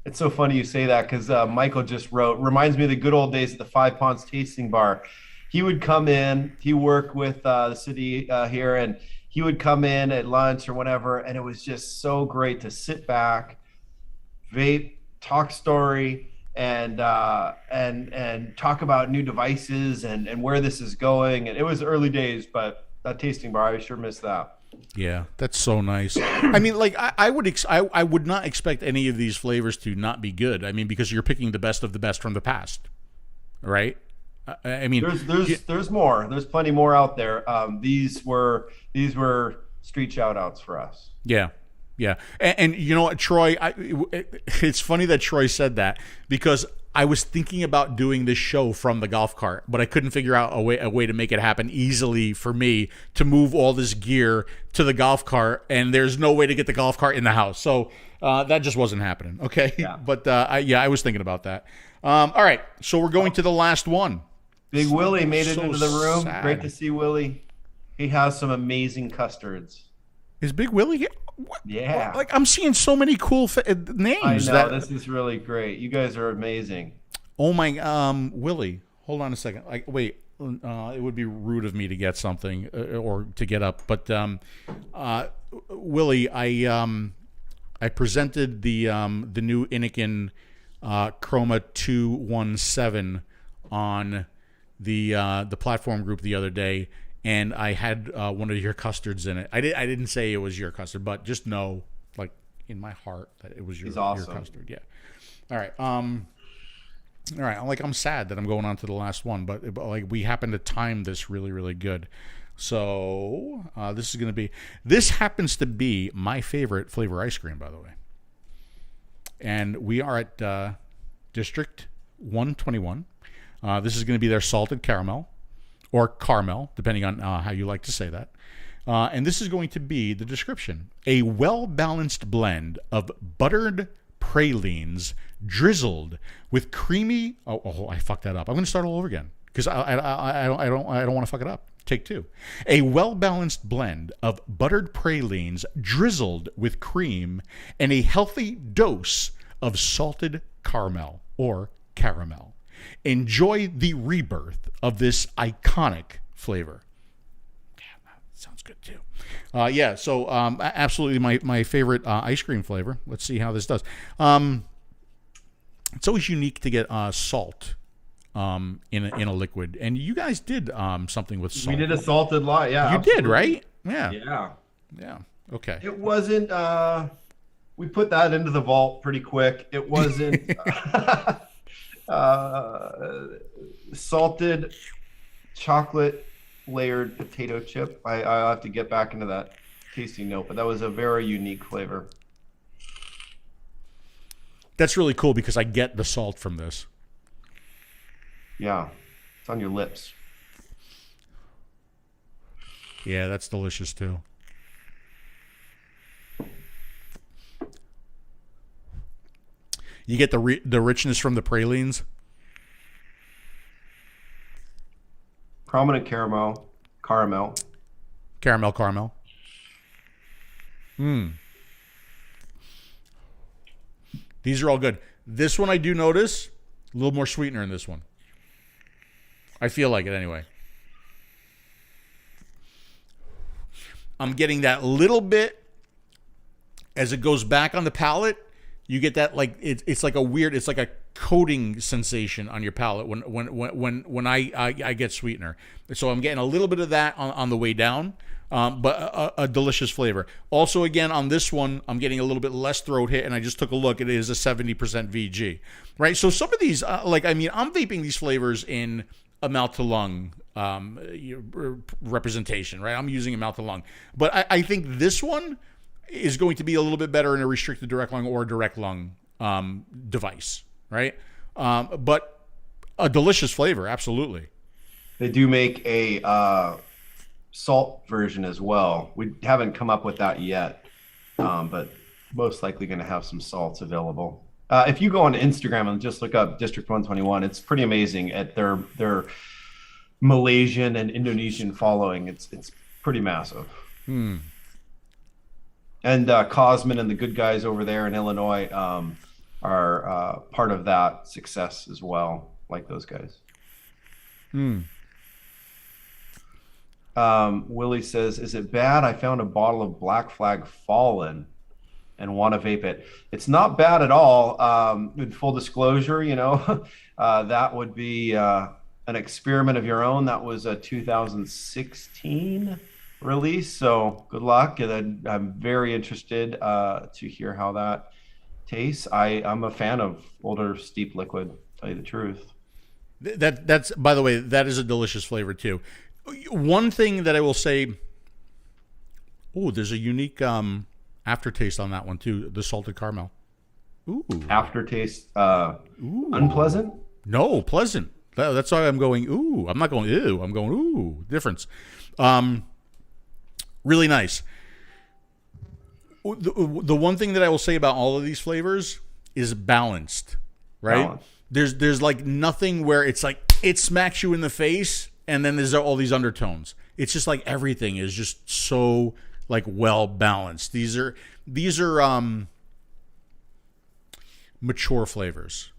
It's so funny you say that, because Michael just wrote, reminds me of the good old days at the Five Ponds Tasting Bar. He would come in, he worked with the city here, and he would come in at lunch or whatever, and it was just so great to sit back, vape, talk story, and talk about new devices and where this is going. And it was early days, but that tasting bar, I sure miss that. Yeah, that's so nice. I mean, like I would not expect any of these flavors to not be good. I mean, because you're picking the best of the best from the past, right? I mean, there's more. There's plenty more out there. These were street shout outs for us. Yeah. And you know what, Troy, it's funny that Troy said that, because I was thinking about doing this show from the golf cart, but I couldn't figure out a way to make it happen easily for me to move all this gear to the golf cart, and there's no way to get the golf cart in the house. So that just wasn't happening. Okay. Yeah. But I was thinking about that. All right. So we're going to the last one. Big Willie made it So into the room. sad. Great to see Willie. He has some amazing custards. Is Big Willie here? What? Yeah. Like, I'm seeing so many cool names. I know, this is really great. You guys are amazing. Oh my, Willie, hold on a second. Wait, it would be rude of me to get something or to get up, but Willie, I presented the new Innikin Chroma 217 on the platform group the other day, and I had one of your custards in it. I didn't say it was your custard, but just know, like in my heart, that it was your custard. Yeah. All right. All right. Like, I'm sad that I'm going on to the last one, but like we happen to time this really, really good. So this happens to be my favorite flavor ice cream, by the way. And we are at District 121. This is going to be their salted caramel, or caramel, depending on how you like to say that. And this is going to be the description: a well-balanced blend of buttered pralines drizzled with creamy. Oh, I fucked that up. I'm going to start all over again because I don't want to fuck it up. Take two. A well-balanced blend of buttered pralines drizzled with cream and a healthy dose of salted caramel or caramel. Enjoy the rebirth of this iconic flavor. Yeah, that sounds good too. So absolutely my favorite ice cream flavor. Let's see how this does. It's always unique to get salt in a liquid, and you guys did something with salt. We did a salted lot, yeah. You absolutely. did, right? Yeah. Okay. It wasn't. We put that into the vault pretty quick. It wasn't salted chocolate layered potato chip. I'll have to get back into that tasting note, but that was a very unique flavor. That's really cool because I get the salt from this. Yeah, it's on your lips. Yeah, that's delicious too. You get the richness from the pralines. Prominent caramel. These are all good. This one I do notice a little more sweetener in this one. I feel like it anyway. I'm getting that little bit as it goes back on the palate. You get that, like it's like a weird, it's like a coating sensation on your palate when I get sweetener. So I'm getting a little bit of that on the way down, but a delicious flavor. Also, again, on this one, I'm getting a little bit less throat hit, and I just took a look. It is a 70% VG, right? So some of these, I'm vaping these flavors in a mouth to lung representation, right? I'm using a mouth to lung, but I think this one is going to be a little bit better in a restricted direct lung or a direct lung device, right? But a delicious flavor, absolutely. They do make a salt version as well. We haven't come up with that yet, but most likely going to have some salts available. If you go on Instagram and just look up District 121, it's pretty amazing at their Malaysian and Indonesian following. It's pretty massive. And Cosman and the good guys over there in Illinois are part of that success as well, like those guys. Willie says, is it bad? I found a bottle of Black Flag Fallen and want to vape it. It's not bad at all. With full disclosure, that would be an experiment of your own. That was a 2016 release, so good luck, and I'm very interested to hear how that tastes. I'm a fan of older steep liquid, to tell you the truth. That's by the way, that is a delicious flavor too. One thing that I will say, there's a unique aftertaste on that one too, the salted caramel. Aftertaste unpleasant? No, pleasant. That's why I'm going I'm not going I'm going difference. Really nice. The one thing that I will say about all of these flavors is balanced, right? There's like nothing where it's like it smacks you in the face and then there's all these undertones. It's just like everything is just so like well balanced. These are mature flavors.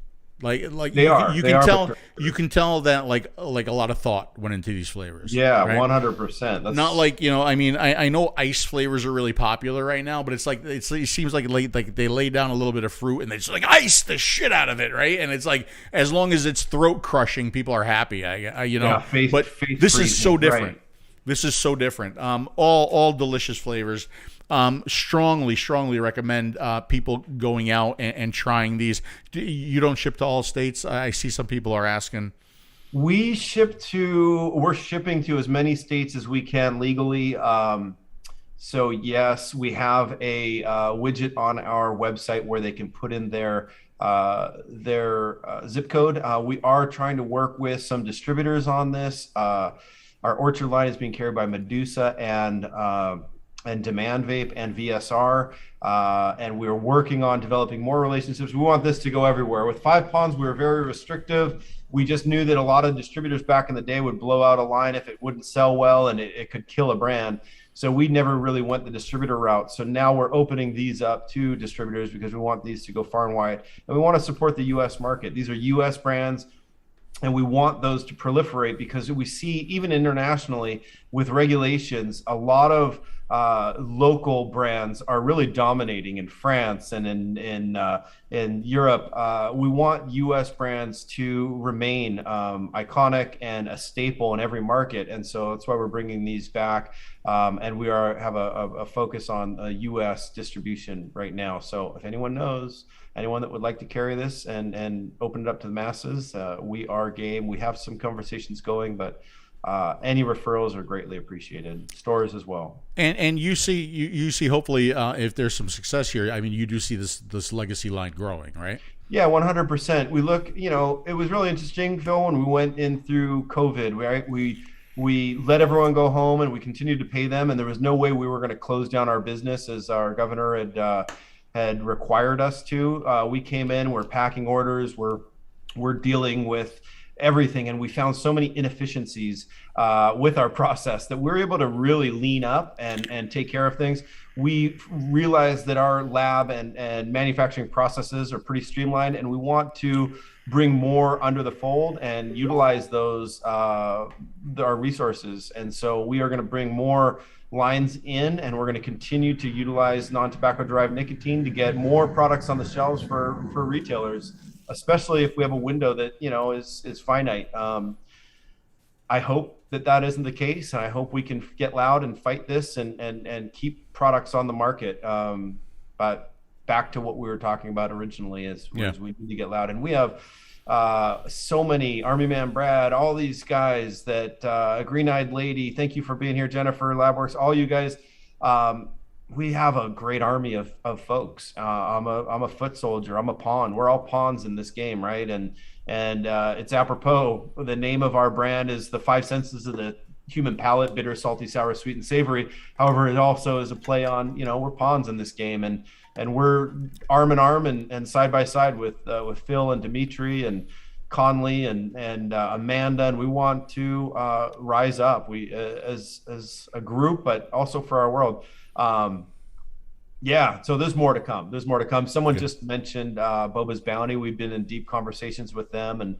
Like They are. You They can are, tell but- you can tell that like a lot of thought went into these flavors. Yeah, right? 100%. That's Not like, I mean, I know ice flavors are really popular right now, but it's like it seems like they lay down a little bit of fruit and they just like ice the shit out of it, right? And it's like as long as it's throat crushing, people are happy. But this is so different. Right. This is so different. All delicious flavors. Strongly recommend people going out and trying these. You don't ship to all states? I see some people are asking. We're shipping to as many states as we can legally. So yes, we have a widget on our website where they can put in their zip code. We are trying to work with some distributors on this. Our orchard line is being carried by Medusa and Demand Vape and VSR, and we're working on developing more relationships. We want this to go everywhere. With 5 Ponds, we were very restrictive. We just knew that a lot of distributors back in the day would blow out a line if it wouldn't sell well and it could kill a brand. So we never really went the distributor route. So now we're opening these up to distributors because we want these to go far and wide. And we want to support the U.S. market. These are U.S. brands. And we want those to proliferate because we see even internationally with regulations, a lot of local brands are really dominating in France and in Europe. We want U.S. brands to remain iconic and a staple in every market, and so that's why we're bringing these back. And we have a focus on U.S. distribution right now. So if anyone knows anyone that would like to carry this and open it up to the masses, we are game. We have some conversations going, but any referrals are greatly appreciated. Stores as well. And you see hopefully if there's some success here. I mean, you do see this legacy line growing, right? Yeah, 100%. We look, it was really interesting, Phil, when we went in through COVID, right? We let everyone go home and we continued to pay them, and there was no way we were going to close down our business as our governor had required us to. We came in, we're packing orders, we're dealing with everything, and we found so many inefficiencies with our process that we're able to really lean up and take care of things. We realized that our lab and manufacturing processes are pretty streamlined, and we want to bring more under the fold and utilize those our resources. And so we are going to bring more lines in, and we're going to continue to utilize non-tobacco derived nicotine to get more products on the shelves for retailers, especially if we have a window that is finite. I hope that isn't the case, and I hope we can get loud and fight this and keep products on the market. But back to what we were talking about originally is we need to get loud, and we have so many, Army Man Brad, all these guys that Green-Eyed Lady, thank you for being here, Jennifer, Labworks, all you guys. We have a great army of folks. I'm a foot soldier. I'm a pawn. We're all pawns in this game, right? And it's apropos. The name of our brand is the 5 senses of the human palate: bitter, salty, sour, sweet, and savory. However, it also is a play on, we're pawns in this game, and we're arm in arm and side by side with Phil and Dimitri and Conley and Amanda, and we want to rise up. We as a group, but also for our world. So there's more to come. Someone just mentioned 𝗶𝗵𝗶𝗹 Bounty. We've been in deep conversations with them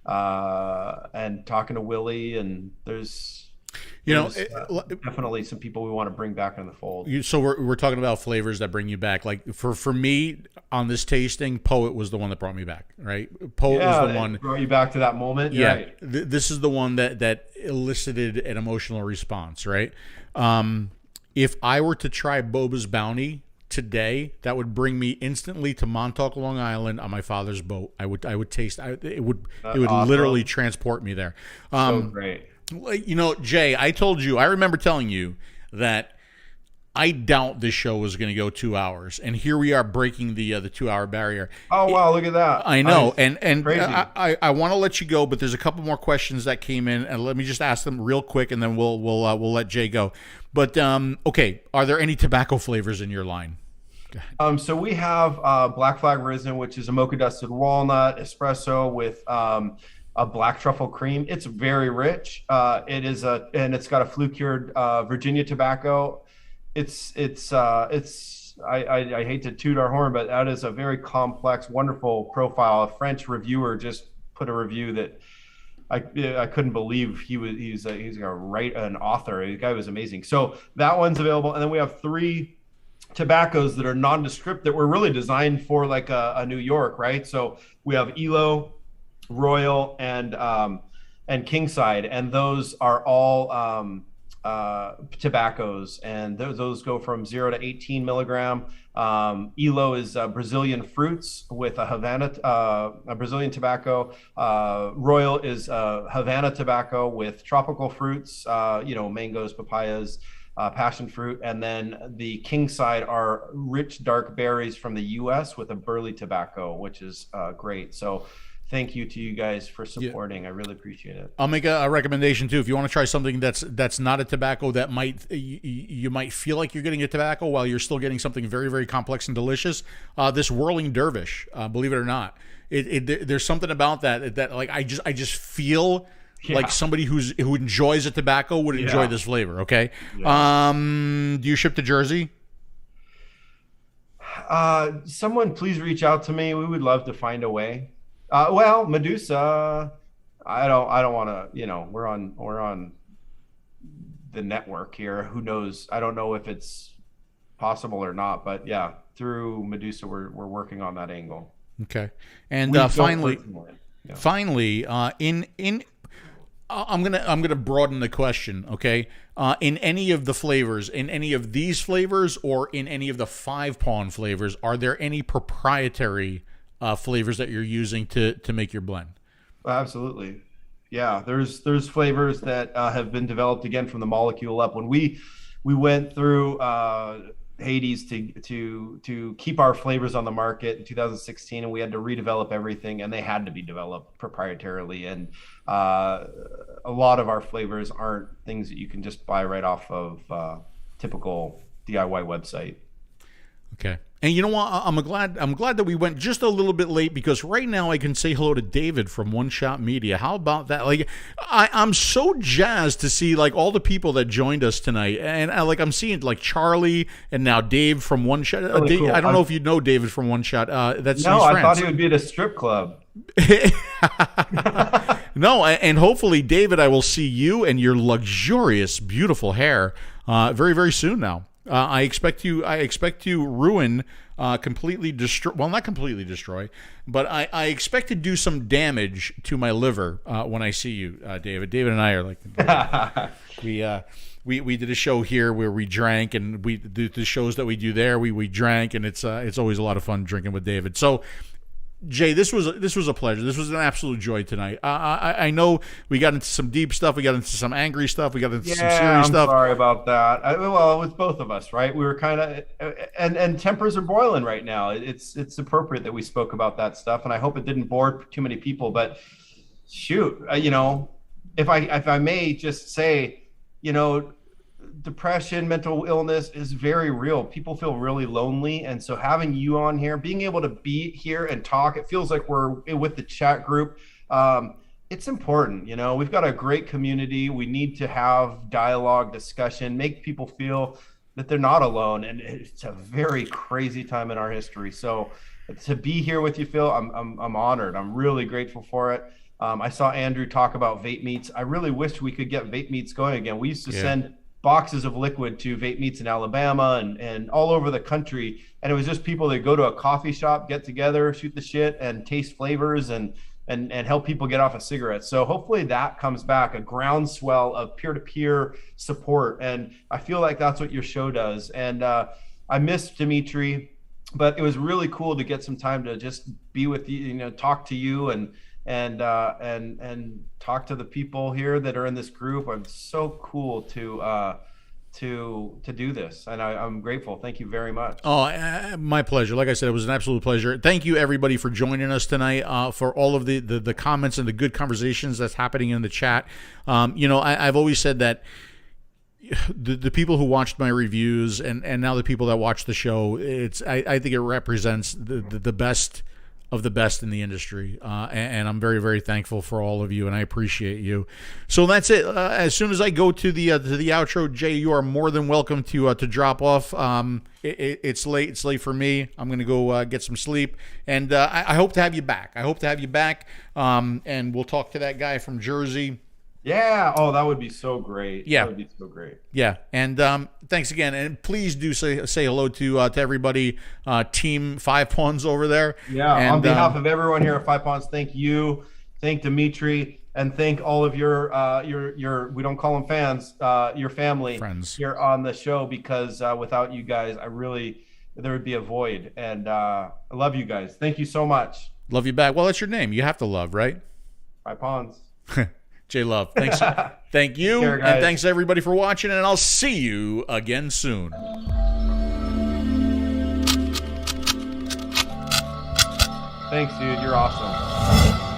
and talking to Willie, and there's definitely some people we want to bring back in the fold. So we're talking about flavors that bring you back. Like for me on this tasting, Poet was the one that brought me back, right? Poet was the one brought you back to that moment. Yeah, right. This is the one that elicited an emotional response, right? If I were to try 𝗶𝗵𝗶 Bounty today, that would bring me instantly to Montauk, Long Island on my father's boat. I would taste it would awesome. Literally transport me there. So great. Jay, I remember telling you that I doubt this show was going to go 2 hours, and here we are breaking the 2-hour barrier. Oh wow, look at that! I know, nice. and I want to let you go, but there's a couple more questions that came in, and let me just ask them real quick, and then we'll let Jay go. But okay, are there any tobacco flavors in your line? So we have Black Flag Risen, which is a mocha dusted walnut espresso with a black truffle cream. It's very rich. And it's got a flue cured Virginia tobacco. It's I hate to toot our horn, but that is a very complex, wonderful profile. A French reviewer just put a review that I couldn't believe he's gonna write an author. The guy was amazing. So that one's available, and then we have 3 tobaccos that are nondescript that were really designed for like a New York, right? So we have Elo, Royal, and Kingside, and those are all tobaccos, and those go from 0 to 18 milligram. Elo is Brazilian fruits with a Havana, a Brazilian tobacco. Royal is Havana tobacco with tropical fruits, mangoes, papayas, passion fruit. And then the Kingside are rich dark berries from the US with a burley tobacco, which is great. So thank you to you guys for supporting. I really appreciate it. I'll make a recommendation too. If you want to try something that's not a tobacco, that you might feel like you're getting a tobacco while you're still getting something very, very complex and delicious. This whirling dervish, believe it or not, there's something about that like I just feel like somebody who enjoys a tobacco would enjoy this flavor. Okay. Yeah. Do you ship to Jersey? Someone please reach out to me. We would love to find a way. Well, Medusa, I don't want to, we're on the network here. Who knows? I don't know if it's possible or not, but yeah, through Medusa, we're working on that angle. Okay. And finally, I'm gonna broaden the question. Okay. In any of the flavors, in any of these flavors, or in any of the 5-pawn flavors, are there any proprietary flavors that you're using to make your blend? Absolutely. Yeah, there's flavors that have been developed again from the molecule up. When we went through Hades to keep our flavors on the market in 2016, and we had to redevelop everything, and they had to be developed proprietarily. And a lot of our flavors aren't things that you can just buy right off of typical DIY website. Okay. And you know what? I'm glad that we went just a little bit late, because right now I can say hello to David from One Shot Media. How about that? Like, I'm so jazzed to see like all the people that joined us tonight, and I'm seeing like Charlie and now Dave from One Shot. Really cool. I don't know if you know David from One Shot. He's I thought he would be at a strip club. No, and hopefully, David, I will see you and your luxurious, beautiful hair very, very soon now. I expect to ruin, completely destroy. Well, not completely destroy, but I expect to do some damage to my liver when I see you, David. David and I are like we did a show here where we drank, and the shows that we do there, we drank, and it's always a lot of fun drinking with David. So, Jay, this was a pleasure. This was an absolute joy tonight. I know we got into some deep stuff. We got into some angry stuff. We got into some serious stuff. I'm sorry about that. Well, with both of us, right? We were kind of, and tempers are boiling right now. It's appropriate that we spoke about that stuff, and I hope it didn't bore too many people. But shoot, if I may just say, depression, mental illness is very real. People feel really lonely. And so having you on here, being able to be here and talk, it feels like we're with the chat group. It's important. We've got a great community. We need to have dialogue, discussion, make people feel that they're not alone. And it's a very crazy time in our history. So to be here with you, Phil, I'm honored. I'm really grateful for it. I saw Andrew talk about vape meets. I really wish we could get vape meets going again. We used to send boxes of liquid to vape meets in Alabama and all over the country. And it was just people that go to a coffee shop, get together, shoot the shit, and taste flavors and help people get off of cigarettes. So hopefully that comes back, a groundswell of peer-to-peer support. And I feel like that's what your show does. And I miss Dimitri, but it was really cool to get some time to just be with you, talk to you and talk to the people here that are in this group. It's so cool to do this, and I'm grateful. Thank you very much. Oh, my pleasure. Like I said, it was an absolute pleasure. Thank you, everybody, for joining us tonight, for all of the comments and the good conversations that's happening in the chat. I've always said that the people who watched my reviews and now the people that watch the show, I think it represents the best of the best in the industry, and I'm very, very thankful for all of you, and I appreciate you. So that's it. As soon as I go to the outro, Jay, you are more than welcome to drop off. It's late. It's late for me. I'm gonna go get some sleep, and I hope to have you back. And we'll talk to that guy from Jersey. Yeah. Oh, that would be so great. Yeah. That would be so great. Yeah, and thanks again, and please do say hello to everybody, Team 5 Pawns over there. Yeah, and, on behalf of everyone here at 5 Pawns, thank you, thank Dimitri, and thank all of your we don't call them fans, your family, friends here on the show, because without you guys, there would be a void, and I love you guys. Thank you so much. Love you back. Well, that's your name. You have to love, right? 5 Pawns. J Love, thanks. Thank you, care, and thanks everybody for watching, and I'll see you again soon. Thanks, dude. You're awesome.